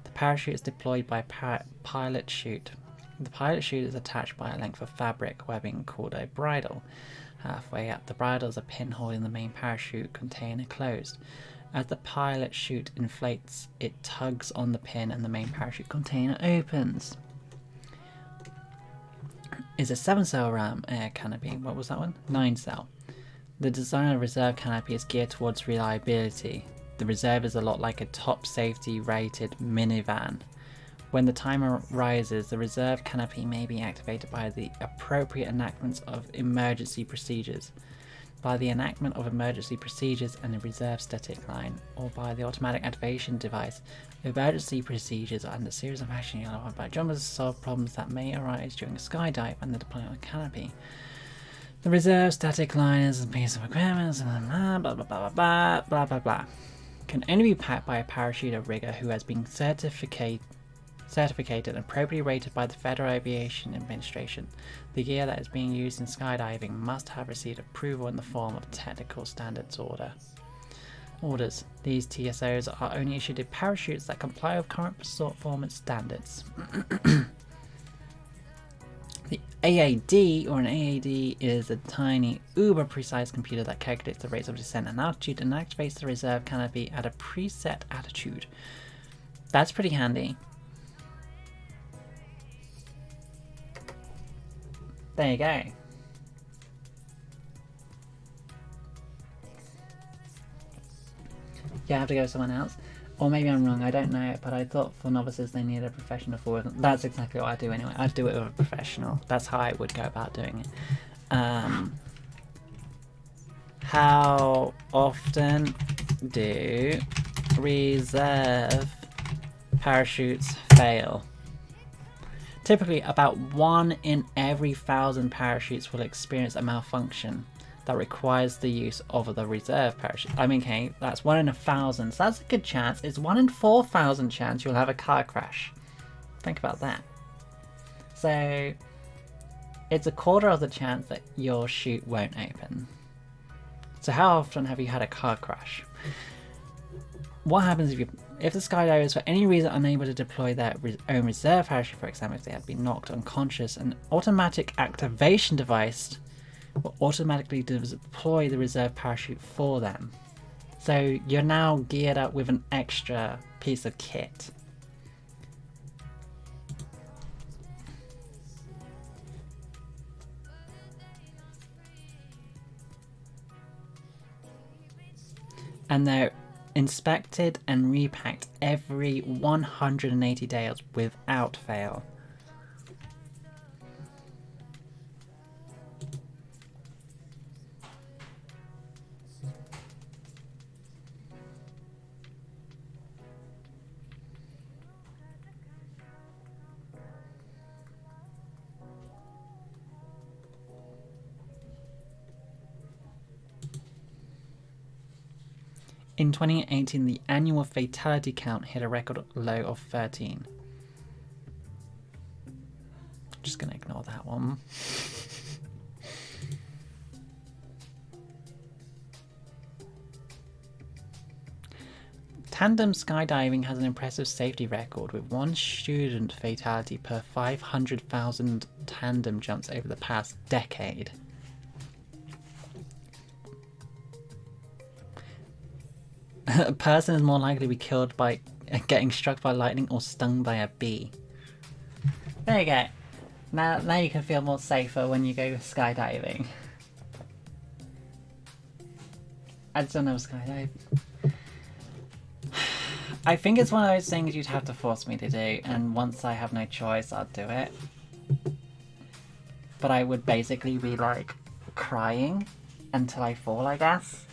The parachute is deployed by a pilot chute. The pilot chute is attached by a length of fabric webbing called a bridle. Halfway up the bridle is a pinhole in the main parachute container closed. As the pilot chute inflates, it tugs on the pin and the main parachute container opens. Is a 7-cell ram air canopy. What was that one? 9-cell. The design of the reserve canopy is geared towards reliability. The reserve is a lot like a top safety rated minivan. When the timer rises, the reserve canopy may be activated by the appropriate enactments of emergency procedures. by the enactment of emergency procedures and a reserve static line, or by the automatic activation device. Emergency procedures are a series of actions allowed by jumpers to solve problems that may arise during a skydive and the deployment of a canopy. The reserve static line is a piece of equipment, blah blah blah blah blah blah blah blah. Can only be packed by a parachute or rigger who has been certificated and appropriately rated by the Federal Aviation Administration. The gear that is being used in skydiving must have received approval in the form of technical standards orders. These TSOs are only issued in parachutes that comply with current performance standards. The AAD, or an AAD, is a tiny, uber-precise computer that calculates the rates of descent and altitude and activates the reserve canopy at a preset altitude. That's pretty handy. There you go. Yeah, I have to go with someone else. Or maybe I'm wrong, I don't know, but I thought for novices they needed a professional for it. That's exactly what I do anyway. I'd do it with a professional. That's how I would go about doing it. How often do reserve parachutes fail? Typically, about 1 in every 1,000 parachutes will experience a malfunction that requires the use of the reserve parachute. I mean, okay, that's 1 in 1,000, so that's a good chance. It's 1 in 4,000 chance you'll have a car crash. Think about that. So, it's a quarter of the chance that your chute won't open. So how often have you had a car crash? What happens if the skydivers for any reason unable to deploy their own reserve parachute, for example, if they have been knocked unconscious, an automatic activation device will automatically deploy the reserve parachute for them. So you're now geared up with an extra piece of kit. And they're inspected and repacked every 180 days without fail. In 2018, the annual fatality count hit a record low of 13. Just gonna ignore that one. Tandem skydiving has an impressive safety record, with 1 student fatality per 500,000 tandem jumps over the past decade. A person is more likely to be killed by getting struck by lightning or stung by a bee. There you go. Now you can feel more safer when you go skydiving. I still never skydive. I think it's one of those things you'd have to force me to do, and once I have no choice, I'll do it. But I would basically be like crying until I fall, I guess.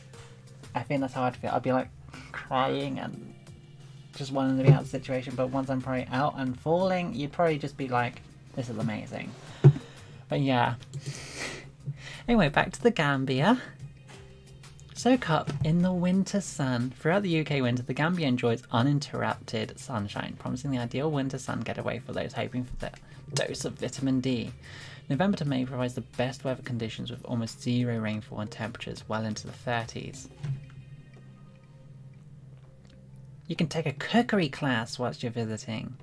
I think that's how I'd feel. I'd be like crying and just wanting to be out of the situation, but once I'm probably out and falling, you'd probably just be like, this is amazing. But yeah. Anyway, back to the Gambia. Soak up in the winter sun. Throughout the UK winter, the Gambia enjoys uninterrupted sunshine, promising the ideal winter sun getaway for those hoping for their dose of vitamin D. November to May provides the best weather conditions with almost zero rainfall and temperatures well into the 30s. You can take a cookery class whilst you're visiting.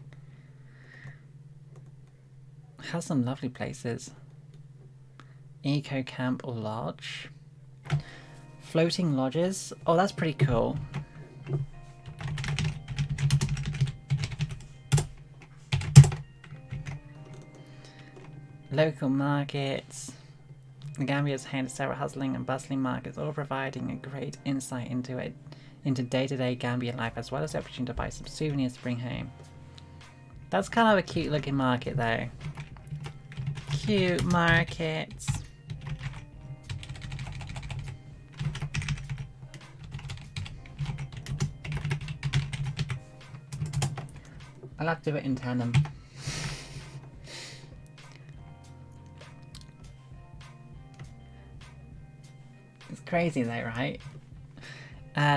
Has some lovely places. Eco camp or lodge. Floating lodges. Oh, that's pretty cool. Local markets. The Gambia is home to several hustling and bustling markets, all providing a great insight into day-to-day Gambia life, as well as the opportunity to buy some souvenirs to bring home. That's kind of a cute looking market though. Cute markets. I'll have to do it in tandem. It's crazy though, right?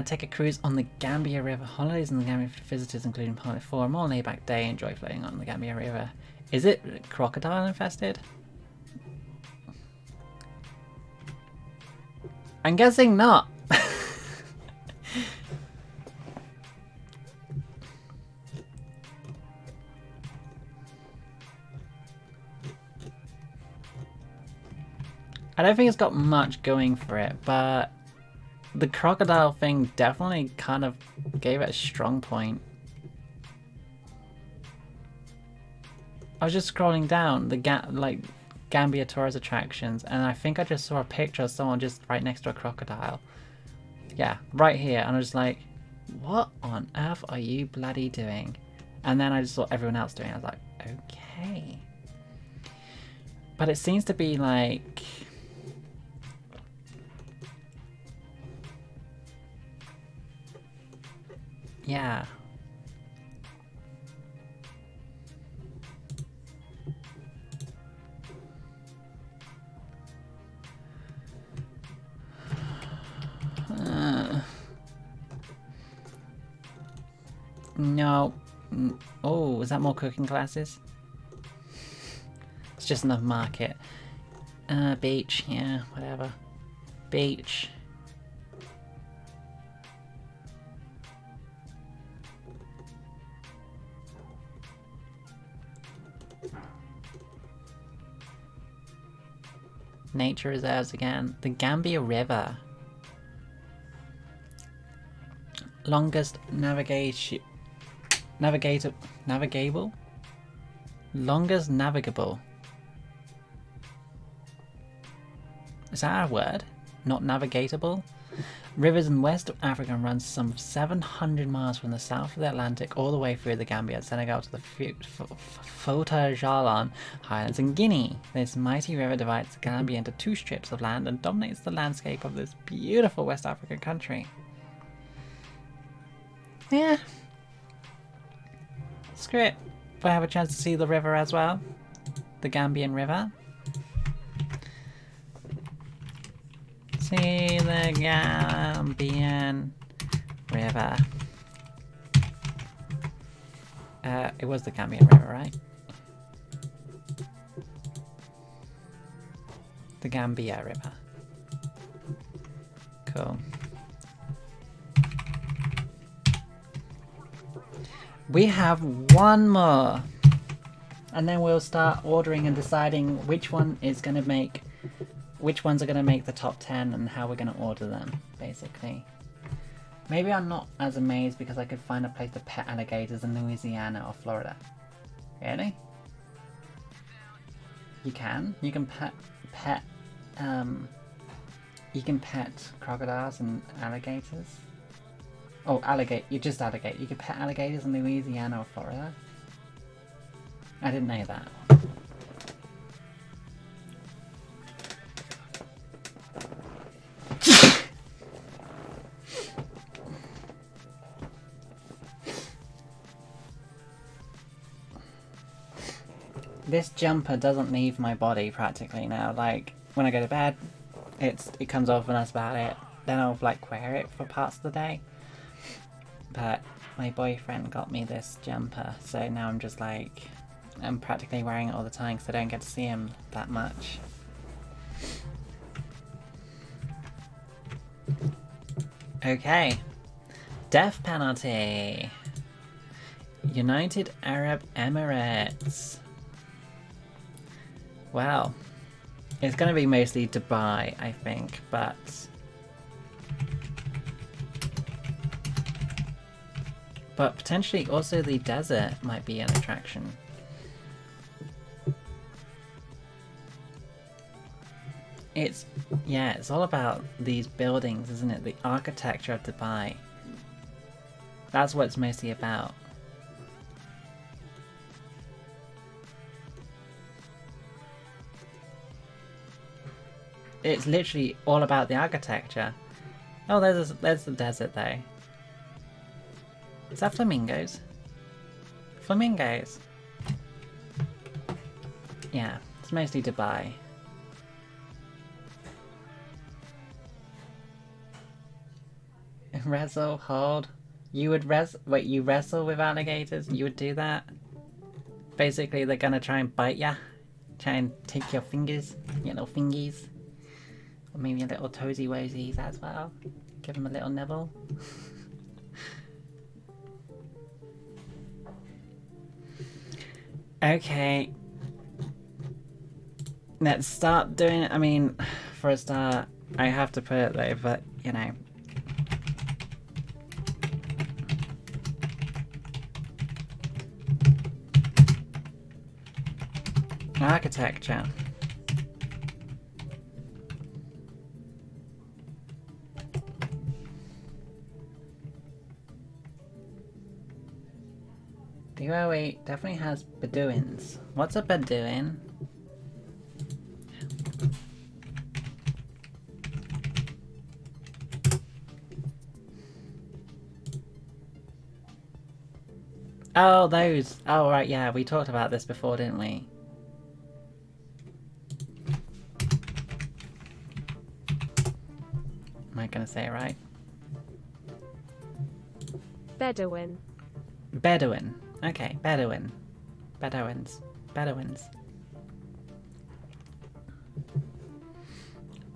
Take a cruise on the Gambia River. Holidays in the Gambia for visitors, including Pilot 4. A more laid-back day. Enjoy floating on the Gambia River. Is it crocodile infested? I'm guessing not. I don't think it's got much going for it, but the crocodile thing definitely kind of gave it a strong point. I was just scrolling down the Gambia tourist attractions, and I think I just saw a picture of someone just right next to a crocodile. Yeah, right here, and I was like, what on earth are you bloody doing? And then I just saw everyone else doing it. I was like, okay. But it seems to be like... yeah. No. Oh, is that more cooking classes? It's just enough market. Beach, yeah, whatever. Beach. Nature reserves again. The Gambia River. Longest navigable? Longest navigable. Is that a word? Not navigatable? Rivers in West Africa runs some 700 miles from the south of the Atlantic all the way through the Gambia, Senegal to the Fota Jalon Highlands in Guinea. This mighty river divides the Gambia into two strips of land and dominates the landscape of this beautiful West African country. Yeah. Screw it. If I have a chance to see the river as well. The Gambian River. See the Gambian River. It was the Gambian River, right? The Gambia River. Cool. We have one more. And then we'll start ordering and deciding which one is going to make... which ones are going to make the top 10 and how we're going to order them, basically. Maybe I'm not as amazed because I could find a place to pet alligators in Louisiana or Florida. Really? You can? You can pet you can pet crocodiles and alligators? Oh, you just alligator. You can pet alligators in Louisiana or Florida? I didn't know that. This jumper doesn't leave my body practically now. Like, when I go to bed, it comes off and that's about it. Then I'll like wear it for parts of the day. But my boyfriend got me this jumper, so now I'm just like, I'm practically wearing it all the time because I don't get to see him that much. Okay. Death penalty. United Arab Emirates. Well, it's going to be mostly Dubai, I think, but... but potentially also the desert might be an attraction. It's all about these buildings, isn't it? The architecture of Dubai. That's what it's mostly about. It's literally all about the architecture. Oh, there's the desert though. Is that flamingos? Flamingos. Yeah, it's mostly Dubai. Wrestle, hold. You would wait, you wrestle with alligators? You would do that? Basically, they're gonna try and bite ya. Try and take your fingers, your little fingies. Or maybe your little toesy woesies as well. Give them a little nibble. Okay. Let's start doing it. I mean, for a start, I have to put it though, but you know. Architecture. The UAE definitely has Bedouins. What's a Bedouin? Oh, those. Oh, right, yeah, we talked about this before, didn't we? Am I gonna say it right? Bedouin. Bedouin. Okay, Bedouin. Bedouins. Bedouins.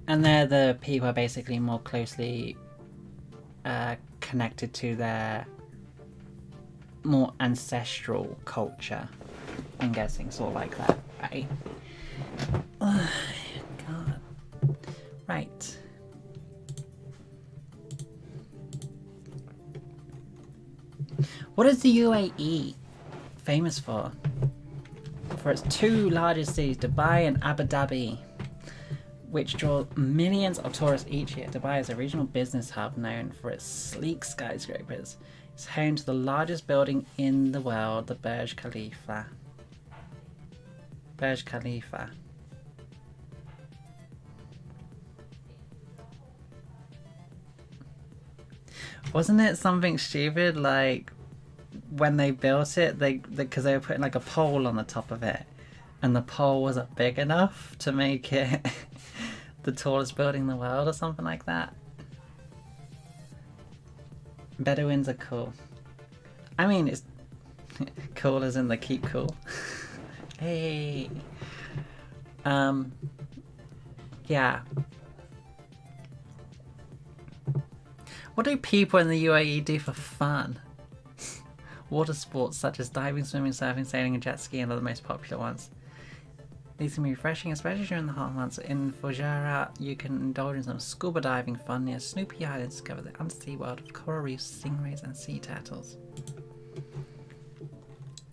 And they're the people who are basically more closely connected to their more ancestral culture. I'm guessing, sort of like that, right? Oh, God. Right. What is the UAE famous for? For its two largest cities, Dubai and Abu Dhabi, which draw millions of tourists each year. Dubai is a regional business hub known for its sleek skyscrapers. It's home to the largest building in the world, the Burj Khalifa. Burj Khalifa. Wasn't it something stupid like when they built it, because they were putting like a pole on the top of it, and the pole wasn't big enough to make it the tallest building in the world or something like that? Bedouins are cool. I mean, it's cool as in they keep cool. Hey. Yeah. What do people in the UAE do for fun? Water sports such as diving, swimming, surfing, sailing and jet skiing are the most popular ones. These can be refreshing, especially during the hot months. In Fujairah, you can indulge in some scuba diving fun near Snoopy Island and discover the undersea world of coral reefs, stingrays and sea turtles.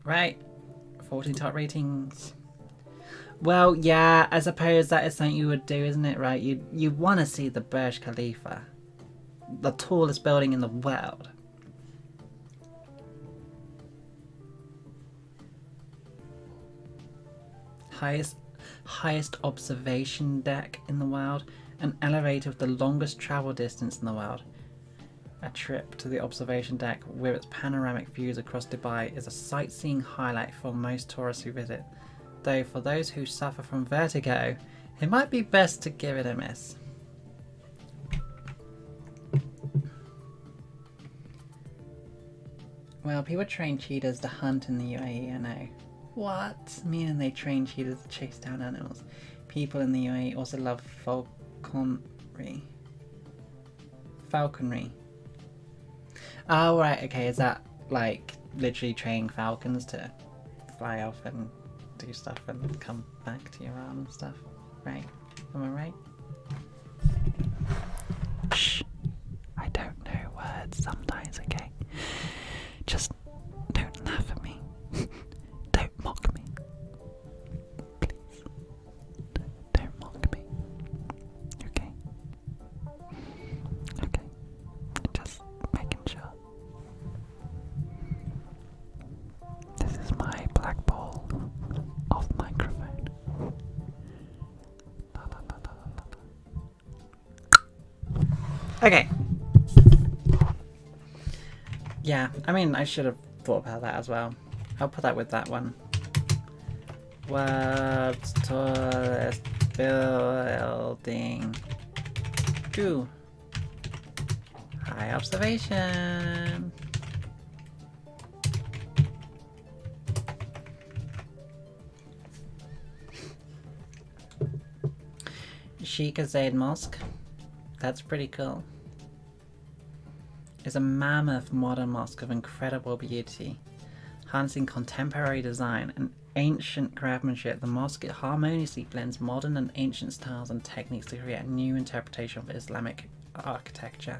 Right. 14 top ratings. Well, yeah, I suppose that is something you would do, isn't it? Right? You want to see the Burj Khalifa. The tallest building in the world. Highest observation deck in the world, an elevator with the longest travel distance in the world. A trip to the observation deck with its panoramic views across Dubai is a sightseeing highlight for most tourists who visit, though for those who suffer from vertigo, it might be best to give it a miss. Well, people train cheetahs to hunt in the UAE, I know. What? Meaning they train cheetahs to chase down animals. People in the UAE also love falconry. Falconry. Oh, right, okay, is that like literally training falcons to fly off and do stuff and come back to your arm and stuff? Right? Am I right? Shh. I don't know words sometimes, okay? Just don't laugh at me. Don't mock me. Please. Don't mock me. Okay? Okay. Just making sure. This is my black ball of microphone. La, la, la, la, la, la. Okay. Yeah, I mean, I should have thought about that as well. I'll put that with that one. World's tallest building. 2. High observation. Sheikh Zayed Mosque. That's pretty cool. It's a mammoth modern mosque of incredible beauty. Harnessing contemporary design and ancient craftsmanship, the mosque harmoniously blends modern and ancient styles and techniques to create a new interpretation of Islamic architecture.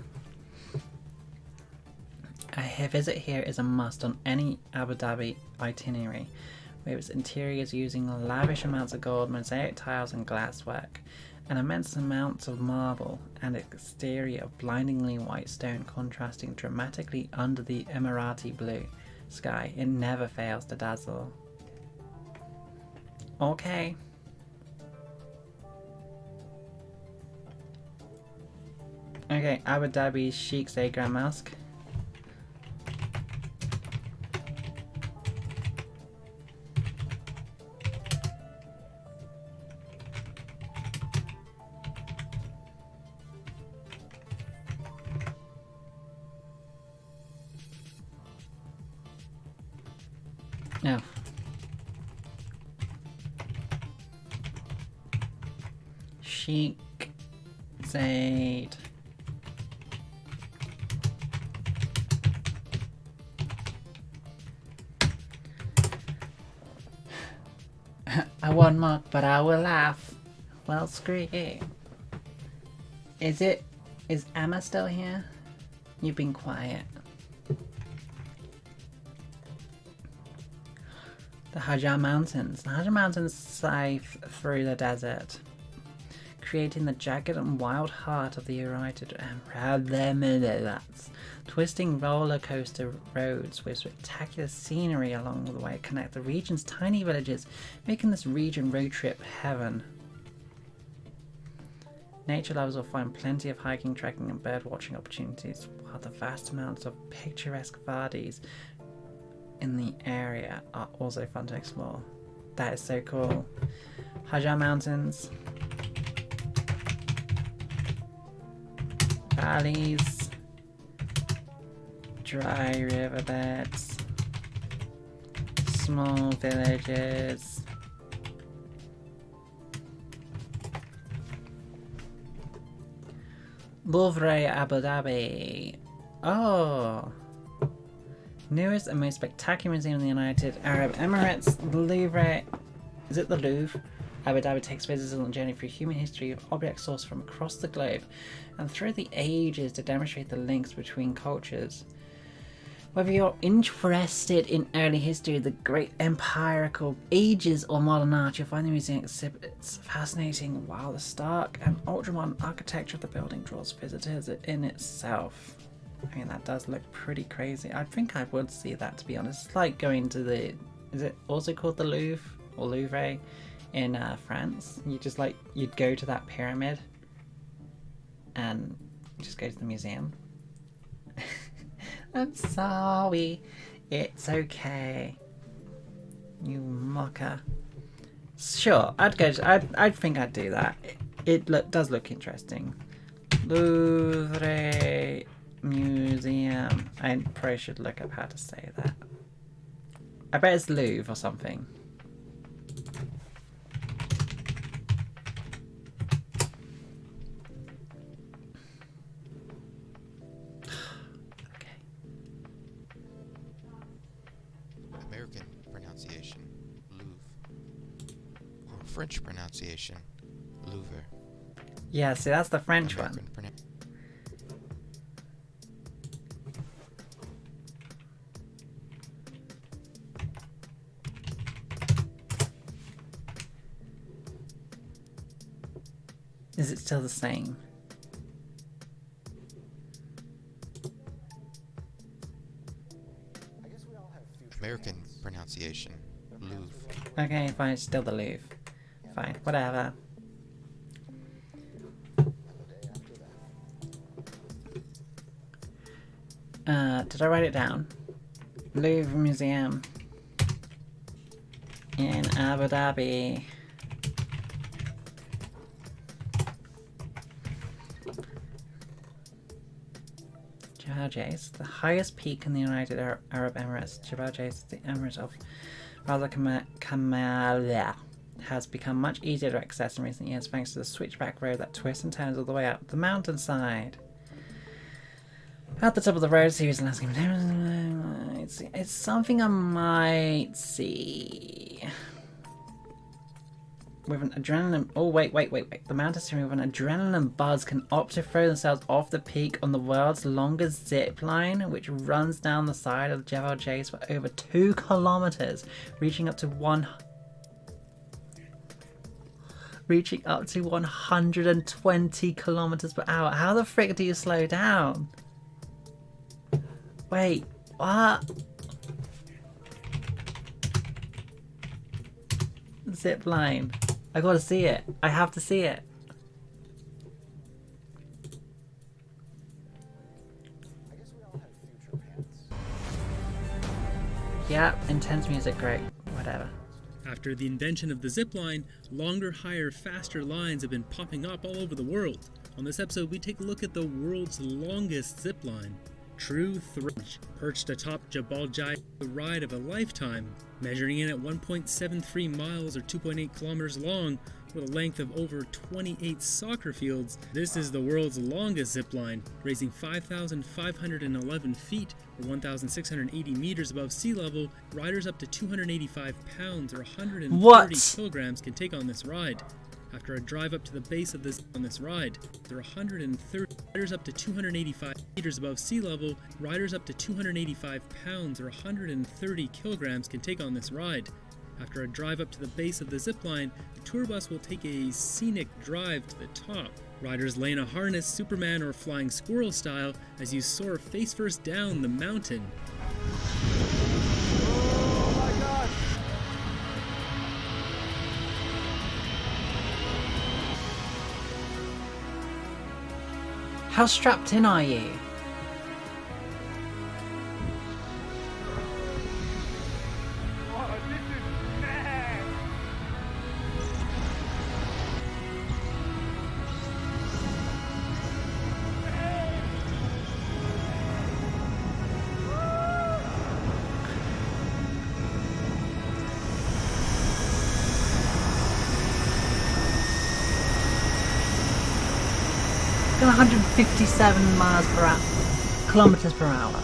A visit here is a must on any Abu Dhabi itinerary, with its interiors using lavish amounts of gold, mosaic tiles and glasswork, and immense amounts of marble, and exterior of blindingly white stone contrasting dramatically under the Emirati blue sky. It never fails to dazzle. Okay. Okay, Abu Dhabi Sheikh Zayed Grand Mosque. No. Sheikh Zayed. I won't mock, but I will laugh. Well, screw you. Is Emma still here? You've been quiet. The Hajar Mountains. The Hajar Mountains scythe through the desert, creating the jagged and wild heart of the United twisting roller coaster roads with spectacular scenery along the way connect the region's tiny villages, making this region road trip heaven. Nature lovers will find plenty of hiking, trekking and bird watching opportunities, while the vast amounts of picturesque wadis in the area are also fun to explore. That is so cool. Hajar Mountains. Valleys. Dry riverbeds. Small villages. Louvre Abu Dhabi. Oh! Newest and most spectacular museum in the United Arab Emirates, the Louvre. Is it the Louvre? Abu Dhabi takes visitors on a journey through human history of objects sourced from across the globe and through the ages to demonstrate the links between cultures. Whether you're interested in early history, the great empirical ages, or modern art, you'll find the museum exhibits fascinating, while the stark and ultra-modern architecture of the building draws visitors in itself. I mean, that does look pretty crazy. I think I would see that, to be honest. It's like going to the... Is it also called the Louvre? Or Louvre? In France. You'd go to that pyramid and just go to the museum. I'm sorry. It's okay. You mocker. Sure, I'd go to, I'd think I'd do that. It does look interesting. Louvre Museum. I probably should look up how to say that. I bet it's Louvre or something. American pronunciation, Louvre. Or French pronunciation, Louvre. Yeah, see, that's the French American one. Is it still the same? American pronunciation, Louvre. Okay, fine, it's still the Louvre. Fine, whatever. Did I write it down? Louvre Museum. in Abu Dhabi. Jebel Jais, the highest peak in the United Arab Emirates. Jebel Jais, the Emirate of Ras Al has become much easier to access in recent years thanks to the switchback road that twists and turns all the way up the mountainside. At the top of the road, series of landscape. It's something I might see. With an adrenaline. Oh, wait. The mountain steering with an adrenaline buzz can opt to throw themselves off the peak on the world's longest zip line, which runs down the side of Jebel Jais for over 2 kilometers, reaching up to 120 kilometers per hour. How the frick do you slow down? Wait, what? Zip line. I gotta see it. I have to see it. I guess we all have future pants. Yeah, intense music, great. Whatever. After the invention of the zip line, longer, higher, faster lines have been popping up all over the world. On this episode, we take a look at the world's longest zip line. True Thresh, perched atop Jebel Jais, the ride of a lifetime, measuring in at 1.73 miles or 2.8 kilometers long, with a length of over 28 soccer fields. This is the world's longest zip line, raising 5,511 feet or 1,680 meters above sea level. Riders up to 285 pounds or 130 kilograms can take on this ride. After a drive up to the base of this ride, there are 130 riders up to 285 meters above sea level. Riders up to 285 pounds or 130 kilograms can take on this ride. After a drive up to the base of the zip line, the tour bus will take a scenic drive to the top. Riders lay in a harness, Superman or flying squirrel style, as you soar face first down the mountain. Oh my god! How strapped in are you? Oh, this is mad. Got 157 kilometers per hour.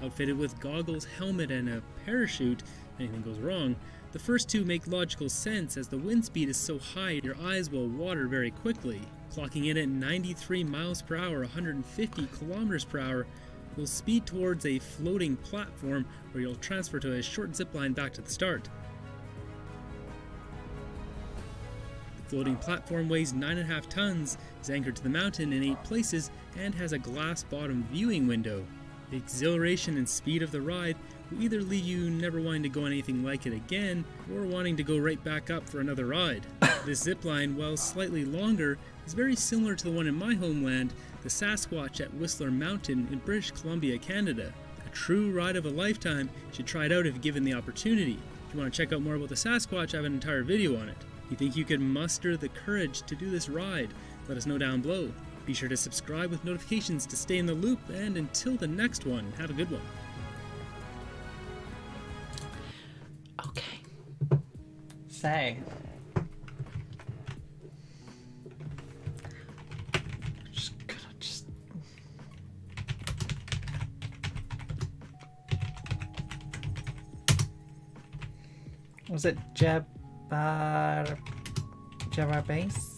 Outfitted with goggles, helmet, and a parachute, if anything goes wrong, the first two make logical sense as the wind speed is so high your eyes will water very quickly. Clocking in at 93 miles per hour, 150 kilometers per hour, you'll speed towards a floating platform where you'll transfer to a short zipline back to the start. The floating platform weighs 9.5 tons, is anchored to the mountain in 8 places, and has a glass bottom viewing window. The exhilaration and speed of the ride will either leave you never wanting to go on anything like it again, or wanting to go right back up for another ride. This zipline, while slightly longer, is very similar to the one in my homeland, the Sasquatch at Whistler Mountain in British Columbia, Canada. A true ride of a lifetime. You should try it out if given the opportunity. If you want to check out more about the Sasquatch, I have an entire video on it. You think you could muster the courage to do this ride? Let us know down below. Be sure to subscribe with notifications to stay in the loop, and until the next one, have a good one. Okay. So. Was it Jabbar Base?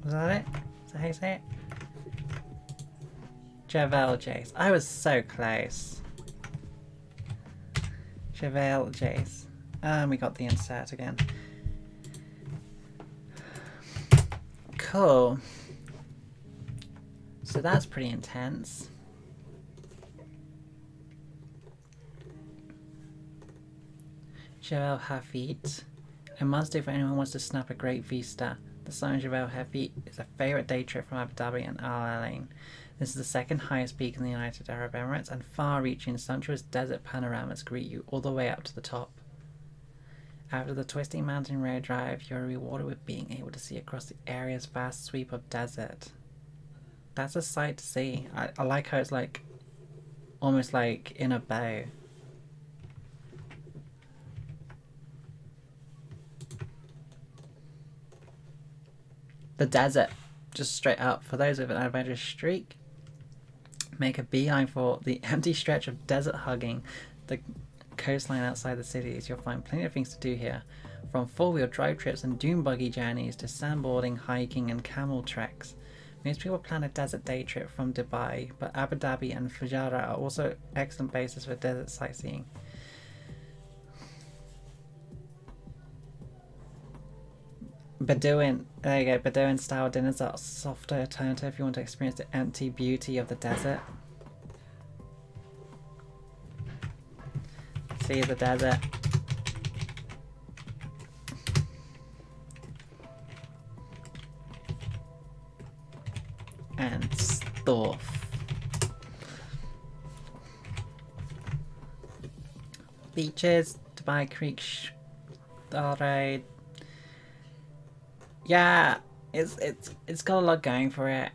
Was that it? Is that how you say it? Jebel Jais. I was so close. Jebel Jais. And we got the insert again. Cool. So that's pretty intense. Jebel Hafid. A must do if anyone wants to snap a great vista. The San Jebel Hefi is a favourite day trip from Abu Dhabi and Al Alain. This is the second highest peak in the United Arab Emirates, and far-reaching sumptuous desert panoramas greet you all the way up to the top. After the twisting mountain road drive, you are rewarded with being able to see across the area's vast sweep of desert. That's a sight to see. I like how it's like almost like in a bow. The desert, just straight up. For those with an adventurous streak, make a beeline for the empty stretch of desert hugging the coastline outside the cities. You'll find plenty of things to do here, from four-wheel drive trips and dune buggy journeys to sandboarding, hiking and camel treks. Most people plan a desert day trip from Dubai, but Abu Dhabi and Fujairah are also excellent bases for desert sightseeing. Bedouin, there you go, Bedouin style dinners are a softer alternative if you want to experience the empty beauty of the desert. See the desert. And stuff. Beaches, Dubai Creek, Star Road. Yeah, it's got a lot going for it.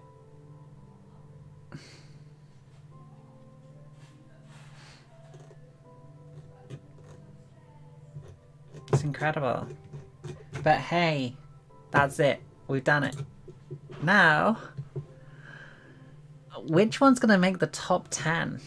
It's incredible. But hey, that's it. We've done it. Now, which one's gonna make the top 10?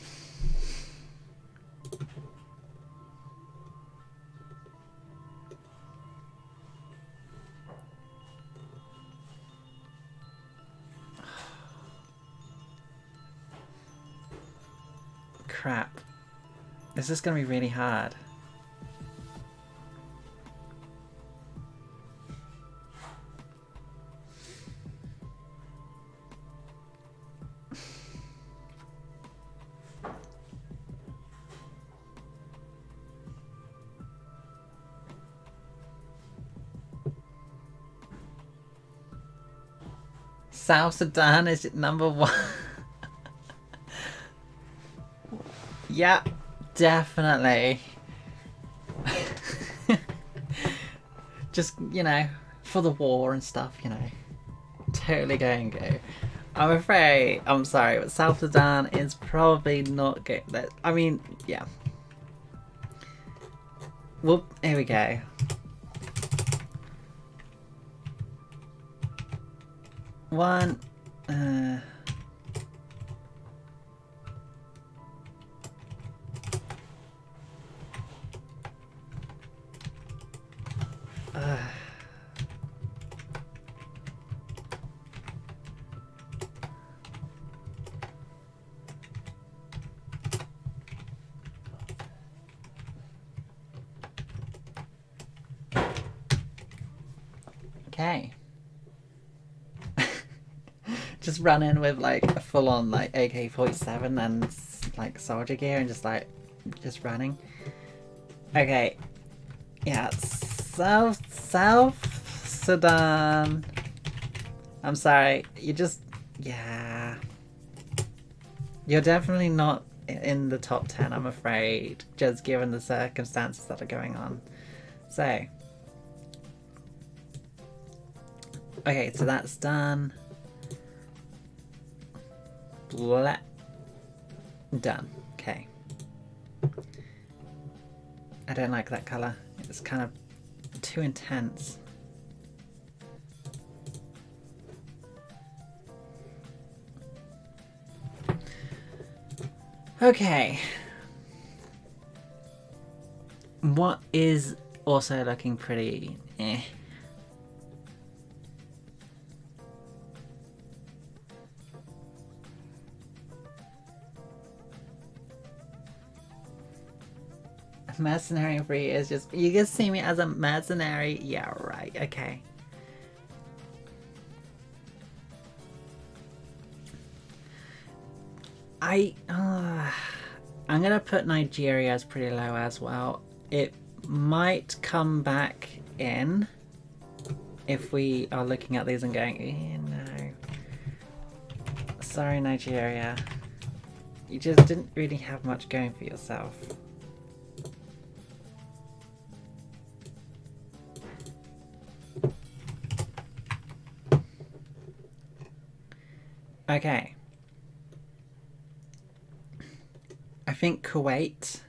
Crap. This is gonna be really hard. South Sudan is number 1. Yeah, definitely. Just, you know, for the war and stuff, you know. Totally go and go. I'm afraid, I'm sorry, but South Sudan is probably not good. I mean, yeah. Whoop, here we go. One, okay. Just run in with like a full-on like AK-47 and like soldier gear and just running. Okay, yeah, South Sudan. I'm sorry, yeah. You're definitely not in the top 10, I'm afraid, just given the circumstances that are going on. So, okay, so that's done. Done. Okay. I don't like that colour. It's kind of too intense. Okay. What is also looking pretty Mercenary free is just, you can see me as a mercenary. Yeah, right. Okay. I'm gonna put Nigeria as pretty low as well. It might come back in, if we are looking at these and going, no. Sorry, Nigeria. You just didn't really have much going for yourself. Okay. I think Kuwait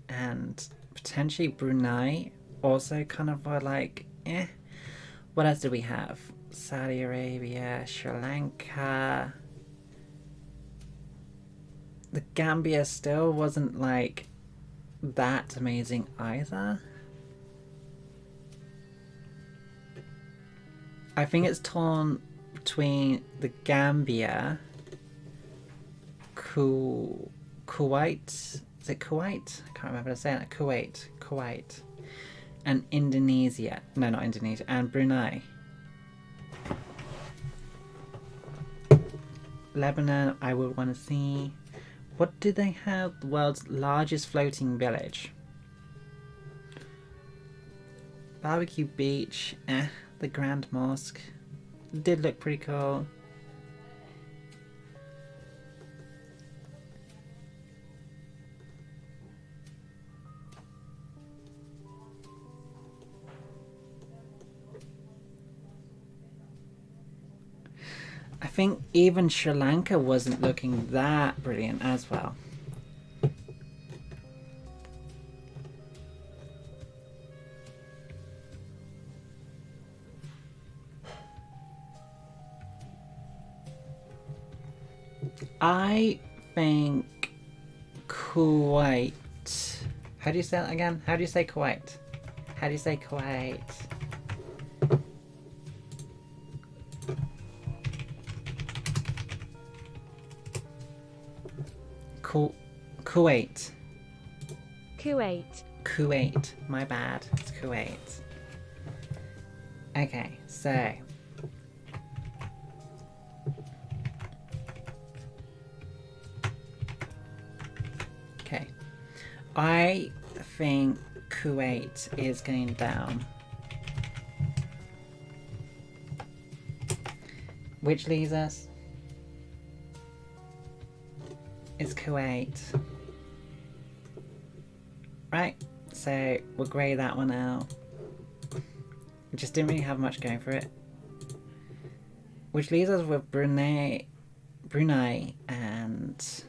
and potentially Brunei also kind of are like, eh. What else do we have? Saudi Arabia, Sri Lanka. The Gambia still wasn't like that amazing either. I think it's torn between the Gambia, Kuwait, is it Kuwait? I can't remember how to say it. Kuwait, and Indonesia. No, not Indonesia, and Brunei. Lebanon, I would want to see. What do they have? The world's largest floating village. Barbecue Beach, the Grand Mosque. Did look pretty cool. I think even Sri Lanka wasn't looking that brilliant as well. I think Kuwait. How do you say that again? How do you say Kuwait? How do you say Kuwait? Kuwait. Kuwait. My bad. It's Kuwait. Okay, so. Okay. I think Kuwait is going down. Which leaves us? It's Kuwait. Right, so we'll grey that one out. We just didn't really have much going for it. Which leaves us with Brunei and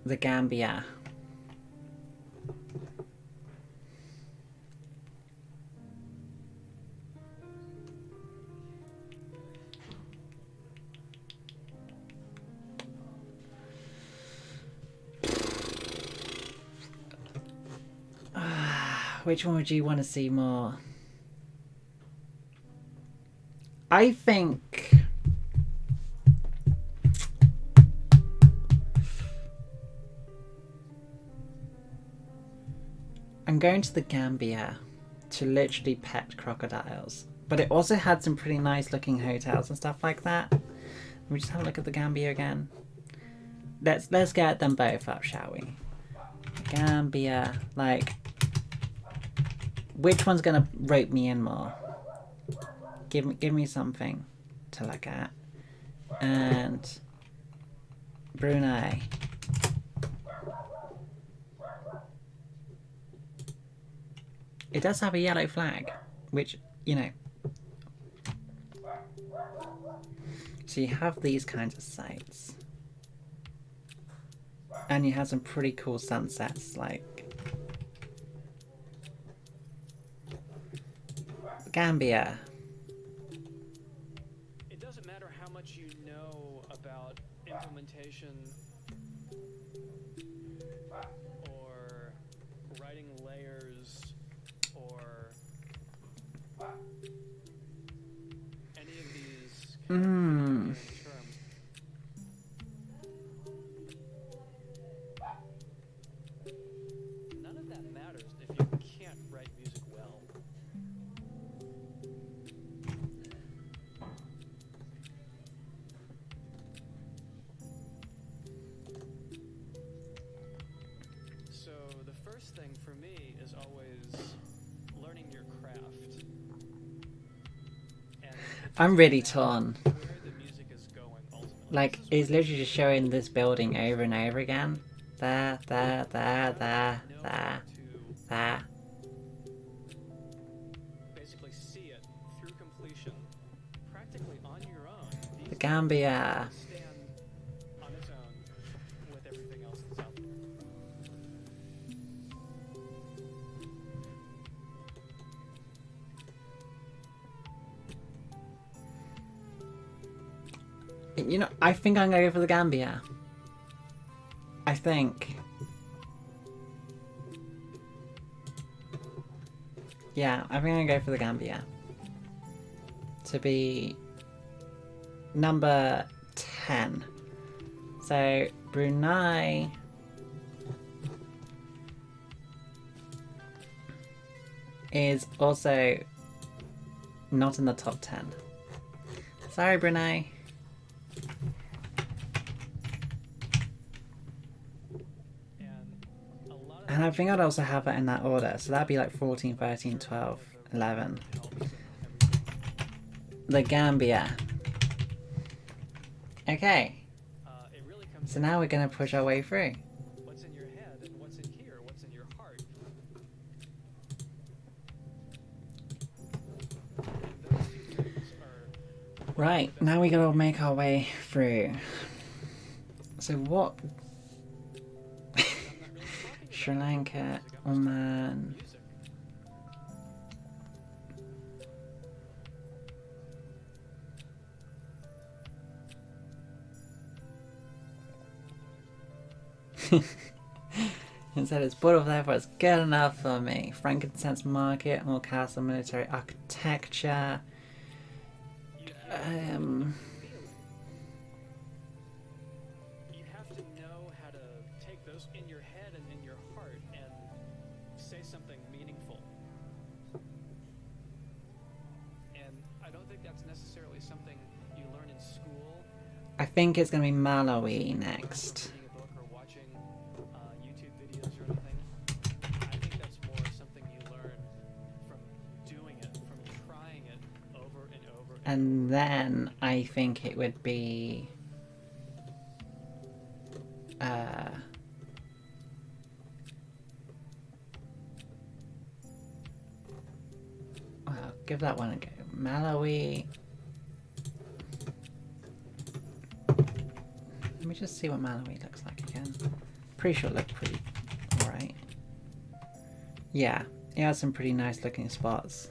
the Gambia. Which one would you want to see more? I think I'm going to the Gambia to literally pet crocodiles. But it also had some pretty nice looking hotels and stuff like that. Let me just have a look at the Gambia again. Let's get them both up, shall we? Gambia, like, which one's gonna rope me in more? Give me something to look at. And Brunei. It does have a yellow flag, which, you know. So you have these kinds of sites. And you have some pretty cool sunsets, like Gambia. It doesn't matter how much you know about implementation or writing layers or any of these kind of terms. None of that matters if you can't write music well. So the first thing for me is always learning your craft. And it I'm doesn't really matter torn. where the music is going ultimately. Like, This is he's where literally just showing this building over and over again. There, there, there, there, know there, how to there. basically see it through completion, practically on your own. The These Gambia. stand on its own with everything else that's out there. You know, I think I'm gonna go for the Gambia. I think. Yeah, I think I'm gonna go for the Gambia. To be number 10. So, Brunei is also not in the top 10. Sorry, Brunei. And a lot of And I think I'd also have it in that order. So that'd be like 14, 13, 12, 11. The Gambia. Okay. it really comes So now we're going to push our way through. what's in your head and what's in here, what's in your heart. Those two things are Right, now we gotta make our way through. So what? Sri Lanka, Oman. music. Instead, it's Board of Therefore it's good enough for me. Frankincense market, more castle, military architecture. You have to know how to take those in your head and in your heart and say something meaningful. And I don't think that's necessarily something you learn in school. I think it's gonna be Malawi next. Reading a book or watching YouTube videos or anything. I think that's more something you learn from doing it, from trying it over and over. And then I think it would be well, give that one a go. Malawi. Let me just see what Malawi looks like again. Pretty sure it looked pretty alright. Yeah, it has some pretty nice looking spots.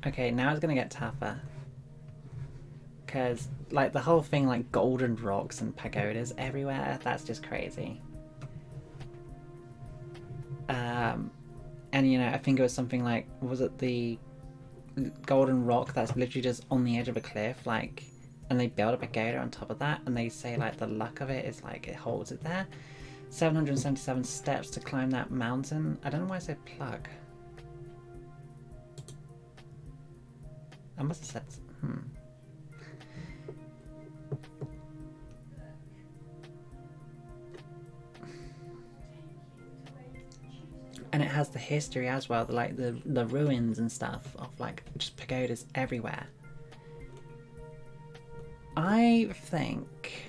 Okay, now it's gonna get tougher. Because, like, the whole thing, like, golden rocks and pagodas everywhere, that's just crazy. And, you know, I think it was something like, was it the golden rock that's literally just on the edge of a cliff, like, and they build a pagoda on top of that, and they say, like, the luck of it is, like, it holds it there. 777 steps to climb that mountain. I don't know why I said plug. I must have said, And it has the history as well, like the ruins and stuff of like just pagodas everywhere. I think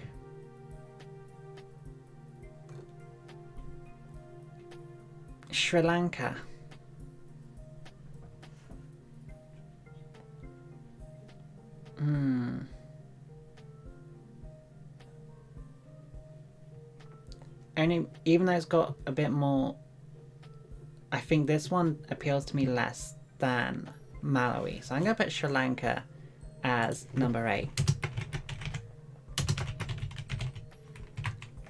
Sri Lanka. Only, even though it's got a bit more, I think this one appeals to me less than Malawi. So I'm going to put Sri Lanka as number 8.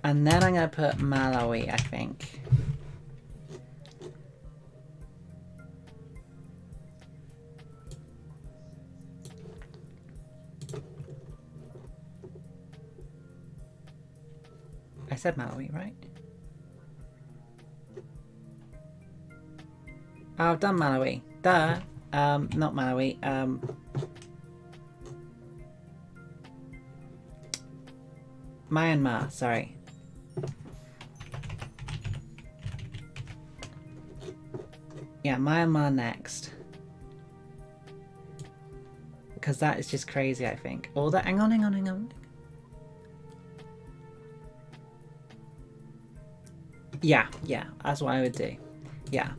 And then I'm going to put Malawi, I think. said Malawi, right? Oh, I've done Malawi. Duh. Not Malawi. Myanmar, sorry. Yeah, Myanmar next. Because that is just crazy, I think. All that. Hang on. Yeah, that's what I would do. Yeah.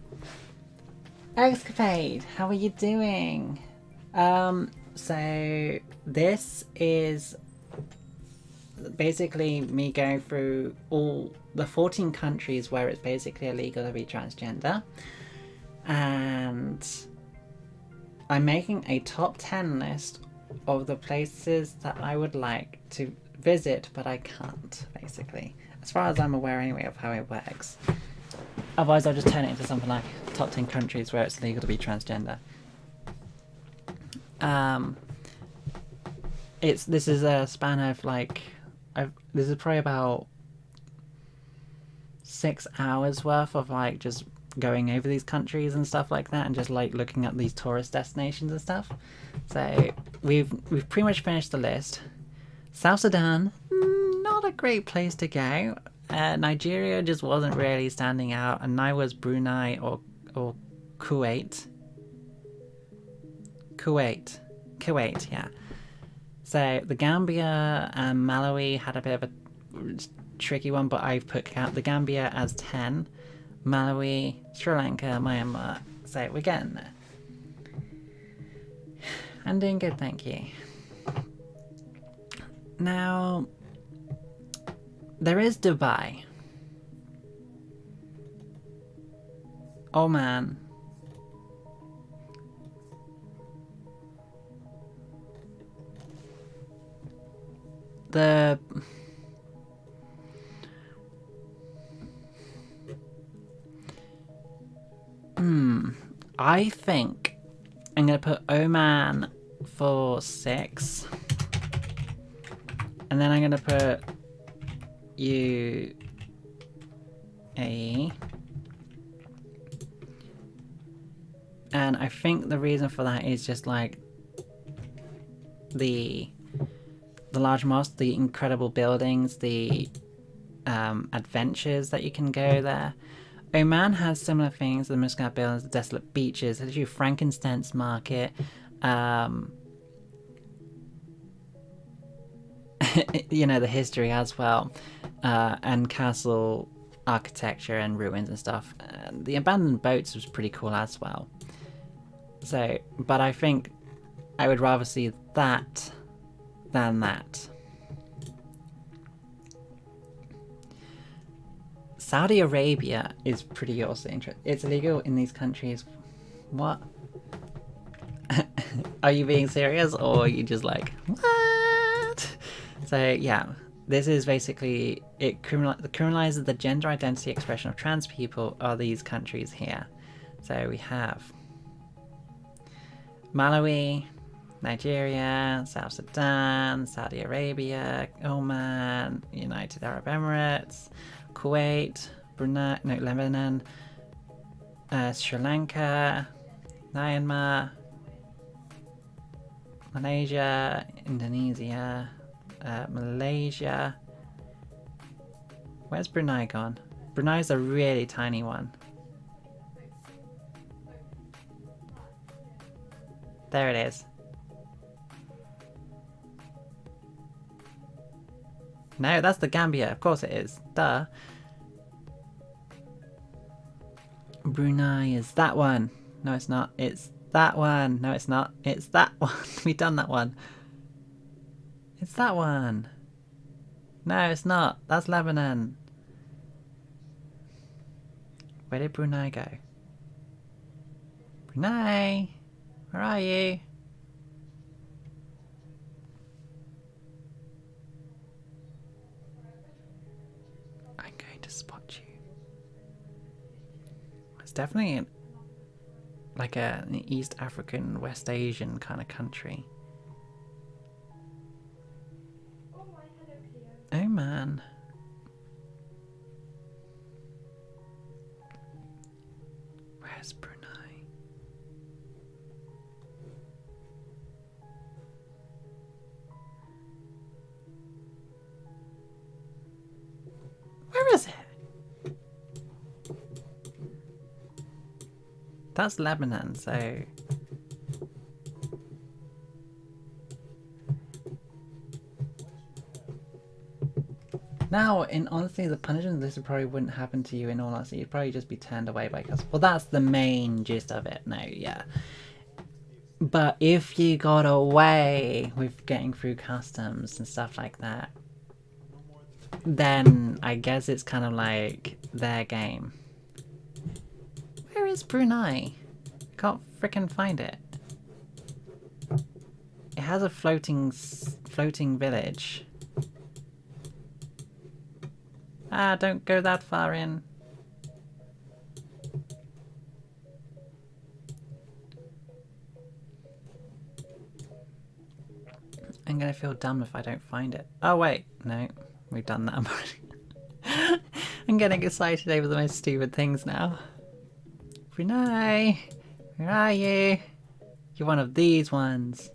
Escapade, how are you doing? So this is basically me going through all the 14 countries where it's basically illegal to be transgender. And I'm making a top 10 list of the places that I would like to visit, but I can't, basically. As far as I'm aware anyway of how it works. Otherwise I'll just turn it into something like top 10 countries where it's illegal to be transgender. This is a span of like, this is probably about 6 hours worth of like just going over these countries and stuff like that, and just like looking at these tourist destinations and stuff. So we've pretty much finished the list. South Sudan, not a great place to go. Nigeria just wasn't really standing out, and neither was Brunei or Kuwait. Kuwait, yeah. So the Gambia and Malawi had a bit of a tricky one, but I've put the Gambia as 10. Malawi, Sri Lanka, Myanmar. So we're getting there. I'm doing good, thank you. Now, there is Dubai. Oman. I think I'm going to put Oman for 6. And then I'm going to put UAE. And I think the reason for that is just like the large mosque, the incredible buildings, the adventures that you can go there. Oman has similar things, the Muscat buildings, the desolate beaches, there's Frankenstein's market, you know, the history as well, and castle architecture and ruins and stuff. The abandoned boats was pretty cool as well. So, but I think I would rather see that than that. Saudi Arabia is pretty also interesting. It's illegal in these countries. What? Are you being serious, or are you just like, what? So yeah, this is basically, it criminalizes the gender identity expression of trans people are these countries here. So we have Malawi, Nigeria, South Sudan, Saudi Arabia, Oman, United Arab Emirates, Kuwait, Brunei, no, Lebanon, Sri Lanka, Myanmar, Malaysia, Indonesia, Malaysia. Where's Brunei gone? Brunei's a really tiny one. There it is. No, that's the Gambia. Of course it is. Duh. Brunei is that one. No, it's not. It's that one. No, it's not. It's that one. We've done that one. It's that one. No, it's not. That's Lebanon. Where did Brunei go? Brunei, where are you? I'm going to spot you. It's definitely like an East African, West Asian kind of country. Oh man. That's Lebanon, so... Now, in honesty, the punishment of this probably wouldn't happen to you in all honesty. You'd probably just be turned away by customs. Well, that's the main gist of it. No, yeah. But if you got away with getting through customs and stuff like that, then I guess it's kind of like their game. Where is Brunei? Can't frickin' find it. It has a floating village. Ah, don't go that far in. I'm gonna feel dumb if I don't find it. Oh wait, no, we've done that already. I'm getting excited over the most stupid things now. Brunei, where are you? You're one of these ones.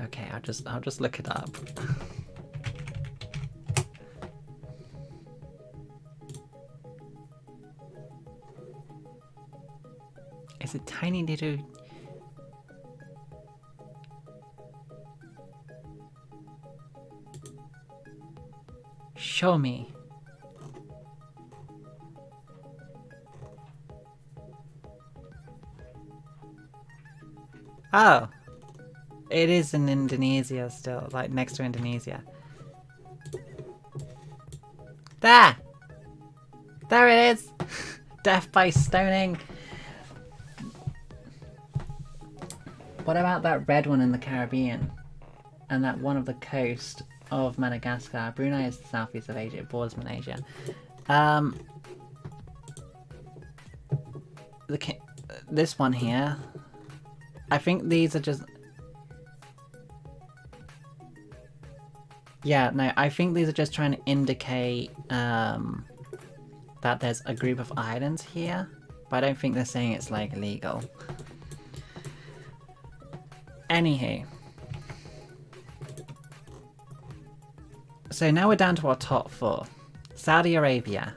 Okay, I'll just look it up. It's a tiny little... Show me. Oh! It is in Indonesia still, like next to Indonesia. There! There it is! Death by stoning! What about that red one in the Caribbean? And that one of the coast of Madagascar? Brunei is the southeast of Asia, it borders Malaysia. This one here, I think these are just... Yeah, no, I think these are just trying to indicate that there's a group of islands here, but I don't think they're saying it's like illegal. Anywho. So now we're down to our top four. Saudi Arabia,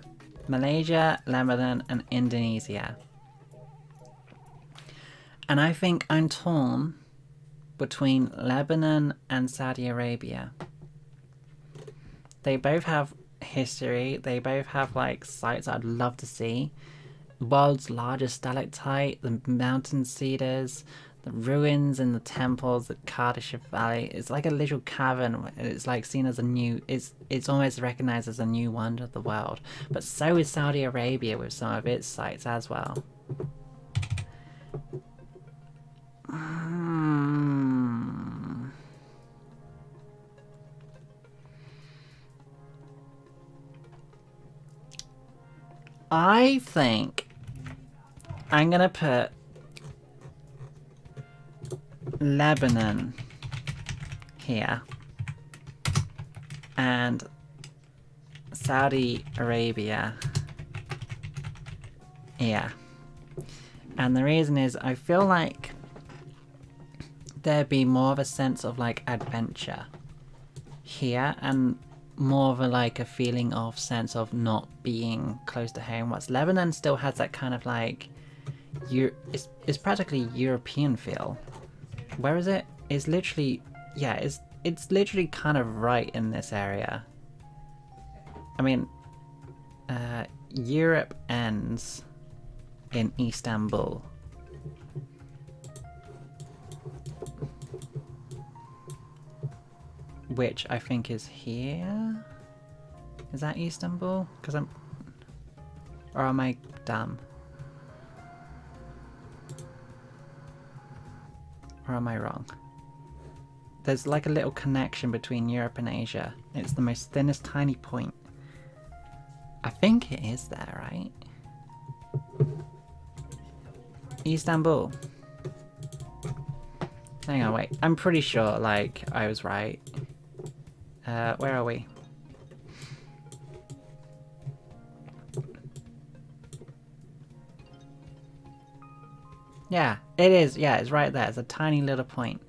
Malaysia, Lebanon, and Indonesia. And I think I'm torn between Lebanon and Saudi Arabia. They both have history, they both have like sites I'd love to see. The world's largest stalactite, the mountain cedars, the ruins and the temples, the Aldisar Valley. It's like a little cavern. It's like seen as a new... It's almost recognized as a new wonder of the world. But so is Saudi Arabia with some of its sites as well. I think I'm gonna put Lebanon here and Saudi Arabia here. And the reason is I feel like there'd be more of a sense of like adventure here and more of a like a feeling of sense of not being close to home. What's Lebanon still has that kind of like it's practically European feel. Where is it? It's literally, yeah, it's literally kind of right in this area. I mean, Europe ends in Istanbul. Which I think is here? Is that Istanbul? Because I'm... Or am I dumb? Or am I wrong? There's like a little connection between Europe and Asia. It's the most thinnest tiny point. I think it is there, right? Istanbul. Hang on, wait. I'm pretty sure, like, I was right. Where are we? Yeah, it is. Yeah, it's right there. It's a tiny little point.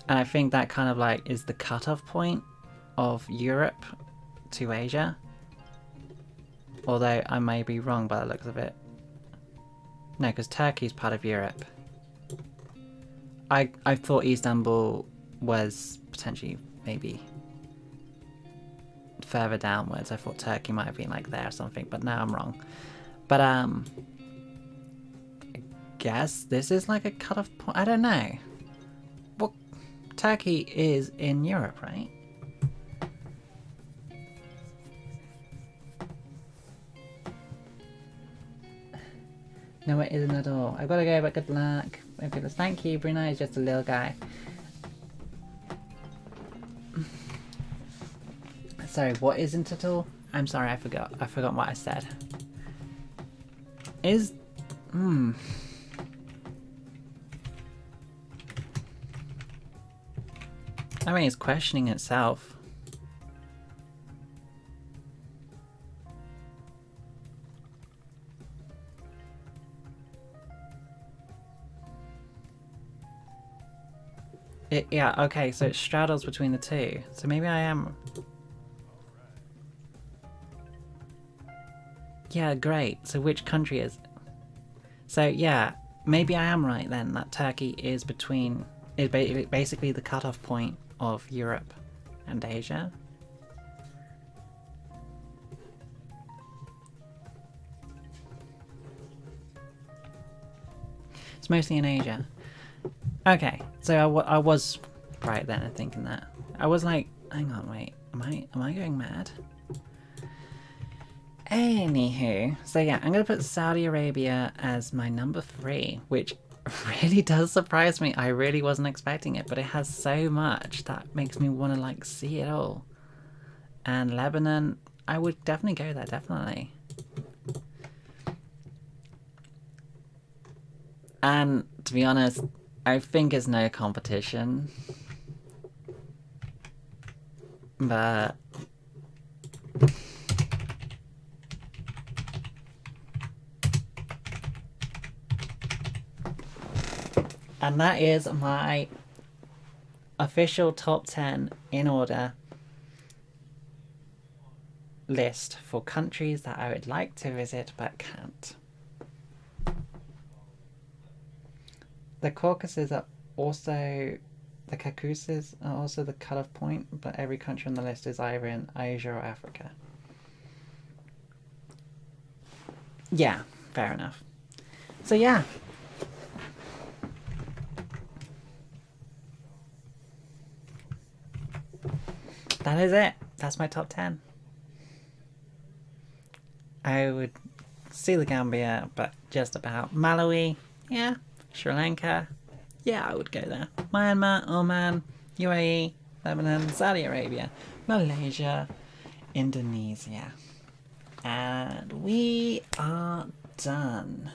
And I think that kind of like is the cutoff point of Europe to Asia. Although I may be wrong by the looks of it. No, because Turkey's part of Europe. I thought Istanbul was potentially maybe further downwards. I thought Turkey might have been like there or something, but no, I'm wrong. But I guess this is like a cut-off point. I don't know. Well, Turkey is in Europe, right? No, it isn't at all. I've got to go, but good luck. Okay, thank you. Brunei is just a little guy. Sorry, what isn't at all? I'm sorry, I forgot. I forgot what I said. Is... I mean, it's questioning itself. Yeah, okay, so it straddles between the two. So maybe I am... Yeah, great. So which country is... So yeah, maybe I am right then, that Turkey is between... is basically the cutoff point of Europe and Asia. It's mostly in Asia. Okay, so I was right then in thinking that. I was like, hang on, wait, am I going mad? Anywho, so yeah, I'm gonna put Saudi Arabia as my number 3, which really does surprise me. I really wasn't expecting it, but it has so much that makes me want to like see it all. And Lebanon, I would definitely go there, definitely. And to be honest, I think it's no competition. But and that is my official top 10 in order list for countries that I would like to visit but can't. The Caucasus are also... The Caucasus are also the cut-off point, but every country on the list is either in Asia or Africa. Yeah, fair enough. So yeah. That is it. That's my top 10. I would see the Gambia, but just about. Malawi, yeah. Sri Lanka, yeah, I would go there. Myanmar, Oman, UAE, Lebanon, Saudi Arabia, Malaysia, Indonesia. And we are done.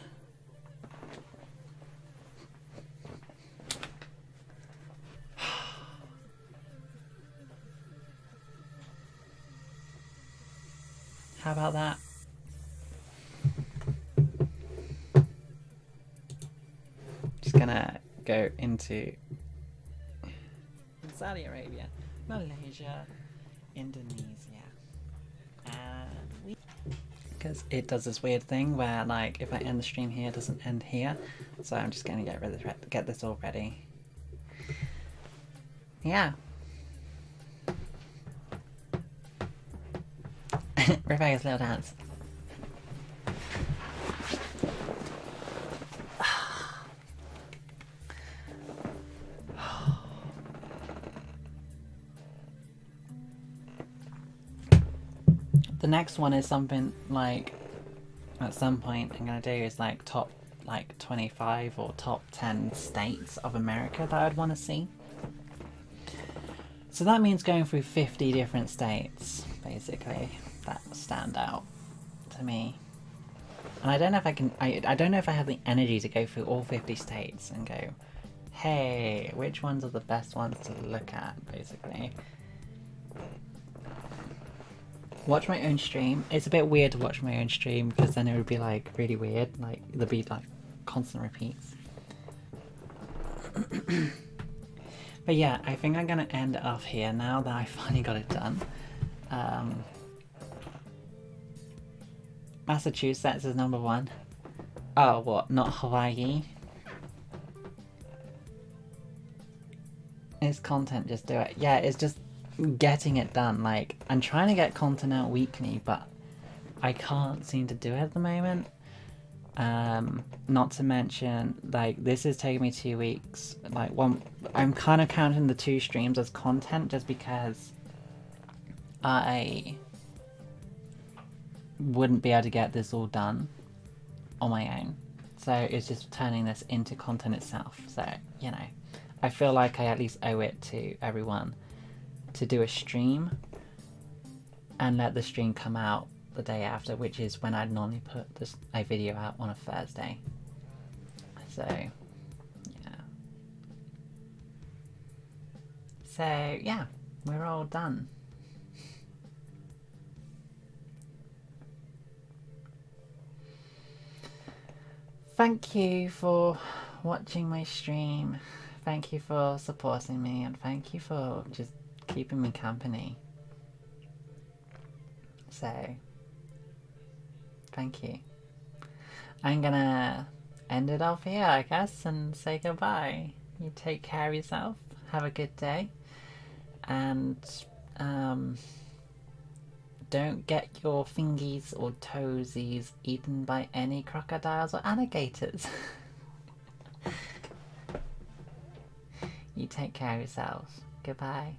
How about that? Just gonna go into Saudi Arabia, Malaysia, Indonesia, and because it does this weird thing where like if I end the stream here, it doesn't end here, so I'm just gonna get this all ready. Yeah. Rebecca's little dance. The next one is something like at some point I'm gonna do is like top like 25 or top 10 states of America that I'd want to see. So that means going through 50 different states basically that stand out to me. And I don't know if I can I don't know if I have the energy to go through all 50 states and go, hey, which ones are the best ones to look at basically. Watch my own stream. It's a bit weird to watch my own stream because then it would be like really weird, like there'd be like constant repeats. But yeah, I think I'm gonna end it off here now that I finally got it done. Massachusetts is number 1. Oh, what? Not Hawaii? Is content just do it? Yeah, it's just getting it done. Like, I'm trying to get content out weekly, but I can't seem to do it at the moment. Not to mention, like, this is taking me 2 weeks. Like, I'm kind of counting the 2 streams as content just because I wouldn't be able to get this all done on my own. So it's just turning this into content itself. So, you know, I feel like I at least owe it to everyone to do a stream and let the stream come out the day after, which is when I'd normally put a video out on a Thursday. So, yeah. So, yeah, we're all done. Thank you for watching my stream. Thank you for supporting me, and thank you for just keeping me company. So, thank you. I'm gonna end it off here, I guess, and say goodbye. You take care of yourself, have a good day, and don't get your fingies or toesies eaten by any crocodiles or alligators. You take care of yourselves. Goodbye.